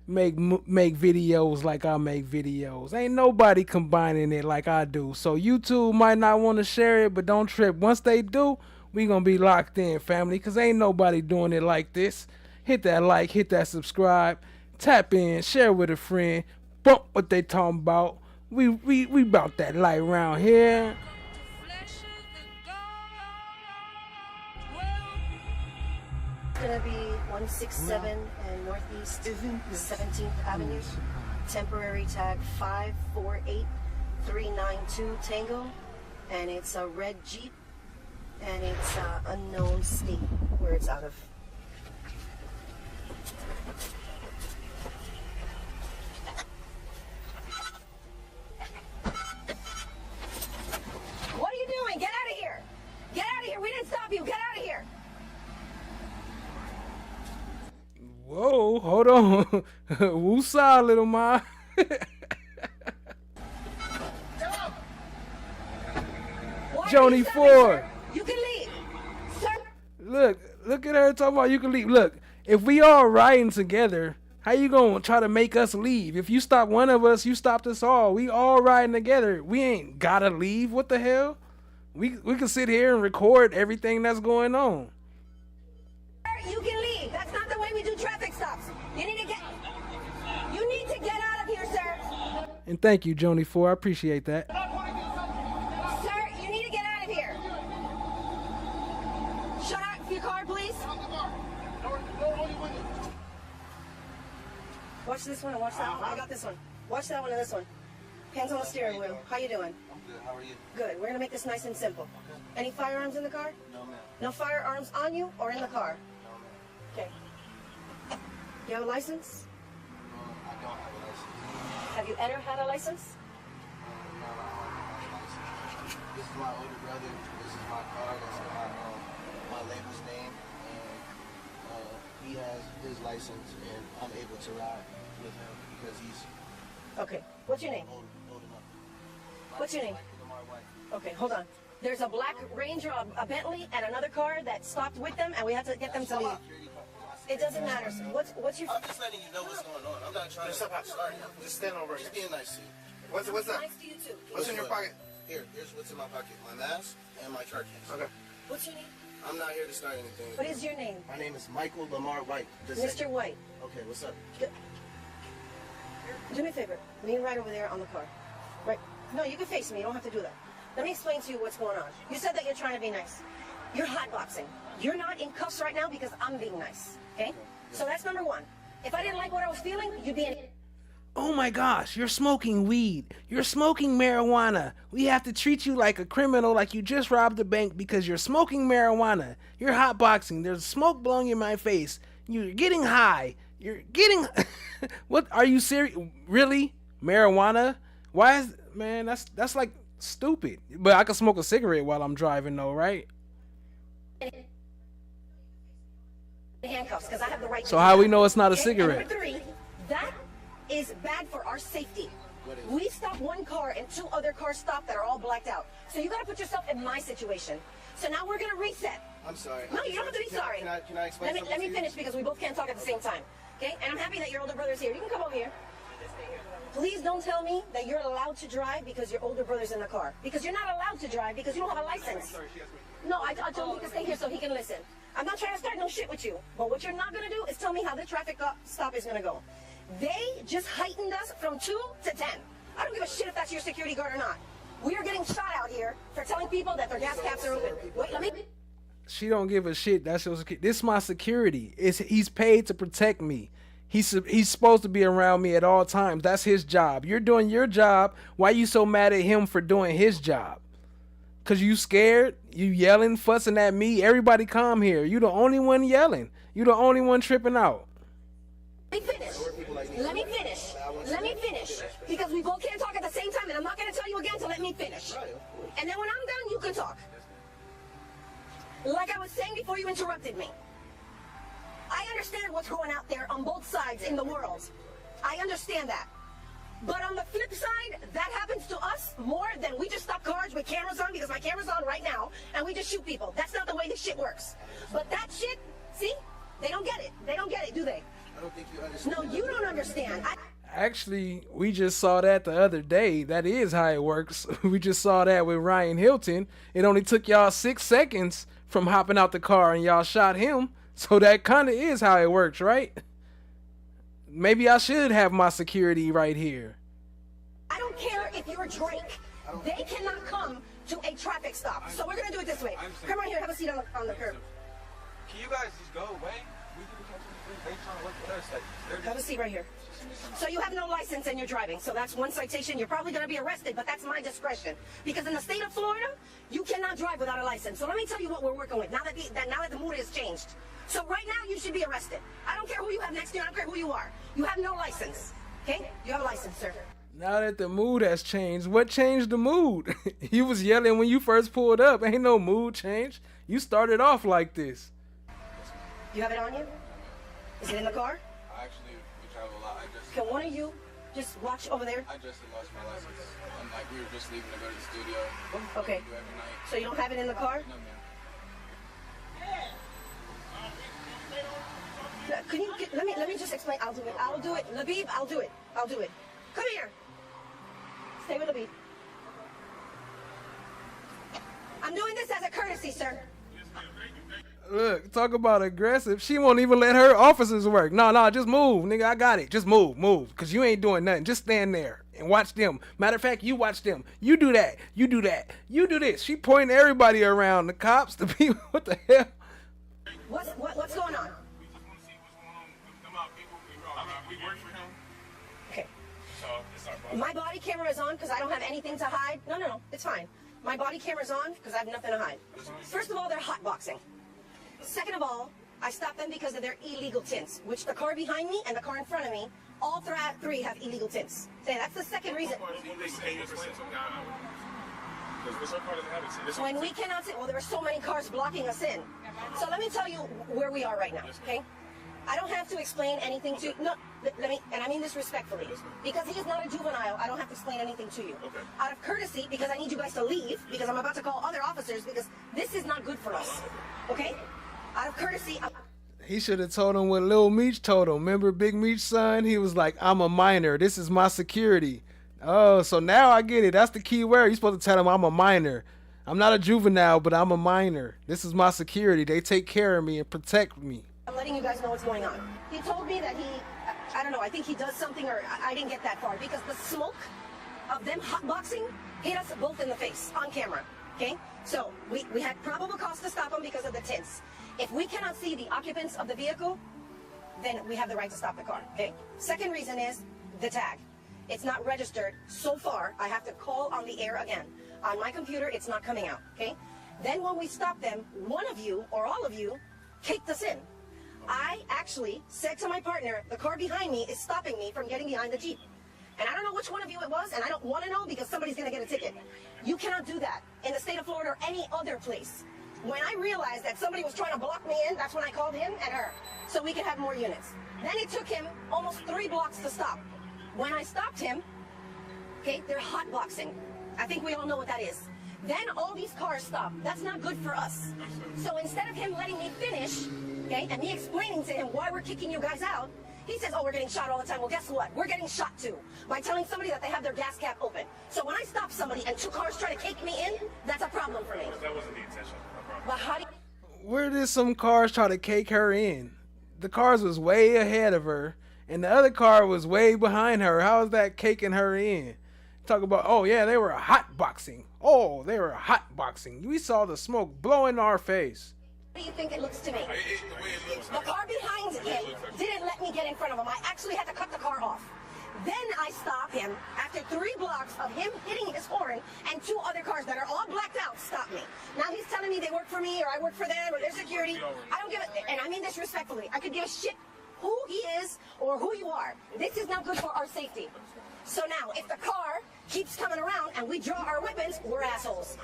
Speaker 4: make videos like I make videos. Ain't nobody combining it like I do. So YouTube might not want to share it, but don't trip. Once they do, we gonna be locked in, family, because ain't nobody doing it like this. Hit that like, hit that subscribe, tap in, share with a friend. Bump what they talking about. We about that light around here.
Speaker 7: Gonna be 167 and Northeast 17th Avenue. Temporary tag 548392 Tango, and it's a red Jeep, and it's unknown state where it's out of.
Speaker 26: What are you doing? Get out of here! Get out of here! We didn't stop you! Get out of here!
Speaker 4: Whoa, hold on. Woosah, little ma. Joni Ford.
Speaker 26: You can leave, sir.
Speaker 4: Look at her talking about you can leave. Look, if we all riding together, how you gonna try to make us leave? If you stop one of us, you stopped us all. We all riding together. We ain't gotta leave. What the hell? We can sit here and record everything that's going on.
Speaker 26: You can leave. That's not the way we do traffic stops. You need to get out of here, sir.
Speaker 4: And thank you, Joni Ford. I appreciate that.
Speaker 26: Sir, you need to get out of here. Shut up your car, please.
Speaker 7: Watch this one and watch that one. I got this one. Watch that one and this one. Hands on the steering wheel. How you doing?
Speaker 9: I'm good. How are you?
Speaker 7: Good. We're gonna make this nice and simple. Any firearms in the car?
Speaker 9: No, ma'am.
Speaker 7: No firearms on you or in the car?
Speaker 9: No, ma'am.
Speaker 7: Okay. You have a license?
Speaker 9: I don't have a license.
Speaker 7: Have you ever had a license?
Speaker 9: No, I don't have a license. This is my older brother. This is my car. That's in my label's name. And he has his license, and I'm able to ride with him because he's...
Speaker 7: Okay. What's your name?
Speaker 9: Old enough.
Speaker 7: What's your name? Okay, hold on. There's a black Ranger, a Bentley, and another car that stopped with them, and we have to get them to leave. It doesn't matter. What's your...
Speaker 9: I'm just letting you know what's going on. I'm not trying to start. Just stand over here. Just being nice to you. What's that?
Speaker 7: Nice to you too.
Speaker 9: What's in your pocket? Here's what's in my pocket. My mask and my chart case. Okay.
Speaker 7: What's your name?
Speaker 9: I'm not here to start anything.
Speaker 7: What is your name?
Speaker 9: My name is Michael Lamar White.
Speaker 7: Mr. White.
Speaker 9: Okay, what's up?
Speaker 7: Do me a favor. Lean right over there on the car. Right. No, you can face me. You don't have to do that. Let me explain to you what's going on. You said that you're trying to be nice. You're hotboxing. You're not in cuffs right now because I'm being nice. Okay? So that's number one. If I didn't like what I was feeling, you'd be in...
Speaker 4: Oh my gosh, you're smoking weed. You're smoking marijuana. We have to treat you like a criminal, like you just robbed a bank because you're smoking marijuana. You're hotboxing. There's smoke blowing in my face. You're getting high. You're getting... What? Are you serious? Really? Marijuana? Why is... Man, that's like stupid. But I can smoke a cigarette while I'm driving though, right?
Speaker 7: handcuffs because I have the right.
Speaker 4: So how we know it's not a cigarette?
Speaker 7: Number three, that is bad for our safety. We stop one car and 2 other cars stop that are all blacked out. So you got to put yourself in my situation. So now we're going to reset.
Speaker 9: I'm sorry.
Speaker 7: No, you don't have to be sorry.
Speaker 9: Can I explain something
Speaker 7: Let me
Speaker 9: to you?
Speaker 7: finish because we both can't talk at the same time. Okay? And I'm happy that your older brother's here. You can come over here. Please don't tell me that you're allowed to drive because your older brother's in the car. Because you're not allowed to drive because you don't have a license. No, I told him he can stay here so he can listen. I'm not trying to start no shit with you. But what you're not going to do is tell me how the traffic stop is going to go. They just heightened us from 2 to 10. I don't give a shit if that's your security guard or not. We are getting shot out here for telling people that their gas caps are open. Wait, let me...
Speaker 4: She don't give a shit. That's your security. This is my security. He's paid to protect me. He's supposed to be around me at all times. That's his job. You're doing your job. Why you so mad at him for doing his job? Cause you scared? You yelling, fussing at me? Everybody calm here. You the only one yelling. You the only one tripping out.
Speaker 7: Let me finish. Let me finish. Let me finish. Because we both can't talk at the same time, and I'm not going to tell you again to let me finish. And then when I'm done, you can talk. Like I was saying before you interrupted me. I understand what's going out there on both sides in the world. I understand that. But on the flip side, that happens to us more than we just stop cars with cameras on, because my camera's on right now, and we just shoot people. That's not the way this shit works. But that shit, see? They don't get it. They don't get it, do they?
Speaker 9: I don't think you understand.
Speaker 7: No, you don't understand.
Speaker 4: Actually, we just saw that the other day. That is how it works. We just saw that with Ryan Hilton. It only took y'all 6 seconds from hopping out the car and y'all shot him. So that kind of is how it works, right? Maybe I should have my security right here.
Speaker 7: I don't care if you're Drake. They cannot come to a traffic stop. So we're going to do it this way. Come right here. Have a seat on the curb.
Speaker 11: Can you guys just go away? We can catch them. They trying to work with us. Like,
Speaker 7: have a seat right here. So you have no license and you're driving. So that's one citation. You're probably going to be arrested, but that's my discretion. Because in the state of Florida, you cannot drive without a license. So let me tell you what we're working with now that the mood has changed. So right now, you should be arrested. I don't care who you have next to you. I don't care who you are. You have no license. Okay? You have a license, sir.
Speaker 4: Now that the mood has changed, what changed the mood? You was yelling when you first pulled up. Ain't no mood change. You started off like this.
Speaker 7: You have it on you? Is it in the car?
Speaker 11: Actually, we travel a lot.
Speaker 7: Can one of you just watch over there?
Speaker 11: I just lost my license. And like we were just leaving to go to the studio.
Speaker 7: Okay.
Speaker 11: Do every night.
Speaker 7: So you don't have it in the car?
Speaker 11: No, ma'am.
Speaker 7: Can you let me just explain? I'll do it. I'll do it. Labib, I'll do it. I'll do it. Come here. Stay with Labib. I'm doing this as a courtesy, sir.
Speaker 4: Look, talk about aggressive. She won't even let her officers work. No, just move, nigga. I got it. Just move. Because you ain't doing nothing. Just stand there and watch them. Matter of fact, you watch them. You do that. You do that. You do this. She pointing everybody around. The cops, the people. What the hell?
Speaker 7: What's going on? Okay. My body camera is on because I don't have anything to hide. No, it's fine. My body camera's on because I have nothing to hide. First of all, they're hotboxing. Second of all, I stopped them because of their illegal tints, which the car behind me and the car in front of me, all three have illegal tints. So that's the second reason. When we cannot see, well, there are so many cars blocking us in. So let me tell you where we are right now, okay? I don't have to explain anything to you. No, let me, and I mean this respectfully. Because he is not a juvenile, I don't have to explain anything to you. Okay. Out of courtesy, because I need you guys to leave, because I'm about to call other officers, because this is not good for us. Okay? Out of courtesy,
Speaker 4: he should have told him what Lil Meech told him. Remember Big Meech's son? He was like, I'm a minor. This is my security. Oh, so now I get it. That's the key word. You're supposed to tell him I'm a minor. I'm not a juvenile, but I'm a minor. This is my security. They take care of me and protect me.
Speaker 7: I'm letting you guys know what's going on. He told me that I don't know, I think he does something, or I didn't get that far, because the smoke of them hotboxing hit us both in the face on camera, okay? So we had probable cause to stop them because of the tints. If we cannot see the occupants of the vehicle, then we have the right to stop the car, okay? Second reason is the tag. It's not registered. So far, I have to call on the air again. On my computer, it's not coming out, okay? Then when we stop them, one of you or all of you kicked us in. I actually said to my partner, the car behind me is stopping me from getting behind the Jeep. And I don't know which one of you it was, and I don't want to know because somebody's going to get a ticket. You cannot do that in the state of Florida or any other place. When I realized that somebody was trying to block me in, that's when I called him and her, so we could have more units. Then it took him almost 3 blocks to stop. When I stopped him, okay, they're hotboxing. I think we all know what that is. Then all these cars stop. That's not good for us. So instead of him letting me finish, okay, and me explaining to him why we're kicking you guys out, he says, oh, we're getting shot all the time. Well, guess what? We're getting shot too by telling somebody that they have their gas cap open. So when I stop somebody and 2 cars try to cake me in, that's a problem for me.
Speaker 13: That wasn't the intention.
Speaker 7: But how do you...
Speaker 4: Where did some cars try to cake her in? The cars was way ahead of her, and the other car was way behind her. How is that caking her in? Talk about, oh yeah, they were hot boxing. Oh, they were hot boxing. We saw the smoke blow in our face.
Speaker 7: What do you think it looks to me? The car behind him didn't let me get in front of him. I actually had to cut the car off. Then I stop him after 3 blocks of him hitting his horn, and 2 other cars that are all blacked out stop me. Now he's telling me they work for me, or I work for them, or they're security. I don't give a, and I mean this respectfully. I could give a shit who he is or who you are. This is not good for our safety. So now, if the car keeps coming around and we draw our weapons, we're assholes.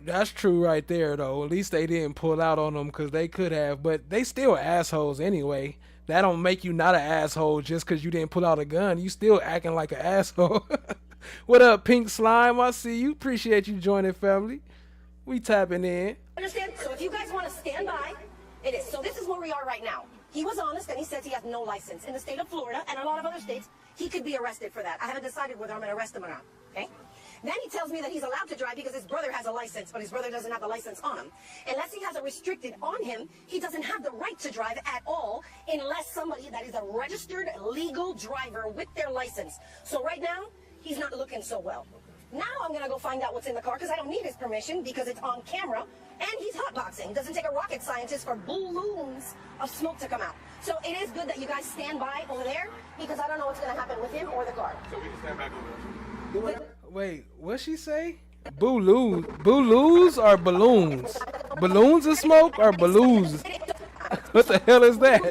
Speaker 4: That's true right there, though. At least they didn't pull out on them, because they could have. But they still assholes anyway. That don't make you not an asshole just because you didn't pull out a gun. You still acting like an asshole. What up, Pink Slime? I see you. Appreciate you joining, family. We tapping in.
Speaker 7: Understand? So if you guys want to stand by, it is. So this is where we are right now. He was honest, and he says he has no license. In the state of Florida and a lot of other states, he could be arrested for that. I haven't decided whether I'm going to arrest him or not. Okay? Then he tells me that he's allowed to drive because his brother has a license, but his brother doesn't have a license on him. Unless he has it restricted on him, he doesn't have the right to drive at all unless somebody that is a registered legal driver with their license. So right now, he's not looking so well. Now I'm going to go find out what's in the car because I don't need his permission because it's on camera, and he's hotboxing. It doesn't take a rocket scientist for balloons of smoke to come out. So it is good that you guys stand by over there because I don't know what's going to happen with him or the car.
Speaker 13: So we can stand back over there.
Speaker 4: Wait, what'd she say? Balloons or balloons? Balloons of smoke or balloons? What the hell is that?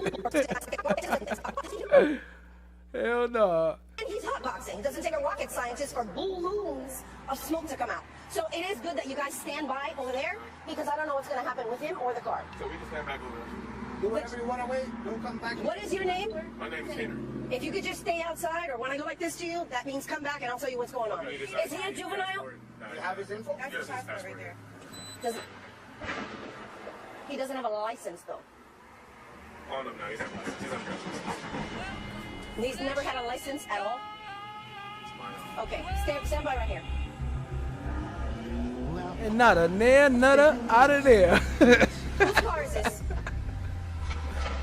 Speaker 4: Hell no.
Speaker 7: And he's hotboxing. It doesn't take a rocket scientist for balloons of smoke to come out. So it is good that you guys stand by over there because I don't know what's going to happen with him or the car.
Speaker 13: So we can stand back over there.
Speaker 9: Do whatever you want to wait. Don't come back.
Speaker 7: What is your name?
Speaker 13: My name is Tanner.
Speaker 7: If you could just stay outside, or when I go like this to you, that means come back and I'll tell you what's going on. Is he a juvenile?
Speaker 9: You have his info?
Speaker 13: Yes, his passport right there.
Speaker 7: He doesn't have a license though.
Speaker 13: Oh no, he's not licensed. He's unregistered.
Speaker 7: He's never had a license at all? Okay, stand by right here.
Speaker 4: And not a nair nutter out of there.
Speaker 7: Whose car is this?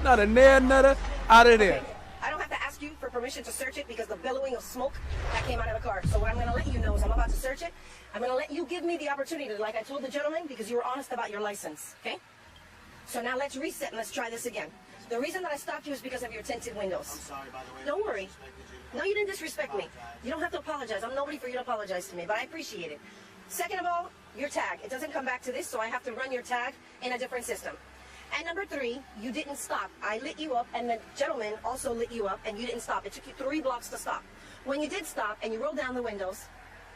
Speaker 4: Not a nair nutter out of there.
Speaker 7: I don't have to ask you for permission to search it because the billowing of smoke that came out of the car. So what I'm going to let you know is I'm about to search it. I'm going to let you give me the opportunity, like I told the gentleman, because you were honest about your license, okay? So now let's reset and let's try this again. The reason that I stopped you is because of your tinted windows.
Speaker 9: I'm sorry, by the way.
Speaker 7: Don't worry. No, you didn't disrespect me. You don't have to apologize. I'm nobody for you to apologize to me, but I appreciate it. Second of all, your tag. It doesn't come back to this, so I have to run your tag in a different system. And number 3, you didn't stop. I lit you up, and the gentleman also lit you up, and you didn't stop. It took you 3 blocks to stop. When you did stop, and you rolled down the windows,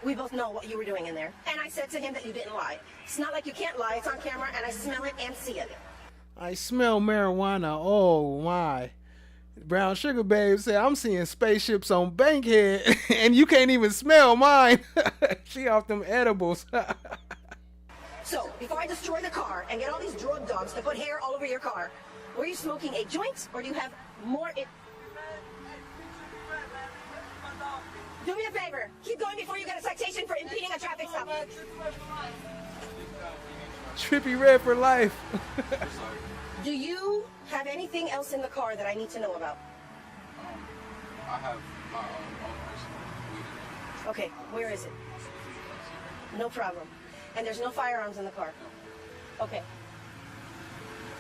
Speaker 7: we both know what you were doing in there. And I said to him that you didn't lie. It's not like you can't lie. It's on camera, and I smell it and see it.
Speaker 4: I smell marijuana. Oh, my. Brown Sugar Babe said, I'm seeing spaceships on Bankhead, and you can't even smell mine. She off them edibles.
Speaker 7: So, before I destroy the car and get all these drug dogs to put hair all over your car, were you smoking a joint, or do you have more... Do me a favor. Keep going before you get a citation for impeding a traffic stop.
Speaker 4: Trippy Red for life.
Speaker 7: Do you have anything else in the car that I need to know about?
Speaker 11: I have my own personal weed.
Speaker 7: Okay, where is it? No problem. And there's no firearms in the car? Okay.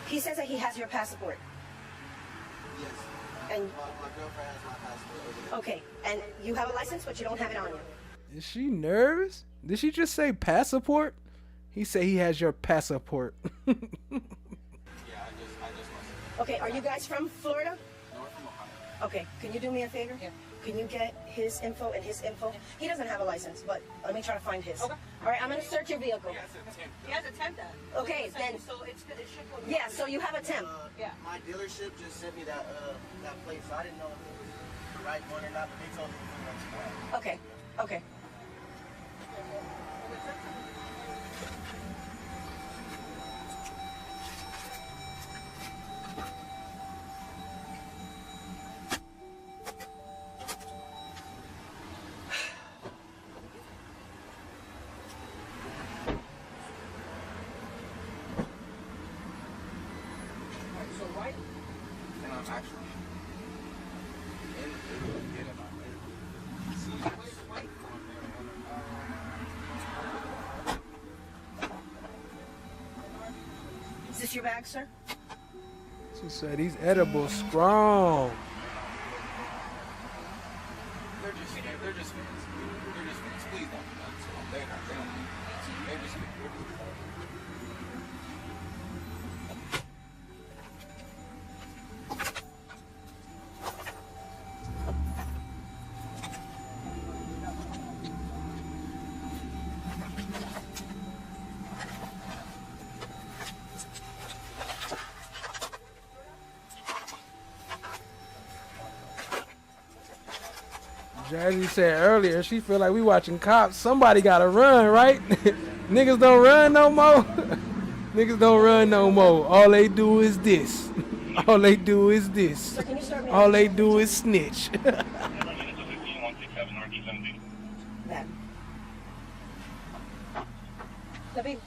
Speaker 7: He says that he has your passport.
Speaker 9: Yes.
Speaker 7: And
Speaker 9: my girlfriend has my passport.
Speaker 7: okay, and you have a license, but you don't have it on you.
Speaker 4: Is she nervous? Did she just say passport? He said he has your passport.
Speaker 11: Yeah, I just wasn't.
Speaker 7: Okay, are you guys from Florida?
Speaker 11: No, we're from Ohio.
Speaker 7: Okay, can you do me a favor? Yeah. Can you get his info and his info? He doesn't have a license, but let me try to find his. Okay. All right, I'm going to search your vehicle.
Speaker 27: He has a temp that.
Speaker 7: Okay, then.
Speaker 27: So it should go.
Speaker 7: Yeah, so you have a temp.
Speaker 27: Yeah.
Speaker 9: My dealership just sent me that plate, so I didn't know if it was right one or not, but they told me to let you out.
Speaker 7: Okay. Okay.
Speaker 9: So right, and I'm actually in the middle of getting my way. See, wait.
Speaker 7: Is this your bag, sir?
Speaker 4: She said these edibles strong.
Speaker 9: They're just fans. They're just fans. Please don't. They're not. They don't. They're just fans.
Speaker 4: Jazzy said earlier, she feel like we watching cops. Somebody gotta run, right? Niggas don't run no more. Niggas don't run no more. All they do is this. All they do is this. All they do is snitch.
Speaker 7: That. Libby.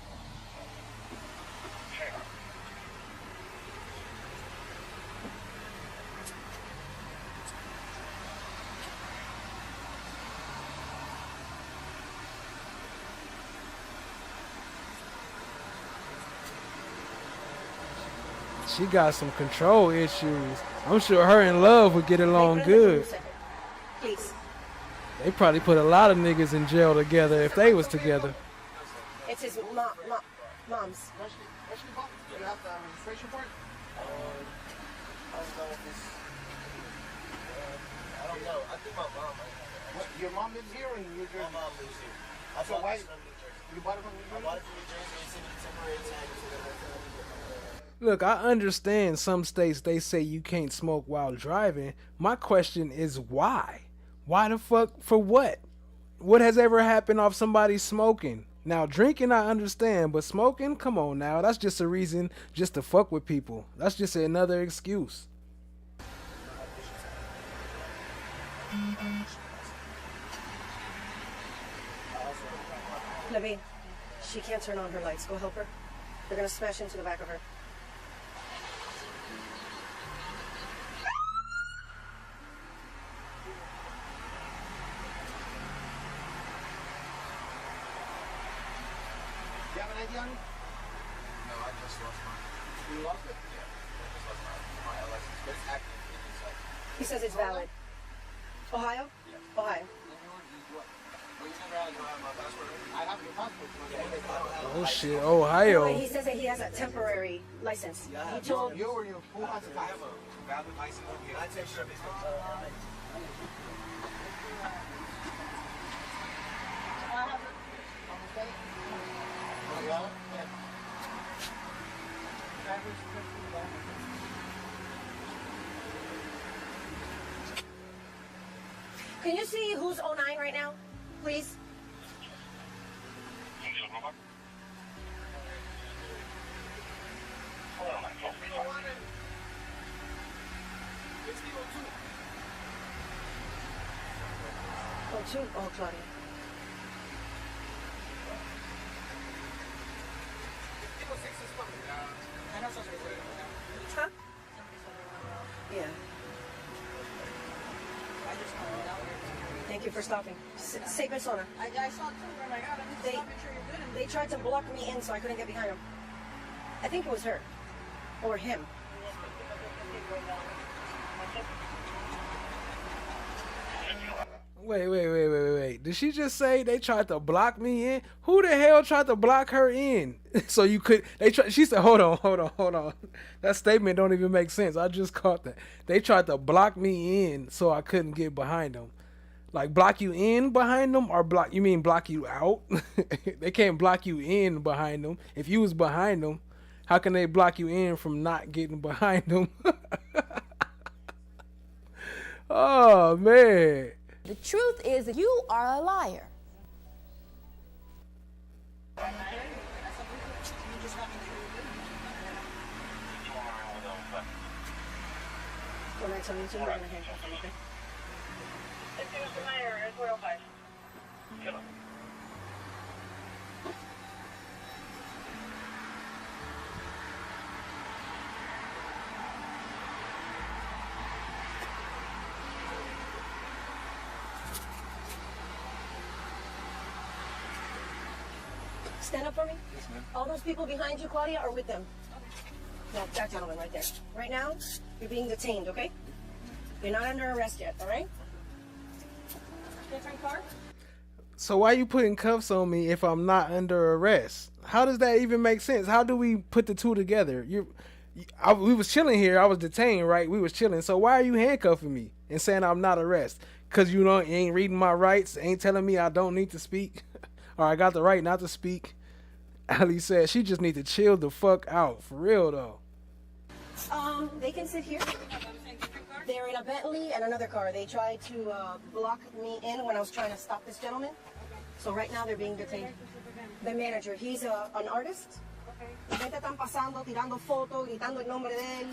Speaker 4: She got some control issues. I'm sure her and Love would get along good.
Speaker 7: Please.
Speaker 4: They probably put a lot of niggas in jail together if they was together.
Speaker 7: It's his mom's.
Speaker 9: You have the registration part? I don't know if it's. I don't know. I think my mom. What, your mom lives here or in New Jersey? My mom lives here. So why? You bought it from New Jersey? I bought it from New Jersey. It's in a temporary tag.
Speaker 4: Look, I understand some states they say you can't smoke while driving. My question is why? Why the fuck? For what? What has ever happened off somebody smoking? Now, drinking I understand, but smoking? Come on now. That's just a reason just to fuck with people. That's just another excuse.
Speaker 7: Libby, she can't turn on her lights. Go help her. They're gonna smash into the back of her.
Speaker 9: You have an ID on you? No, I just lost mine. You lost it? Yeah, I just lost my license, but it's active.
Speaker 7: He says it's valid. Ohio?
Speaker 9: Yes.
Speaker 7: Ohio.
Speaker 9: I have your passport.
Speaker 4: Oh shit, Ohio.
Speaker 7: Wait, he says that he has a temporary license. He told
Speaker 9: you or your who has a passport? I have a valid license. I take sure this
Speaker 7: Can you see who's 09 right now, please? Oh, two? Oh, Claudia. Huh? Yeah. Thank you for stopping. Say persona.
Speaker 26: I saw two and I got him. Stop, make sure you're good.
Speaker 7: They tried to block me in so I couldn't get behind them. I think it was her. Or him.
Speaker 4: Wait. Did she just say they tried to block me in? Who the hell tried to block her in? So you could, she said, hold on. That statement don't even make sense. I just caught that. They tried to block me in so I couldn't get behind them. Like block you in behind them or you mean block you out? They can't block you in behind them. If you was behind them, how can they block you in from not getting behind them? Oh, man.
Speaker 26: The truth is that you are a liar.
Speaker 7: When I tell you to, you're gonna handcuff him, okay? Stand up for me.
Speaker 11: Yes, ma'am.
Speaker 7: All those people behind you, Claudia, are with them. No, that gentleman right there. Right now, you're being detained, okay? You're not under arrest yet, all right? Different car?
Speaker 4: So why you putting cuffs on me if I'm not under arrest? How does that even make sense? How do we put the two together? We was chilling here. I was detained, right? We was chilling. So why are you handcuffing me and saying I'm not arrested? Because you ain't reading my rights, ain't telling me I don't need to speak, or I got the right not to speak. Ali said she just need to chill the fuck out. For real, though.
Speaker 7: They can sit here. They're in a Bentley and another car. They tried to block me in when I was trying to stop this gentleman. So right now they're being detained. The manager, he's an artist. La gente están pasando, tirando fotos, gritando el nombre de él.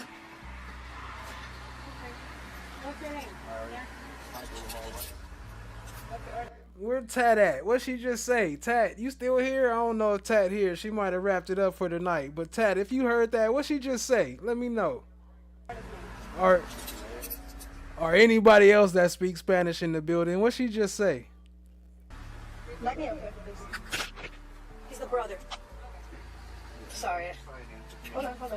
Speaker 7: What's your name?
Speaker 4: Where Tat at? What she just say? Tat, you still here? I don't know if Tat here. She might have wrapped it up for the night. But Tat, if you heard that, what she just say? Let me know. Or anybody else that speaks Spanish in the building, what she just say?
Speaker 7: Let me up here, please. He's the brother. Sorry. Hold on.
Speaker 11: Could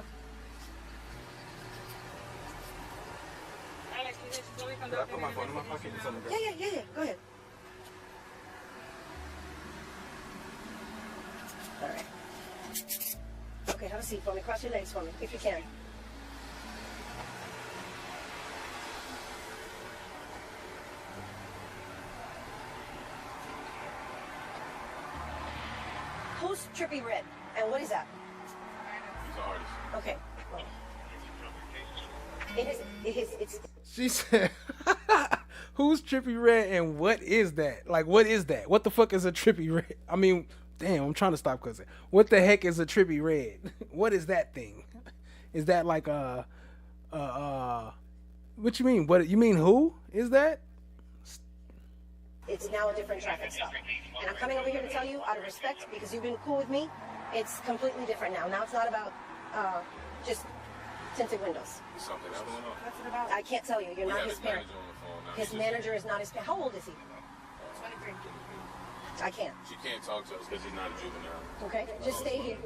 Speaker 11: I put my phone in my pocket?
Speaker 7: Yeah. Go ahead. All right. Okay, have a seat for me. Cross your legs for me, if you can. Who's Trippy Red? And what is that?
Speaker 11: He's an artist.
Speaker 7: Okay. Well, it's
Speaker 4: She said, who's Trippy Red and what is that? Like, what is that? What the fuck is a Trippy Red? I mean, damn, I'm trying to stop cussing. What the heck is a Trippy Red? What is that thing? Is that like what you mean? What you mean? Who is that?
Speaker 7: it's now a different traffic stop. And I'm coming over here to tell you, out of respect, because you've been cool with me, it's completely different now. Now it's not about just tinted windows.
Speaker 11: Something else going on?
Speaker 7: What's it about? I can't tell you. You're not his parent. His manager is not his parent. How old is he? 23. I can't.
Speaker 11: She can't talk to us because she's not a juvenile.
Speaker 7: Okay? Just stay here.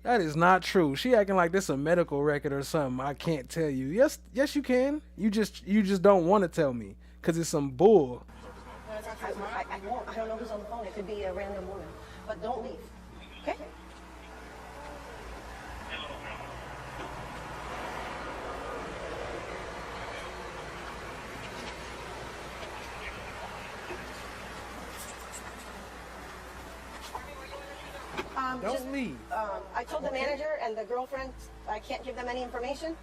Speaker 4: That is not true. She acting like this a medical record or something. I can't tell you. Yes, you can. You just don't want to tell me because it's some bull.
Speaker 7: I don't know who's on the phone. It could be a random woman. But don't leave. Okay?
Speaker 4: Don't leave.
Speaker 7: I told the manager and the girlfriend I can't give them any information.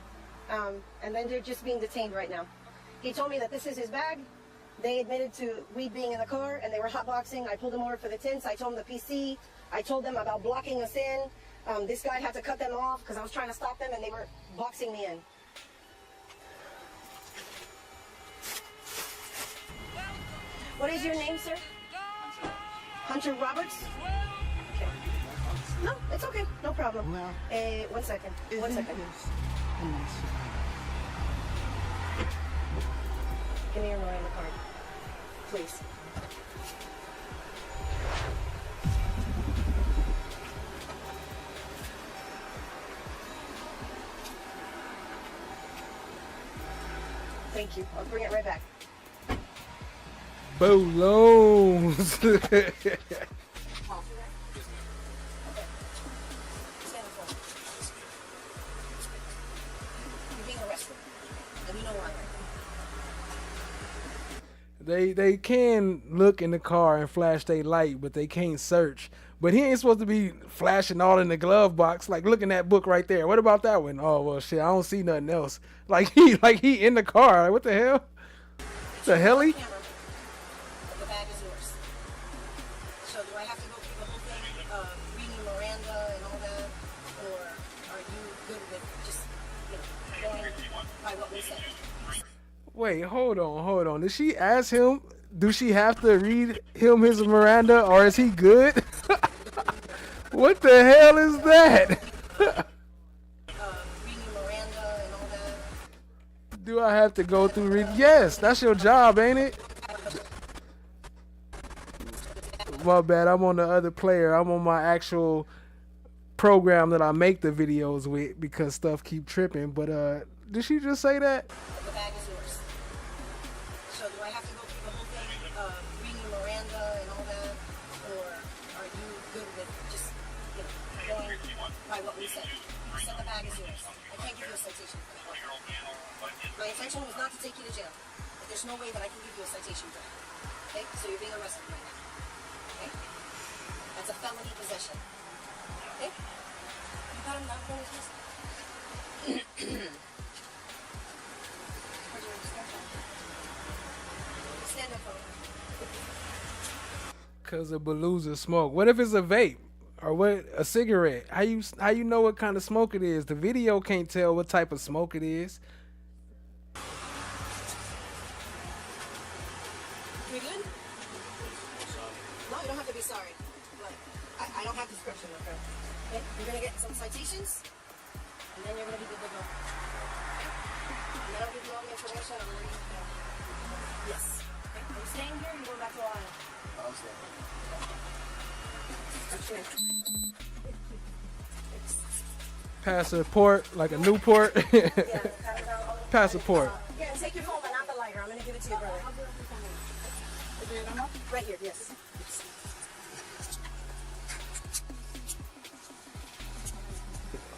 Speaker 7: And then they're just being detained right now. He told me that this is his bag. They admitted to weed being in the car, and they were hotboxing. I pulled them over for the tints. I told them the PC. I told them about blocking us in. This guy had to cut them off because I was trying to stop them, and they were boxing me in. What is your name, sir? Hunter Roberts? Okay. No, it's okay. No problem. 1 second. 1 second. Give me your Miranda card, please. Thank you. I'll bring it right back.
Speaker 4: Bolos. They can look in the car and flash their light, but they can't search. But he ain't supposed to be flashing all in the glove box. Like, look in that book right there. What about that one? Oh well, shit, I don't see nothing else. Like he in the car. Like, what the hell? The heli?
Speaker 7: The bag is yours. So do I have to go through the whole thing, reading Miranda and all that, or are you good with just, going by what we said?
Speaker 4: Wait, hold on. Did she ask him? Do she have to read him his Miranda, or is he good? What the hell is that? Do I have to go through read? Yes, that's your job, ain't it? My bad, I'm on the other player. I'm on my actual program that I make the videos with because stuff keep tripping. But did she just say that?
Speaker 7: The bag is yours. So do I have to go through the whole thing, reading Miranda and all that, or are you good with just, going by what we said? I said the bag is yours. I can't give you a citation for that. My intention was not to take you to jail, but there's no way that I can give you a citation for that. Okay? So you're being arrested right now. Okay? That's a felony possession. Okay? You got him down for this? Stand up, phone.
Speaker 4: Cause of Beluza smoke. What if it's a vape or what? A cigarette? How you know what kind of smoke it is? The video can't tell what type of smoke it is.
Speaker 7: We good? No, you don't have to be sorry. But I don't have description, okay? You're gonna get some citations, and then you're gonna be good to go. Okay? And then I'll give you all the information on where you can go. Yes. Okay? Are you staying here or you going back to Ohio?
Speaker 9: I'm staying here.
Speaker 4: Passport, like a Newport. Passport.
Speaker 7: Yeah, and take your phone, but not the lighter. I'm gonna give it to your brother. Right here, yes.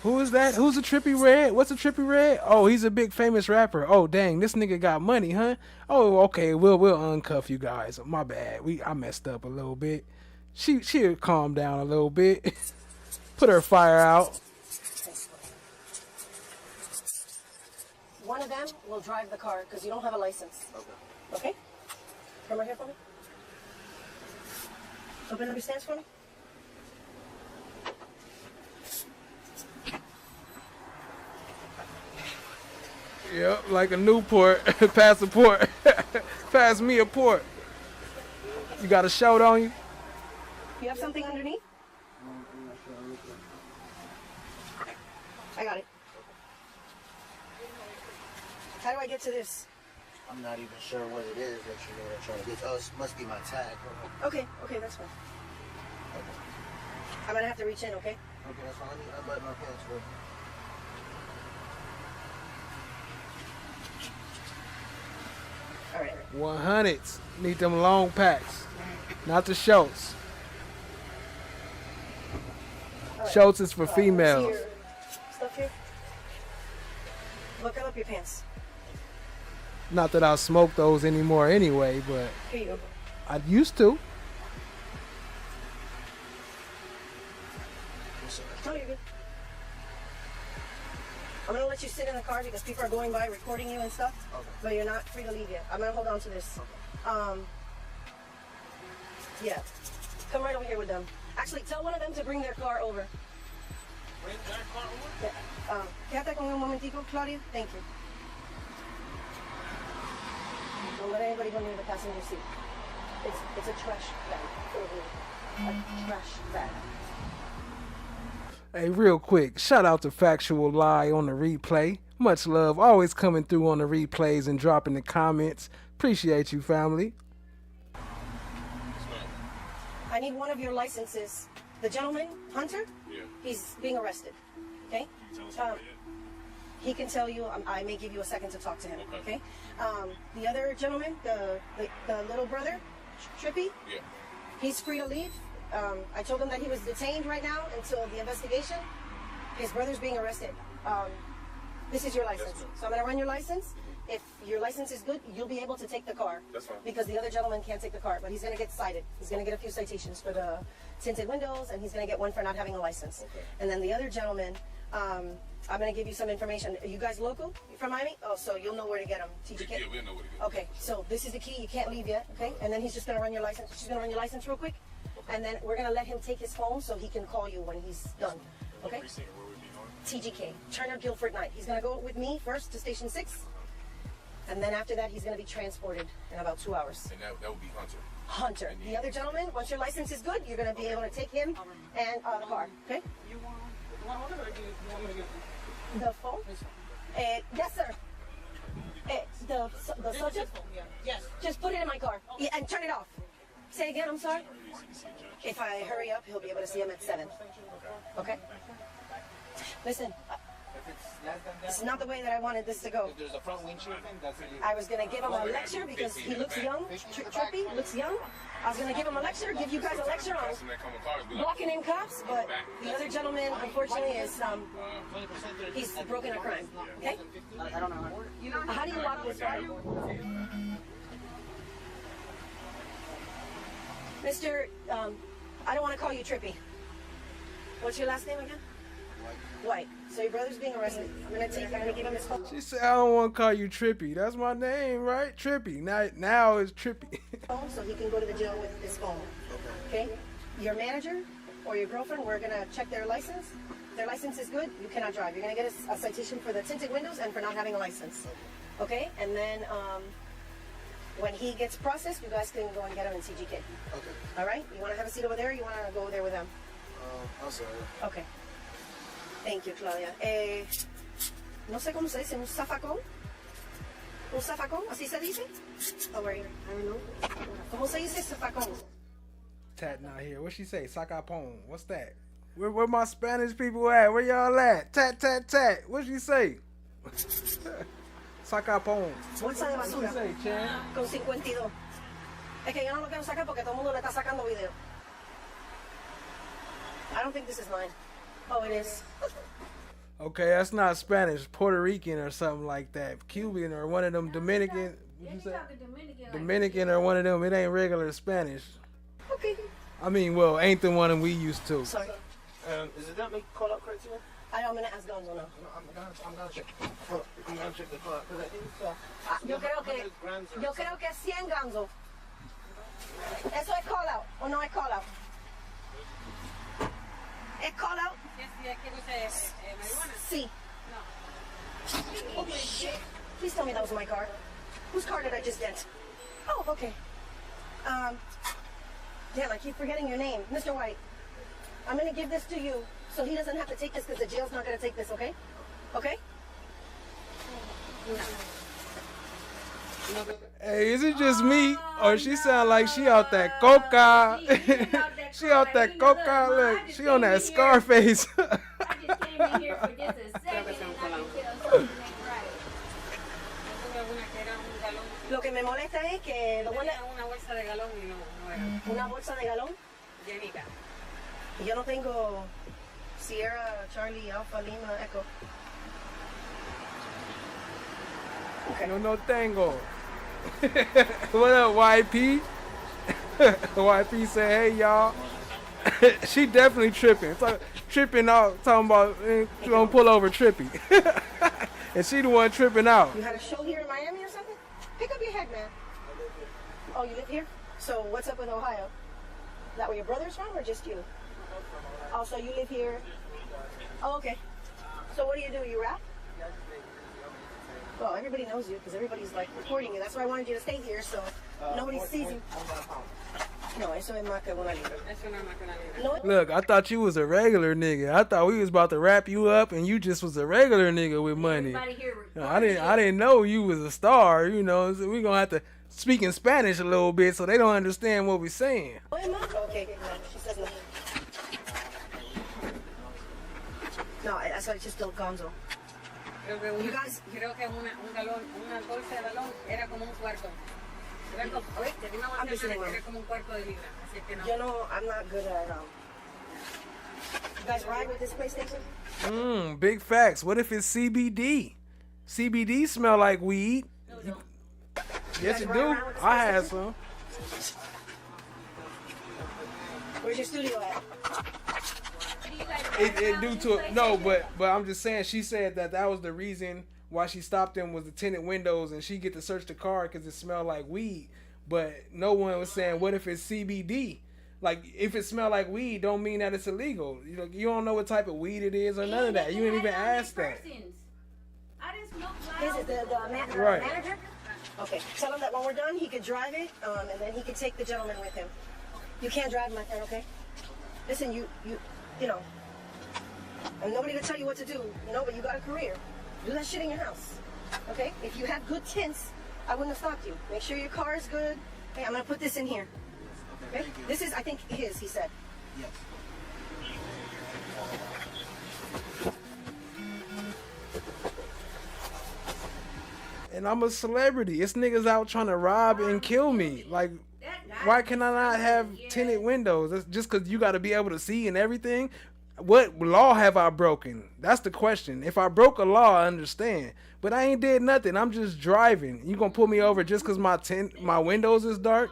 Speaker 4: Who is that? Who's a Trippy Red? What's a Trippy Red? Oh, he's a big famous rapper. Oh, dang, this nigga got money, huh? Oh, okay, we'll uncuff you guys. My bad. I messed up a little bit. She'll calm down a little bit. Put her fire out.
Speaker 7: One of them will drive the car because you don't have a license. Okay? Come right here for me. Open up your stance for me.
Speaker 4: Yep, like a Newport. Passport. Pass me a port. You got a shout on you?
Speaker 7: You have something underneath? I got it. How do I get to this?
Speaker 9: I'm not even sure what it is that you're trying to get. Oh, it must be my tag.
Speaker 7: Okay, that's fine. I'm gonna have to reach in, okay?
Speaker 9: Okay, that's fine. Let me unbutton my pants real quick.
Speaker 7: All right.
Speaker 4: 100s. Need them long packs, not the shorts.
Speaker 7: Right.
Speaker 4: Shorts is for females.
Speaker 7: Stuff here. Buckle up your pants.
Speaker 4: Not that I smoke those anymore anyway, but
Speaker 7: Here you go.
Speaker 4: I used to.
Speaker 7: No, you're good. I'm gonna let you sit in the car because people are going by recording you and stuff. Okay. But you're not free to leave yet. I'm gonna hold on to this. Okay. Yeah. Come right over here with them. Actually, tell one of them to bring their car over.
Speaker 13: Bring their car over?
Speaker 7: Yeah. Quédate con un momentico, Claudia. Thank you. Don't let anybody go near the passenger seat. It's a trash bag. A trash bag.
Speaker 4: Hey, real quick, shout out to Factual Lie on the replay. Much love, always coming through on the replays and dropping the comments. Appreciate you, family.
Speaker 7: I need one of your licenses. The gentleman, Hunter, he's being arrested. Okay? He can tell you. I may give you a second to talk to him. Okay? The other gentleman, the little brother, Trippy, he's free to leave. I told him that he was detained right now until the investigation. His brother's being arrested. This is your license. So I'm going to run your license. If your license is good, you'll be able to take the car.
Speaker 13: That's fine.
Speaker 7: Because the other gentleman can't take the car, but he's going to get cited. He's going to get a few citations for the tinted windows, and he's going to get one for not having a license.
Speaker 13: Okay.
Speaker 7: And then the other gentleman, I'm gonna give you some information. Are you guys local? You from Miami? Oh, so you'll know where to get him. TGK?
Speaker 13: Yeah, we'll know where to get him.
Speaker 7: Okay, so this is the key. You can't leave yet, okay? And then he's just gonna run your license. She's gonna run your license real quick. And then we're gonna let him take his phone so he can call you when he's done, okay? TGK, Turner Guilford Knight. He's gonna go with me first to Station 6. And then after that, he's gonna be transported in about 2 hours.
Speaker 13: And that would be Hunter.
Speaker 7: Hunter. The other gentleman, once your license is good, you're gonna be able to take him and the car, okay?
Speaker 27: You want it or do you want me to get it?
Speaker 7: The phone? Yes, sir. The subject?
Speaker 27: Yes.
Speaker 7: Just put it in my car. Yeah, and turn it off. Say again, I'm sorry? If I hurry up, he'll be able to see him at 7. Okay? Listen, this is not the way that I wanted this to go.
Speaker 9: If there's a front windshield thing, that's it.
Speaker 7: I was going to give him a lecture because he looks young, trippy, looks young. I was going to give him a lecture, give you guys a lecture on walking in cops, but the other gentleman, unfortunately, is he's broken a crime. Okay?
Speaker 27: I don't know.
Speaker 7: How do you lock this car? Mr. I don't want to call you Trippy. What's your last name again? White. So your brother's being arrested. I'm gonna give him his phone.
Speaker 4: She said, I don't want to call you Trippy. That's my name, right? Trippy. Now it's Trippy.
Speaker 7: So he can go to the jail with his phone. Okay? Your manager or your girlfriend, we're gonna check their license. If their license is good, you cannot drive. You're gonna get a citation for the tinted windows and for not having a license. Okay? And then when he gets processed, you guys can go and get him in CGK.
Speaker 9: Okay.
Speaker 7: All right? You want to have a seat over there or you want to go over there with them?
Speaker 9: I'm sorry.
Speaker 7: Okay. Thank you, Claudia. No sé cómo se dice, un zafacón. Un zafacón, ¿así se dice? Oh, where are you? I don't know. ¿Cómo se dice zafacón?
Speaker 4: Tat not here. What she say? Sacapon. What's that? Where my Spanish people at? Where y'all at? Tat, tat, tat. What she say? Sacapon.
Speaker 7: Bolsa de basura.
Speaker 4: What she say, Chan?
Speaker 7: Con 52. Es que yo no lo quiero sacar porque todo el mundo le está sacando video. I don't think this is mine. Oh, it is.
Speaker 4: Okay, that's not Spanish. Puerto Rican or something like that. Cuban or one of them Dominican. What you say? Dominican or one of them. It ain't regular Spanish.
Speaker 7: Okay.
Speaker 4: I mean, well, ain't the one we used to.
Speaker 7: Sorry.
Speaker 9: Is it that make call out criteria?
Speaker 7: I'm going to ask Gonzo now.
Speaker 9: I'm gonna check. I'm gonna check the call out. Because I think
Speaker 7: Yo creo que 100 Gonzo. Eso es call out o no es call out? ¿Es call out? Sí. Oh shit. Please tell me that was my car. Whose car did I just dent? Oh, okay. Damn, I keep forgetting your name. Mr. White, I'm going to give this to you so he doesn't have to take this because the jail's not going to take this, okay? Okay?
Speaker 4: Hey, is it just me? Or she sound like she out that coca? She out that coca. Look, she on that Scarface.
Speaker 14: I just came in here for just a second and I can tell something ain't right.
Speaker 7: Lo que me molesta es que
Speaker 14: una bolsa de galón y no era.
Speaker 7: Una bolsa de galón.
Speaker 14: Llenita.
Speaker 7: Y yo no tengo Sierra, Charlie, Alpha, Lima, Echo.
Speaker 4: Okay. No tengo. What up, YP? YP said, hey, y'all. She definitely tripping. Tripping out, talking about she gonna pull over Trippy. And she the one tripping out.
Speaker 7: You had a show here in Miami or something? Pick up your head, man. Oh, you live here? So what's up with Ohio? Is that where your brother's from or just you? Oh, so you live here? Oh, okay. So what do? You rap? Well, everybody knows you because everybody's like recording you. That's why I wanted you to stay here so nobody sees you. No, eso es más que una libra.
Speaker 14: Eso no es más que una libra.
Speaker 4: Look, I thought you was a regular nigga. I thought we was about to wrap you up and you just was a regular nigga with money. I didn't know you was a star, you know. So we gonna have to speak in Spanish a little bit so they don't understand what we're saying.
Speaker 7: Okay, she says no. No, that's why it's just Gonzo. You guys,
Speaker 14: creo que un galón, una bolsa de galón era como un cuarto. Era como, oíste, una bolsa era como un cuarto de libra, así que no.
Speaker 7: Yo no, I'm not good at You guys ride with this PlayStation?
Speaker 4: Big facts. What if it's CBD? CBD smell like weed.
Speaker 14: No.
Speaker 4: Yes, it do. I had some.
Speaker 7: Where's your studio at?
Speaker 14: What do you guys
Speaker 4: it due to no, but I'm just saying. She said that was the reason why she stopped them was the tinted windows, and she get to search the car because it smelled like weed. But no one was saying, what if it's CBD? Like, if it smell like weed, don't mean that it's illegal. You don't know what type of weed it is or none of that. You didn't even ask that.
Speaker 7: I didn't smoke loud. Is it the
Speaker 4: Right.
Speaker 7: manager? Okay, tell him that when we're done, he could drive it, and then he could take the gentleman with him. You can't drive, my friend, okay? Listen, you know, and nobody to tell you what to do, but you got a career. Do that shit in your house, okay? If you have good tints, I wouldn't have stopped you. Make sure your car is good. Hey, I'm gonna put this in here. Okay? This is, I think, his, he said.
Speaker 9: Yes.
Speaker 4: And I'm a celebrity. It's niggas out trying to rob and kill me. Like, why can I not have tinted windows? That's just because you got to be able to see and everything. What law have I broken? That's the question. If I broke a law, I understand. But I ain't did nothing. I'm just driving. You gonna pull me over just because my windows is dark?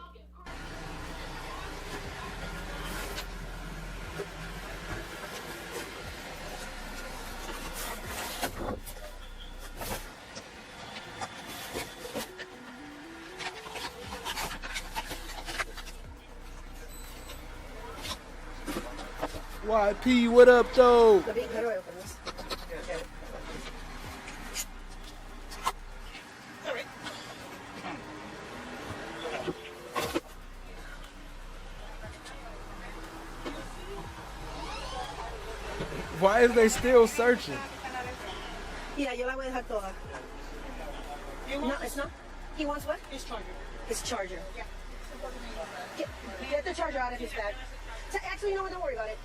Speaker 4: YP, what up, though? Why is they still searching?
Speaker 7: Yeah, yo la voy a dejar toda. No, it's not. He wants what? His charger. His charger. Yeah. Get the charger out of his bag. Actually, you know what? Don't worry about it.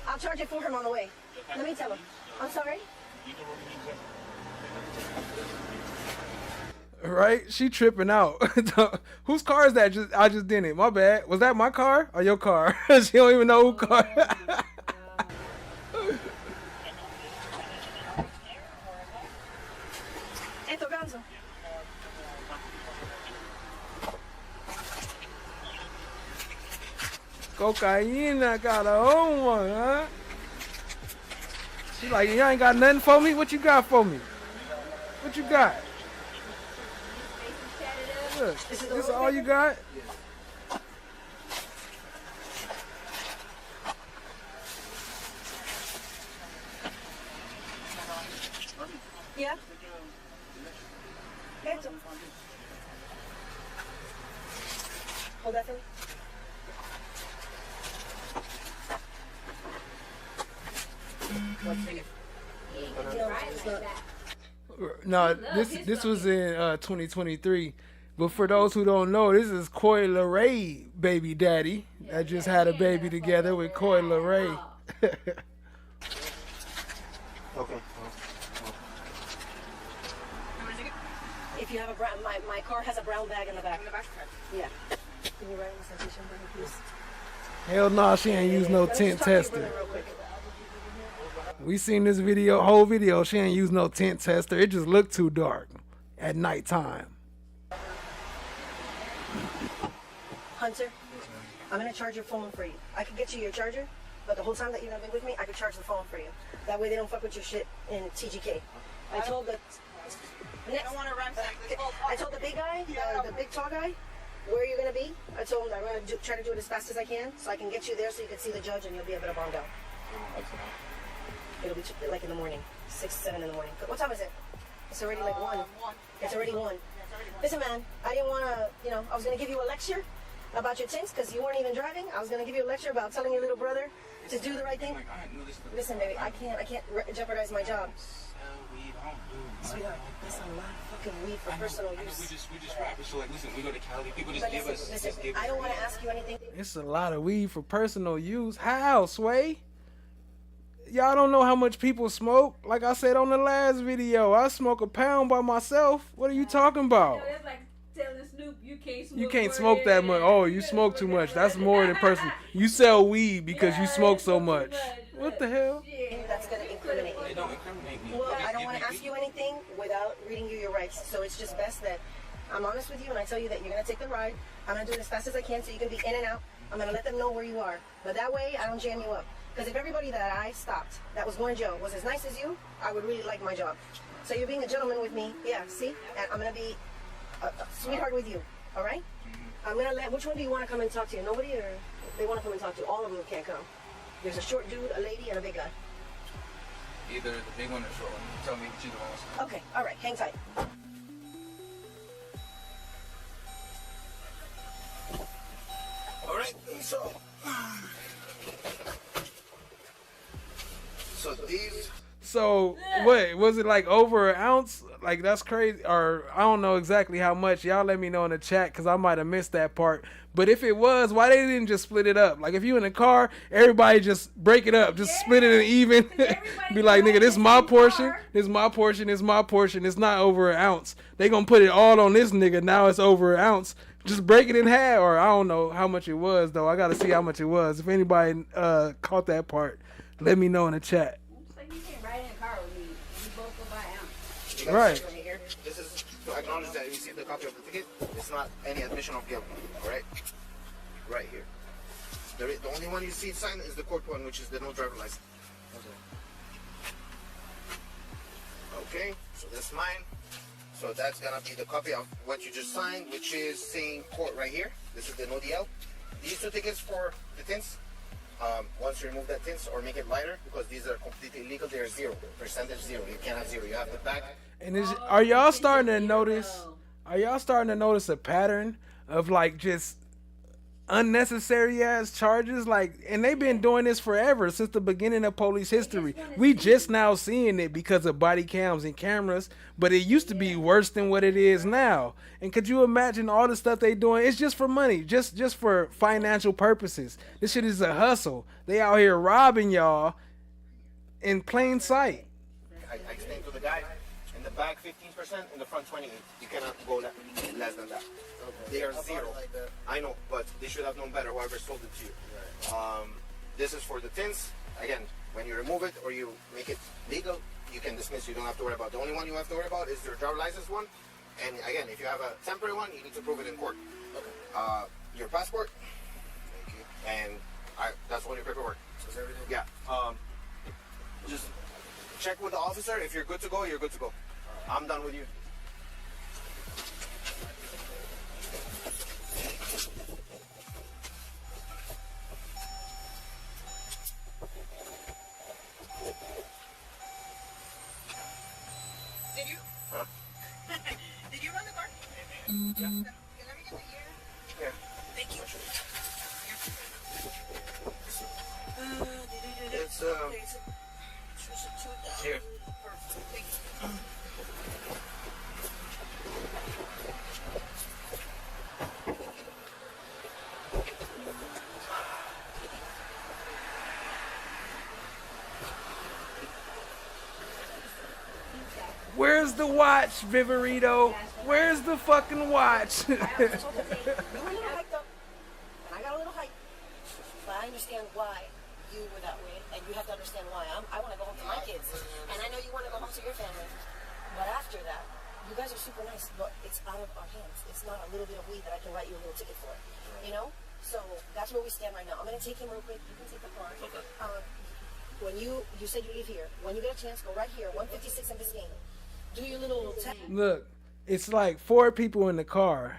Speaker 7: I'll charge it for him on the way. Let me tell him. I'm sorry.
Speaker 4: Right? She tripping out. Whose car is that? I just did it. My bad. Was that my car or your car? She don't even know who car. Cocaina got her own one, huh? She like, you ain't got nothing for me? What you got for me? What you got? Look, this is all you got?
Speaker 7: Yeah? Hold that for me.
Speaker 4: No, this was in 2023. But for those who don't know, this is Coi Leray baby daddy that just had a baby together with Coi Leray.
Speaker 3: Okay.
Speaker 7: If you have a brown, my car has a brown bag in the back. Yeah. Can you write the citation for me, please?
Speaker 4: Hell no, she ain't use no tint tester. We seen this video, whole video. She ain't use no tint tester. It just looked too dark at nighttime.
Speaker 7: Hunter, I'm gonna charge your phone for you. I could get you your charger, but the whole time that you're gonna be with me, I could charge the phone for you. That way they don't fuck with your shit in TGK. I told the I told the big guy, the big tall guy, where you're gonna be. I told him that I'm gonna try to do it as fast as I can, so I can get you there, so you can see the judge, and you'll be able to bond out. It'll be like in the morning, 6, 7 in the morning. What time is it? It's already like 1. It's already 1. Listen, man, I didn't want to, I was going to give you a lecture about your tints because you weren't even driving. I was going to give you a lecture about telling your little brother to do the right thing. Listen, baby, I can't jeopardize my job. Sweetheart, that's a lot of fucking weed for personal use.
Speaker 11: We just rap. So like, listen, we go to Cali. People just give us.
Speaker 7: Listen, I don't want to ask you anything.
Speaker 4: It's a lot of weed for personal use. How, Sway? Y'all don't know how much people smoke. Like I said on the last video, I smoke a pound by myself. What are you talking about?
Speaker 14: That's like telling Snoop
Speaker 4: You can't smoke that much. Oh, you smoke too much. That's more than personal. You sell weed because you smoke so much. What the hell?
Speaker 7: That's going to incriminate you.
Speaker 11: They don't incriminate me.
Speaker 7: Well, I don't want to ask you anything without reading you your rights. So it's just best that I'm honest with you and I tell you that you're going to take the ride. I'm going to do it as fast as I can so you can be in and out. I'm going to let them know where you are. But that way, I don't jam you up. Because if everybody that I stopped that was going to jail was as nice as you, I would really like my job. So you're being a gentleman with me. Yeah, see? And I'm going to be a sweetheart with you. All right? I'm going to let, which one do you want to come and talk to? Nobody, or they want to come and talk to? All of them can't come. There's a short dude, a lady, and a big guy.
Speaker 11: Either the big one or the short one. Tell me which one wants.
Speaker 7: Okay, all right, hang tight.
Speaker 9: All right, so these.
Speaker 4: So what was it, like over an ounce? Like, that's crazy. Or I don't know exactly how much. Y'all let me know in the chat, because I might have missed that part. But if it was, why they didn't just split it up? Like, if you in a car, everybody just break it up, just split it in even. Be like, nigga, this is my portion, this is my portion, this is my portion. It's not over an ounce. They gonna put it all on this nigga. Now it's over an ounce. Just break it in half. Or I don't know how much it was though. I gotta see how much it was. If anybody caught that part, let me know in the chat. Right.
Speaker 9: This is to acknowledge that you received the copy of the ticket. It's not any admission of guilt. All right? Right here. The only one you see signed is the court one, which is the no driver license. Okay, so that's mine. So that's gonna be the copy of what you just signed, which is saying court right here. This is the no DL. These two tickets for the tints. Once you remove that tints or make it lighter, because these are completely illegal, they're 0%, zero. You can't have 0. You have the back.
Speaker 4: And are y'all starting to notice? Are y'all starting to notice a pattern of like just unnecessary ass charges? Like, and they've been doing this forever, since the beginning of police history. We just now seeing it because of body cams and cameras, but it used to be worse than what it is now. And could you imagine all the stuff they doing? It's just for money, just for financial purposes. This shit is a hustle. They out here robbing y'all in plain sight.
Speaker 9: I explained to the guy, in the back 15%, in the front 28. You cannot go less than that. They are 0. I know, but they should have known better, whoever sold it to you. This is for the tints. Again, when you remove it or you make it legal, you can dismiss. You don't have to worry about. The only one you have to worry about is your driver license one. And again, if you have a temporary one, you need to prove it in court. Your passport. Thank you. And that's all your paperwork. Is everything? Yeah. Just check with the officer. If you're good to go, you're good to go. I'm done with you.
Speaker 27: Did you run the car?
Speaker 9: Yeah.
Speaker 27: Okay, let me get the ear.
Speaker 9: Yeah.
Speaker 27: Thank you.
Speaker 9: It's here.
Speaker 27: Perfect. Thank you.
Speaker 4: Where's the watch, Viverito? Where's the fucking watch?
Speaker 7: You were a little hyped up, and I got a little hyped, but I understand why you were that way, and you have to understand why. I want to go home to my kids, and I know you want to go home to your family, but after that, you guys are super nice, but it's out of our hands. It's not a little bit of weed that I can write you a little ticket for, you know? So that's where we stand right now. I'm going to take him real quick. You can take the car. When you said you leave here, when you get a chance, go right here, 156 in Biscayne. Do your little tap.
Speaker 4: Look, it's like 4 people in the car.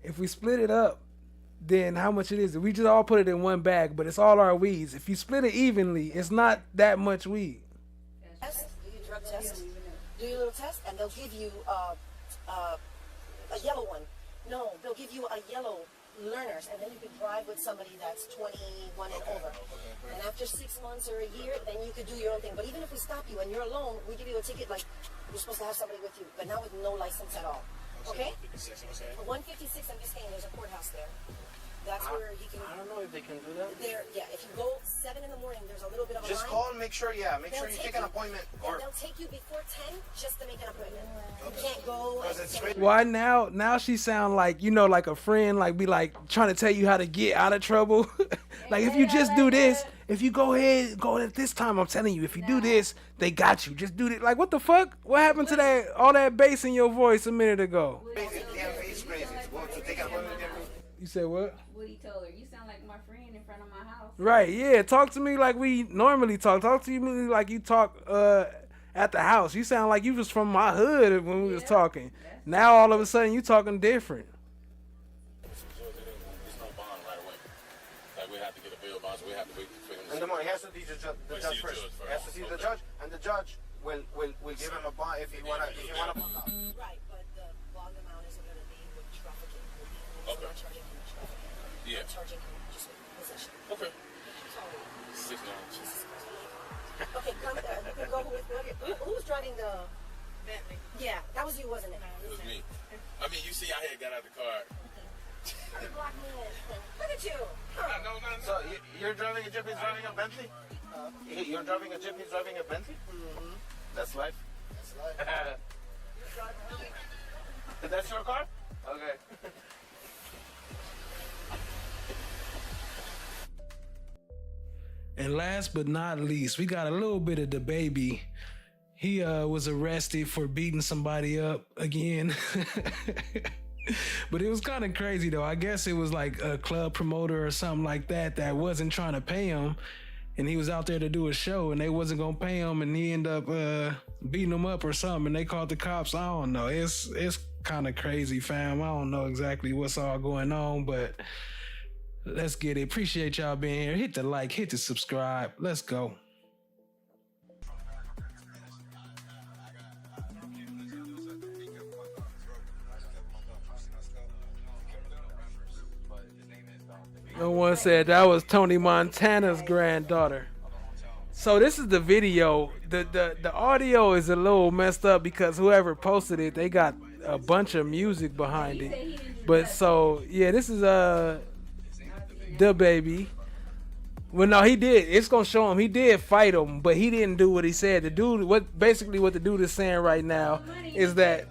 Speaker 4: If we split it up, then how much it is? We just all put it in one bag, but it's all our weeds. If you split it evenly, it's not that much weed.
Speaker 7: Test, do your drug test, do your little test, and they'll give you a yellow one. No, they'll give you a yellow learners, and then you can drive with somebody that's 21 and over. And after 6 months or a year, then you could do your own thing. But even if we stop you and you're alone, we give you a ticket like you're supposed to have somebody with you, but now with no license at all. Okay? 156 in Biscayne, there's a courthouse there. That's where he can.
Speaker 9: I don't know if they can do that.
Speaker 7: There, yeah. If you go 7 in the morning, there's a little bit of a
Speaker 9: Just
Speaker 7: line.
Speaker 9: call and make sure. Yeah, make sure you take an appointment. Or
Speaker 7: They'll take you before 10 just to make an appointment. You can't go.
Speaker 4: Why now she sound like, you know, like a friend, like be like trying to tell you how to get out of trouble. Like, if you just do this, if you go at this time, I'm telling you, if you do this, they got you. Just do it. Like, what the fuck? What happened to that, all that bass in your voice a minute ago?
Speaker 9: It's crazy. It's going to take an appointment.
Speaker 4: You said what?
Speaker 14: What he told her. You sound like my friend in front of my house.
Speaker 4: Right, yeah. Talk to me like we normally talk. Talk to me like you talk at the house. You sound like you was from my hood when we was talking. Now all of a sudden you talking different.
Speaker 9: In the morning, he has to see the judge first. He has to see the judge, and the judge will give him a bond if you wanna.
Speaker 7: Right, but the bond amount isn't going to be with trafficking. We're not charging him with trafficking.
Speaker 13: Yeah.
Speaker 7: We're charging him just with possession.
Speaker 13: Okay.
Speaker 7: Sorry. Okay, come. Go with who's driving the Bentley? Yeah, that was you, wasn't it?
Speaker 13: It was me. I mean, you see, I had got out the car.
Speaker 7: Black man. Look at you.
Speaker 13: No.
Speaker 9: So you're driving a Jeep, he's driving a Bentley? You're driving a Jeep, he's driving a Bentley? Mm-hmm. That's life. That's life. That's your car? Okay.
Speaker 1: And last but not least, we got a little bit of the baby. He was arrested for beating somebody up again. But it was kind of crazy though. I guess it was like a club promoter or something like that wasn't trying to pay him. And he was out there to do a show and they wasn't gonna pay him, and he ended up beating him up or something, and they called the cops. I don't know. It's kind of crazy, fam. I don't know exactly what's all going on, but let's get it. Appreciate y'all being here. Hit the like, hit the subscribe. Let's go.
Speaker 4: No one said that was Tony Montana's granddaughter. So this is the video. The audio is a little messed up because whoever posted it, they got a bunch of music behind it. But so yeah, this is the baby. Well, no, he did. It's gonna show him he did fight him, but he didn't do what he said. The dude, what the dude is saying right now is that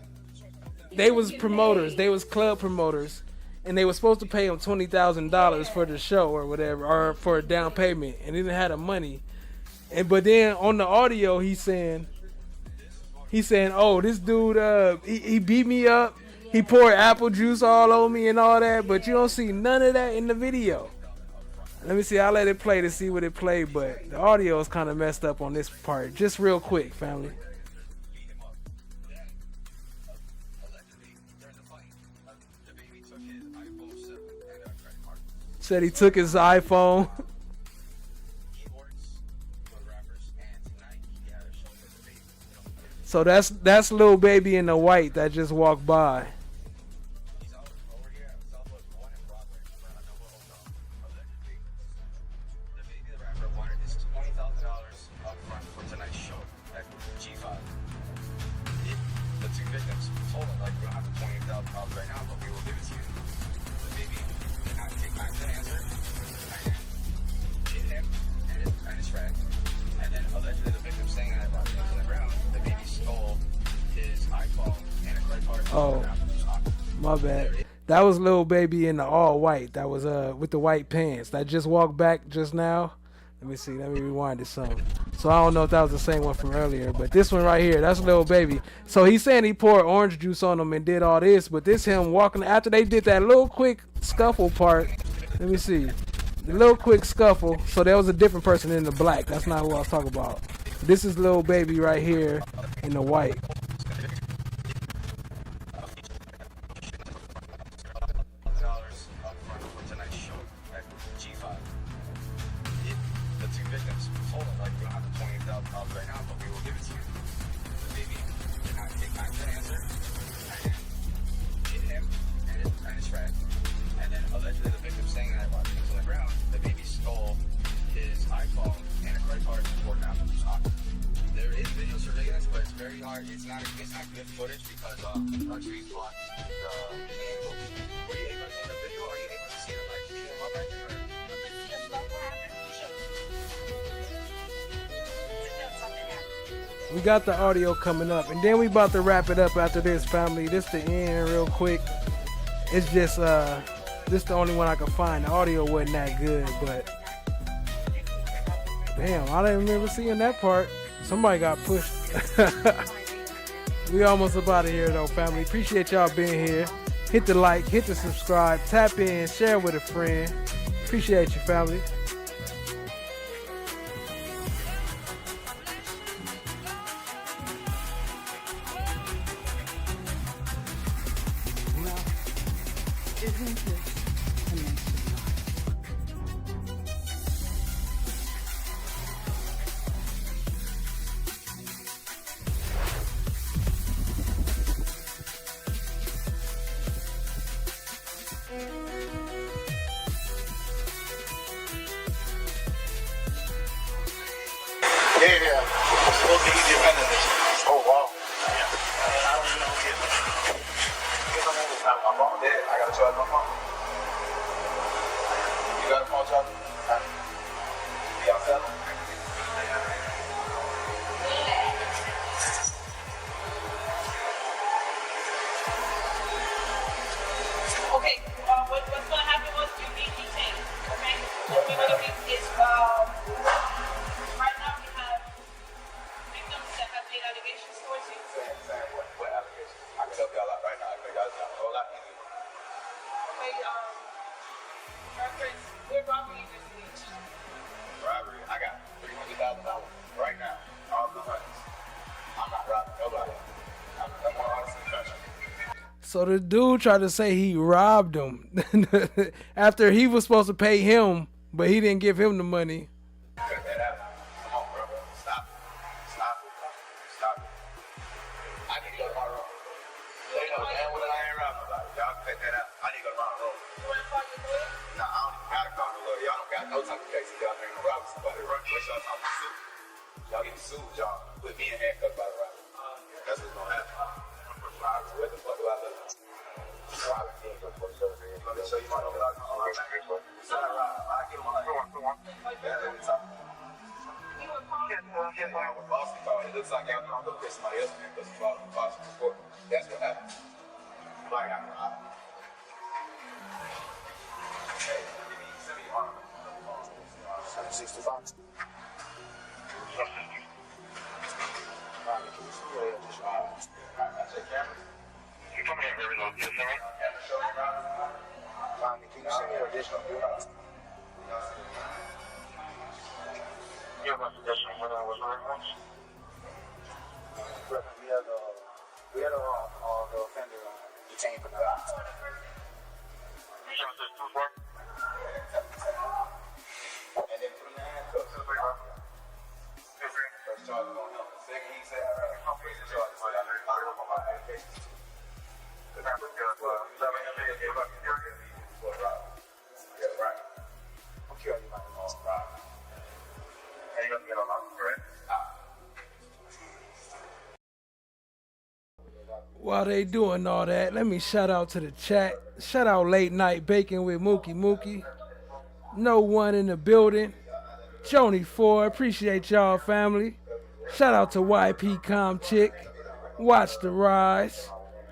Speaker 4: they was promoters, they was club promoters. And they were supposed to pay him $20,000 for the show or whatever, or for a down payment, and he didn't have the money. But then on the audio, he's saying, "Oh, this dude, he beat me up. He poured apple juice all over me and all that." But you don't see none of that in the video. Let me see. I'll let it play to see what it played, but the audio is kind of messed up on this part. Just real quick, family. Said he took his iPhone. So that's little baby in the white that just walked by. Oh, my bad. That was little baby in the all white. That was with the white pants. That just walked back just now. Let me see. Let me rewind this some. So I don't know if that was the same one from earlier, but this one right here, that's little baby. So he's saying he poured orange juice on him and did all this, but this him walking after they did that little quick scuffle part. Let me see. The little quick scuffle. So there was a different person in the black. That's not who I was talking about. This is little baby right here in the white.
Speaker 15: It's not good footage because our trees block the angles. Were you able in the video? Are you able to see them like beat them up right there?
Speaker 4: We got the audio coming up, and then we about to wrap it up after this, family. This the end real quick. It's just this the only one I could find. The audio wasn't that good, but damn, I didn't remember seeing that part. Somebody got pushed. We almost up out of here though, family. Appreciate y'all being here. Hit the like, hit the subscribe, tap in, share with a friend. Appreciate you, family.
Speaker 10: Isn't this amazing?
Speaker 15: Yeah. It's supposed to be easier than this. Oh, wow. Yeah. I don't even know who it is. My phone dead. I gotta charge my phone. You got a phone charger? Y'all sell them?
Speaker 18: Okay, what's going to happen was you be detained, okay? What we're going to do is, right now we have victims that have made allegations towards you.
Speaker 15: What allegations? I can help y'all out right now. I can make y'all a whole lot easier.
Speaker 18: Okay, reference, we're robbery investigation.
Speaker 15: Robbery. I got $300,000 right now. All the hundreds. I'm not robbing nobody. I'm one artist in the country.
Speaker 4: So the dude tried to say he robbed him after he was supposed to pay him, but he didn't give him the money.
Speaker 15: Cut that out. Come on, bro. Stop it. I need to go to my room. They know damn well I ain't robbing nobody. Y'all cut that out. I need to go to my room.
Speaker 18: You want to call your lawyer?
Speaker 15: Nah, I don't even gotta call the lawyer. Y'all don't got no type of case. Y'all ain't gonna rob somebody. What y'all talking about? Y'all getting sued, y'all. Put me in handcuffs by the robber. That's what's gonna happen. What the fuck do I look like? Robbing me. Let me show you my number. It's not robbing. I get on my phone. That's what we're talking about. Boston called. It looks like y'all gonna go get somebody else in because you bought a Boston before. That's what happened. Like I robbed. Hey, send me your arm. 765. I check cameras. You come here, here we go. Can you send me your additional views? You have a suggestion when I was referenced? We had the offender detained for that. You sure this too far? And then through the handcuffs. First charge is on him. The second he said, I'm facing charges. I work on my application. Because I'm yeah, right. I'm killing you, man. Right. And you're going to get on my correct?
Speaker 4: While they doing all that, let me shout out to the chat. Shout out Late Night Baking with Mookie. No One in the building. Joni 4, appreciate y'all, family. Shout out to YP Com Chick. Watch the Rise.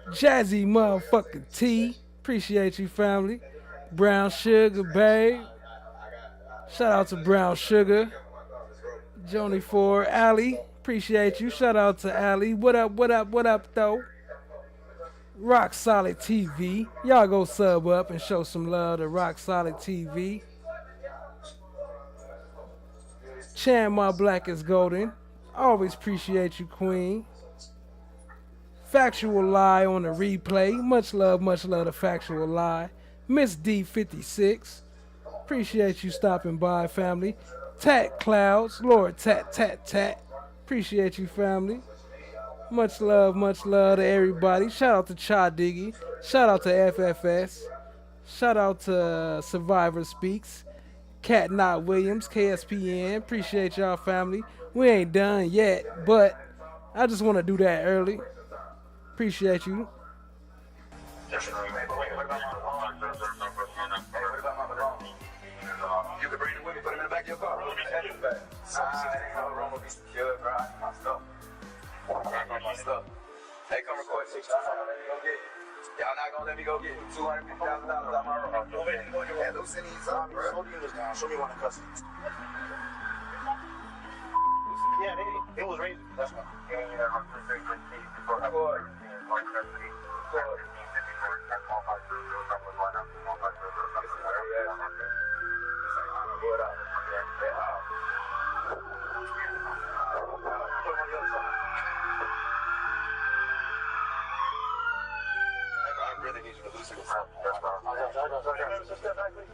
Speaker 4: Jazzy motherfucking T. Appreciate you, family. Brown Sugar, babe. Shout out to Brown Sugar. Joni 4. Allie, appreciate you. Shout out to Allie. What up, though? Rock Solid TV. Y'all go sub up and show some love to Rock Solid TV. Chan My Black is Golden. Always appreciate you, Queen. Factual Lie on the replay. Much love to Factual Lie. Miss D56. Appreciate you stopping by, family. Tat Clouds. Lord Tat. Appreciate you, family. Much love to everybody. Shout out to Cha Diggy. Shout out to FFS. Shout out to Survivor Speaks. Cat Knot Williams, KSPN. Appreciate y'all, family. We ain't done yet, but I just want to do that early. Appreciate you.
Speaker 15: You can bring it with me, put him in the back of your car. Room will be secured, bro. I need my stuff. Hey, come record 6 times. Go get it. Y'all not gonna let me go get it. $250,000 out my room. Hey, loosen these up, bro. Slow the units down. Show me one in custody. Yeah, it was raised. That's why. really need you to lose yourself.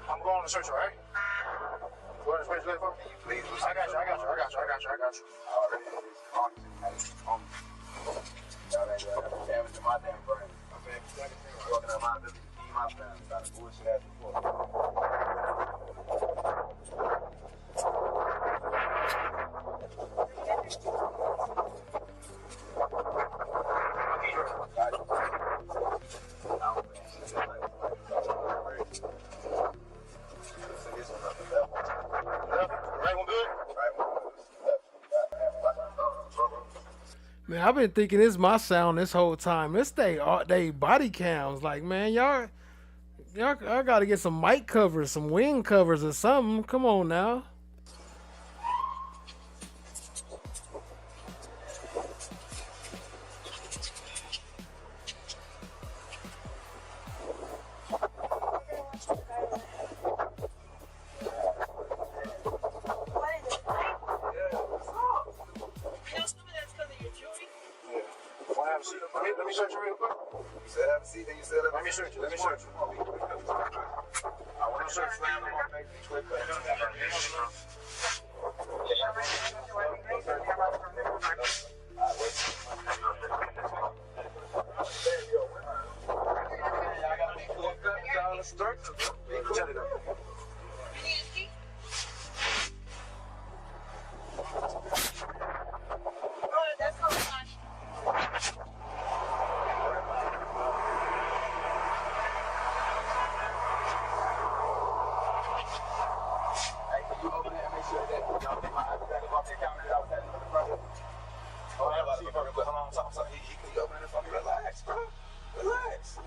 Speaker 15: I'm going to search, all right? Go ahead, space, for me. Please, I got you. Already, damage to my damn brain. Walking out my ability to feed my family. Got to bullshit ass before.
Speaker 4: Man, I've been thinking it's my sound this whole time. It's they body cams. Like, man, y'all I gotta get some mic covers, some wing covers or something. Come on now.
Speaker 15: Let me search you real quick. You said have a seat, then you said let me search you. I want to search slam them on make me quick. Relax.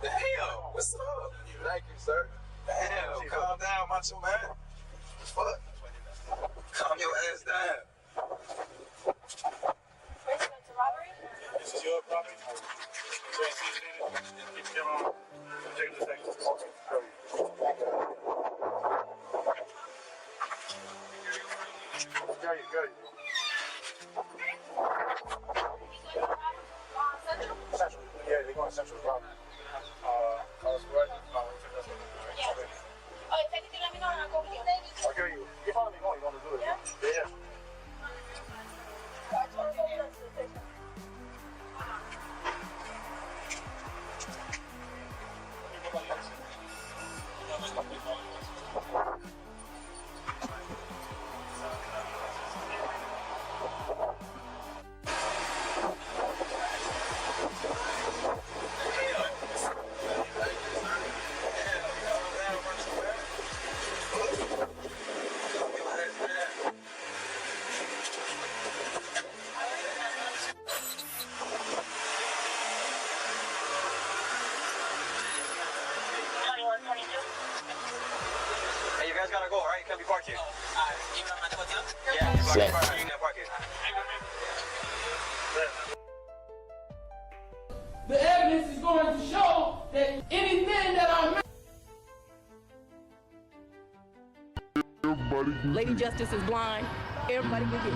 Speaker 15: Damn, what's up? Thank you, sir. Damn, calm down, macho man. Fuck. Calm your ass down. This is your property. So you see it in it, keep the camera on. Check the detective. Got you. Central. Yeah, they're going Central Property. Okay, you follow me going, you want to do it? Yeah.
Speaker 2: Hey, you guys gotta go, right? You can't be parked here. Yeah, you can't park here.
Speaker 5: The evidence is going to show that anything that I make.
Speaker 26: Lady Justice is blind. Everybody will get it.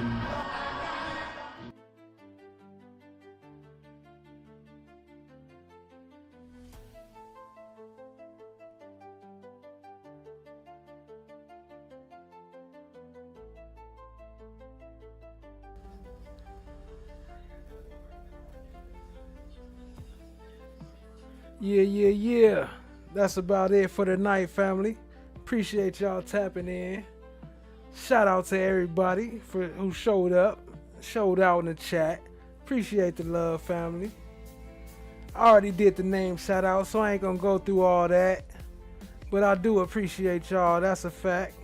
Speaker 4: Yeah. That's about it for tonight, family. Appreciate y'all tapping in. Shout out to everybody who showed up, showed out in the chat. Appreciate the love, family. I already did the name shout out, so I ain't gonna go through all that. But I do appreciate y'all, that's a fact.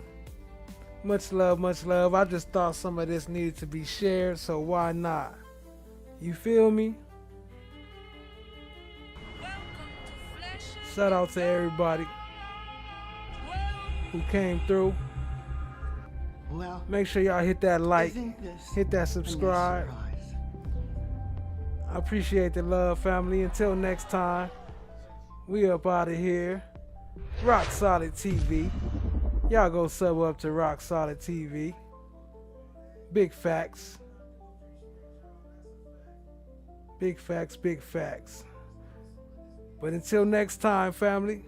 Speaker 4: Much love. I just thought some of this needed to be shared, so why not? You feel me? Shout out to everybody who came through.
Speaker 10: Well,
Speaker 4: make sure y'all hit that like, hit that subscribe. I appreciate the love, family. Until next time, we up out of here. Rock Solid TV. Y'all go sub up to Rock Solid TV. Big facts. Big facts, big facts. But until next time, family,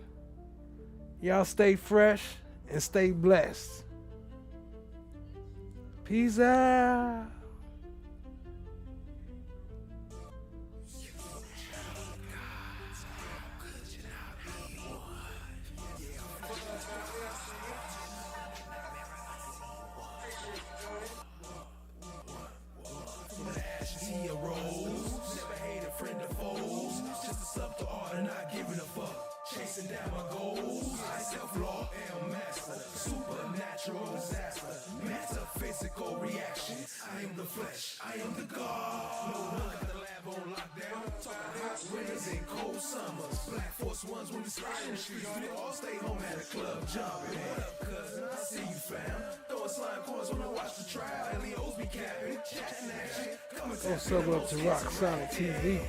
Speaker 4: y'all stay fresh and stay blessed. Peace out.
Speaker 19: Chasing down my goals, I self-law am master, supernatural disaster, metaphysical reaction. I am the flesh, I am the God. No one got the lab on lockdown. Talking hot winters and cold summers. Black Force Ones when we slide in the streets. We all stay home at the club jumping. What up, cousin? I see you, fam. Throwing slime coins when I watch the trial. LEOs be capping, chatting action. Coming
Speaker 4: Go sub up to Rock Solid TV.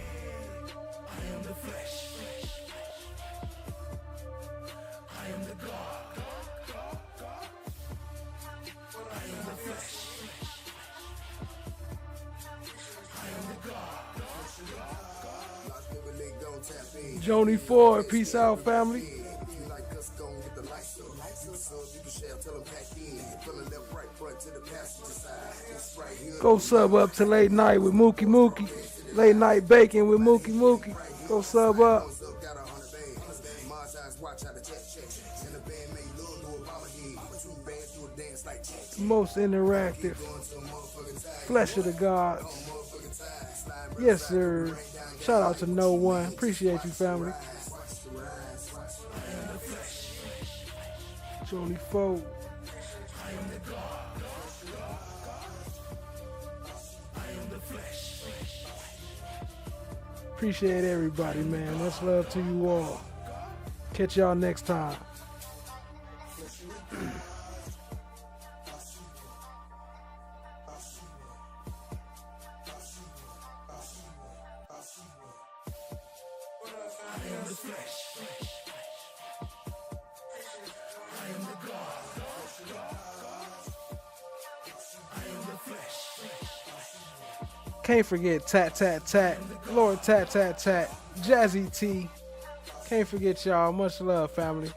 Speaker 19: I am the flesh. I am the God. I am the flesh. I am the God.
Speaker 4: Joni Ford, peace out, family. Go sub up to Late Night with Mookie Mookie. Late Night Bacon with Mookie Mookie. Go sub up. Most interactive. Flesh of the Gods. Yes, sir. Shout out to No One. Appreciate you, family. Joni Ford. Appreciate everybody, man. Much love to you all. Catch y'all next time. Can't forget Tat Tat Tat, Lord Tat Tat Tat, Jazzy T. Can't forget y'all. Much love, family.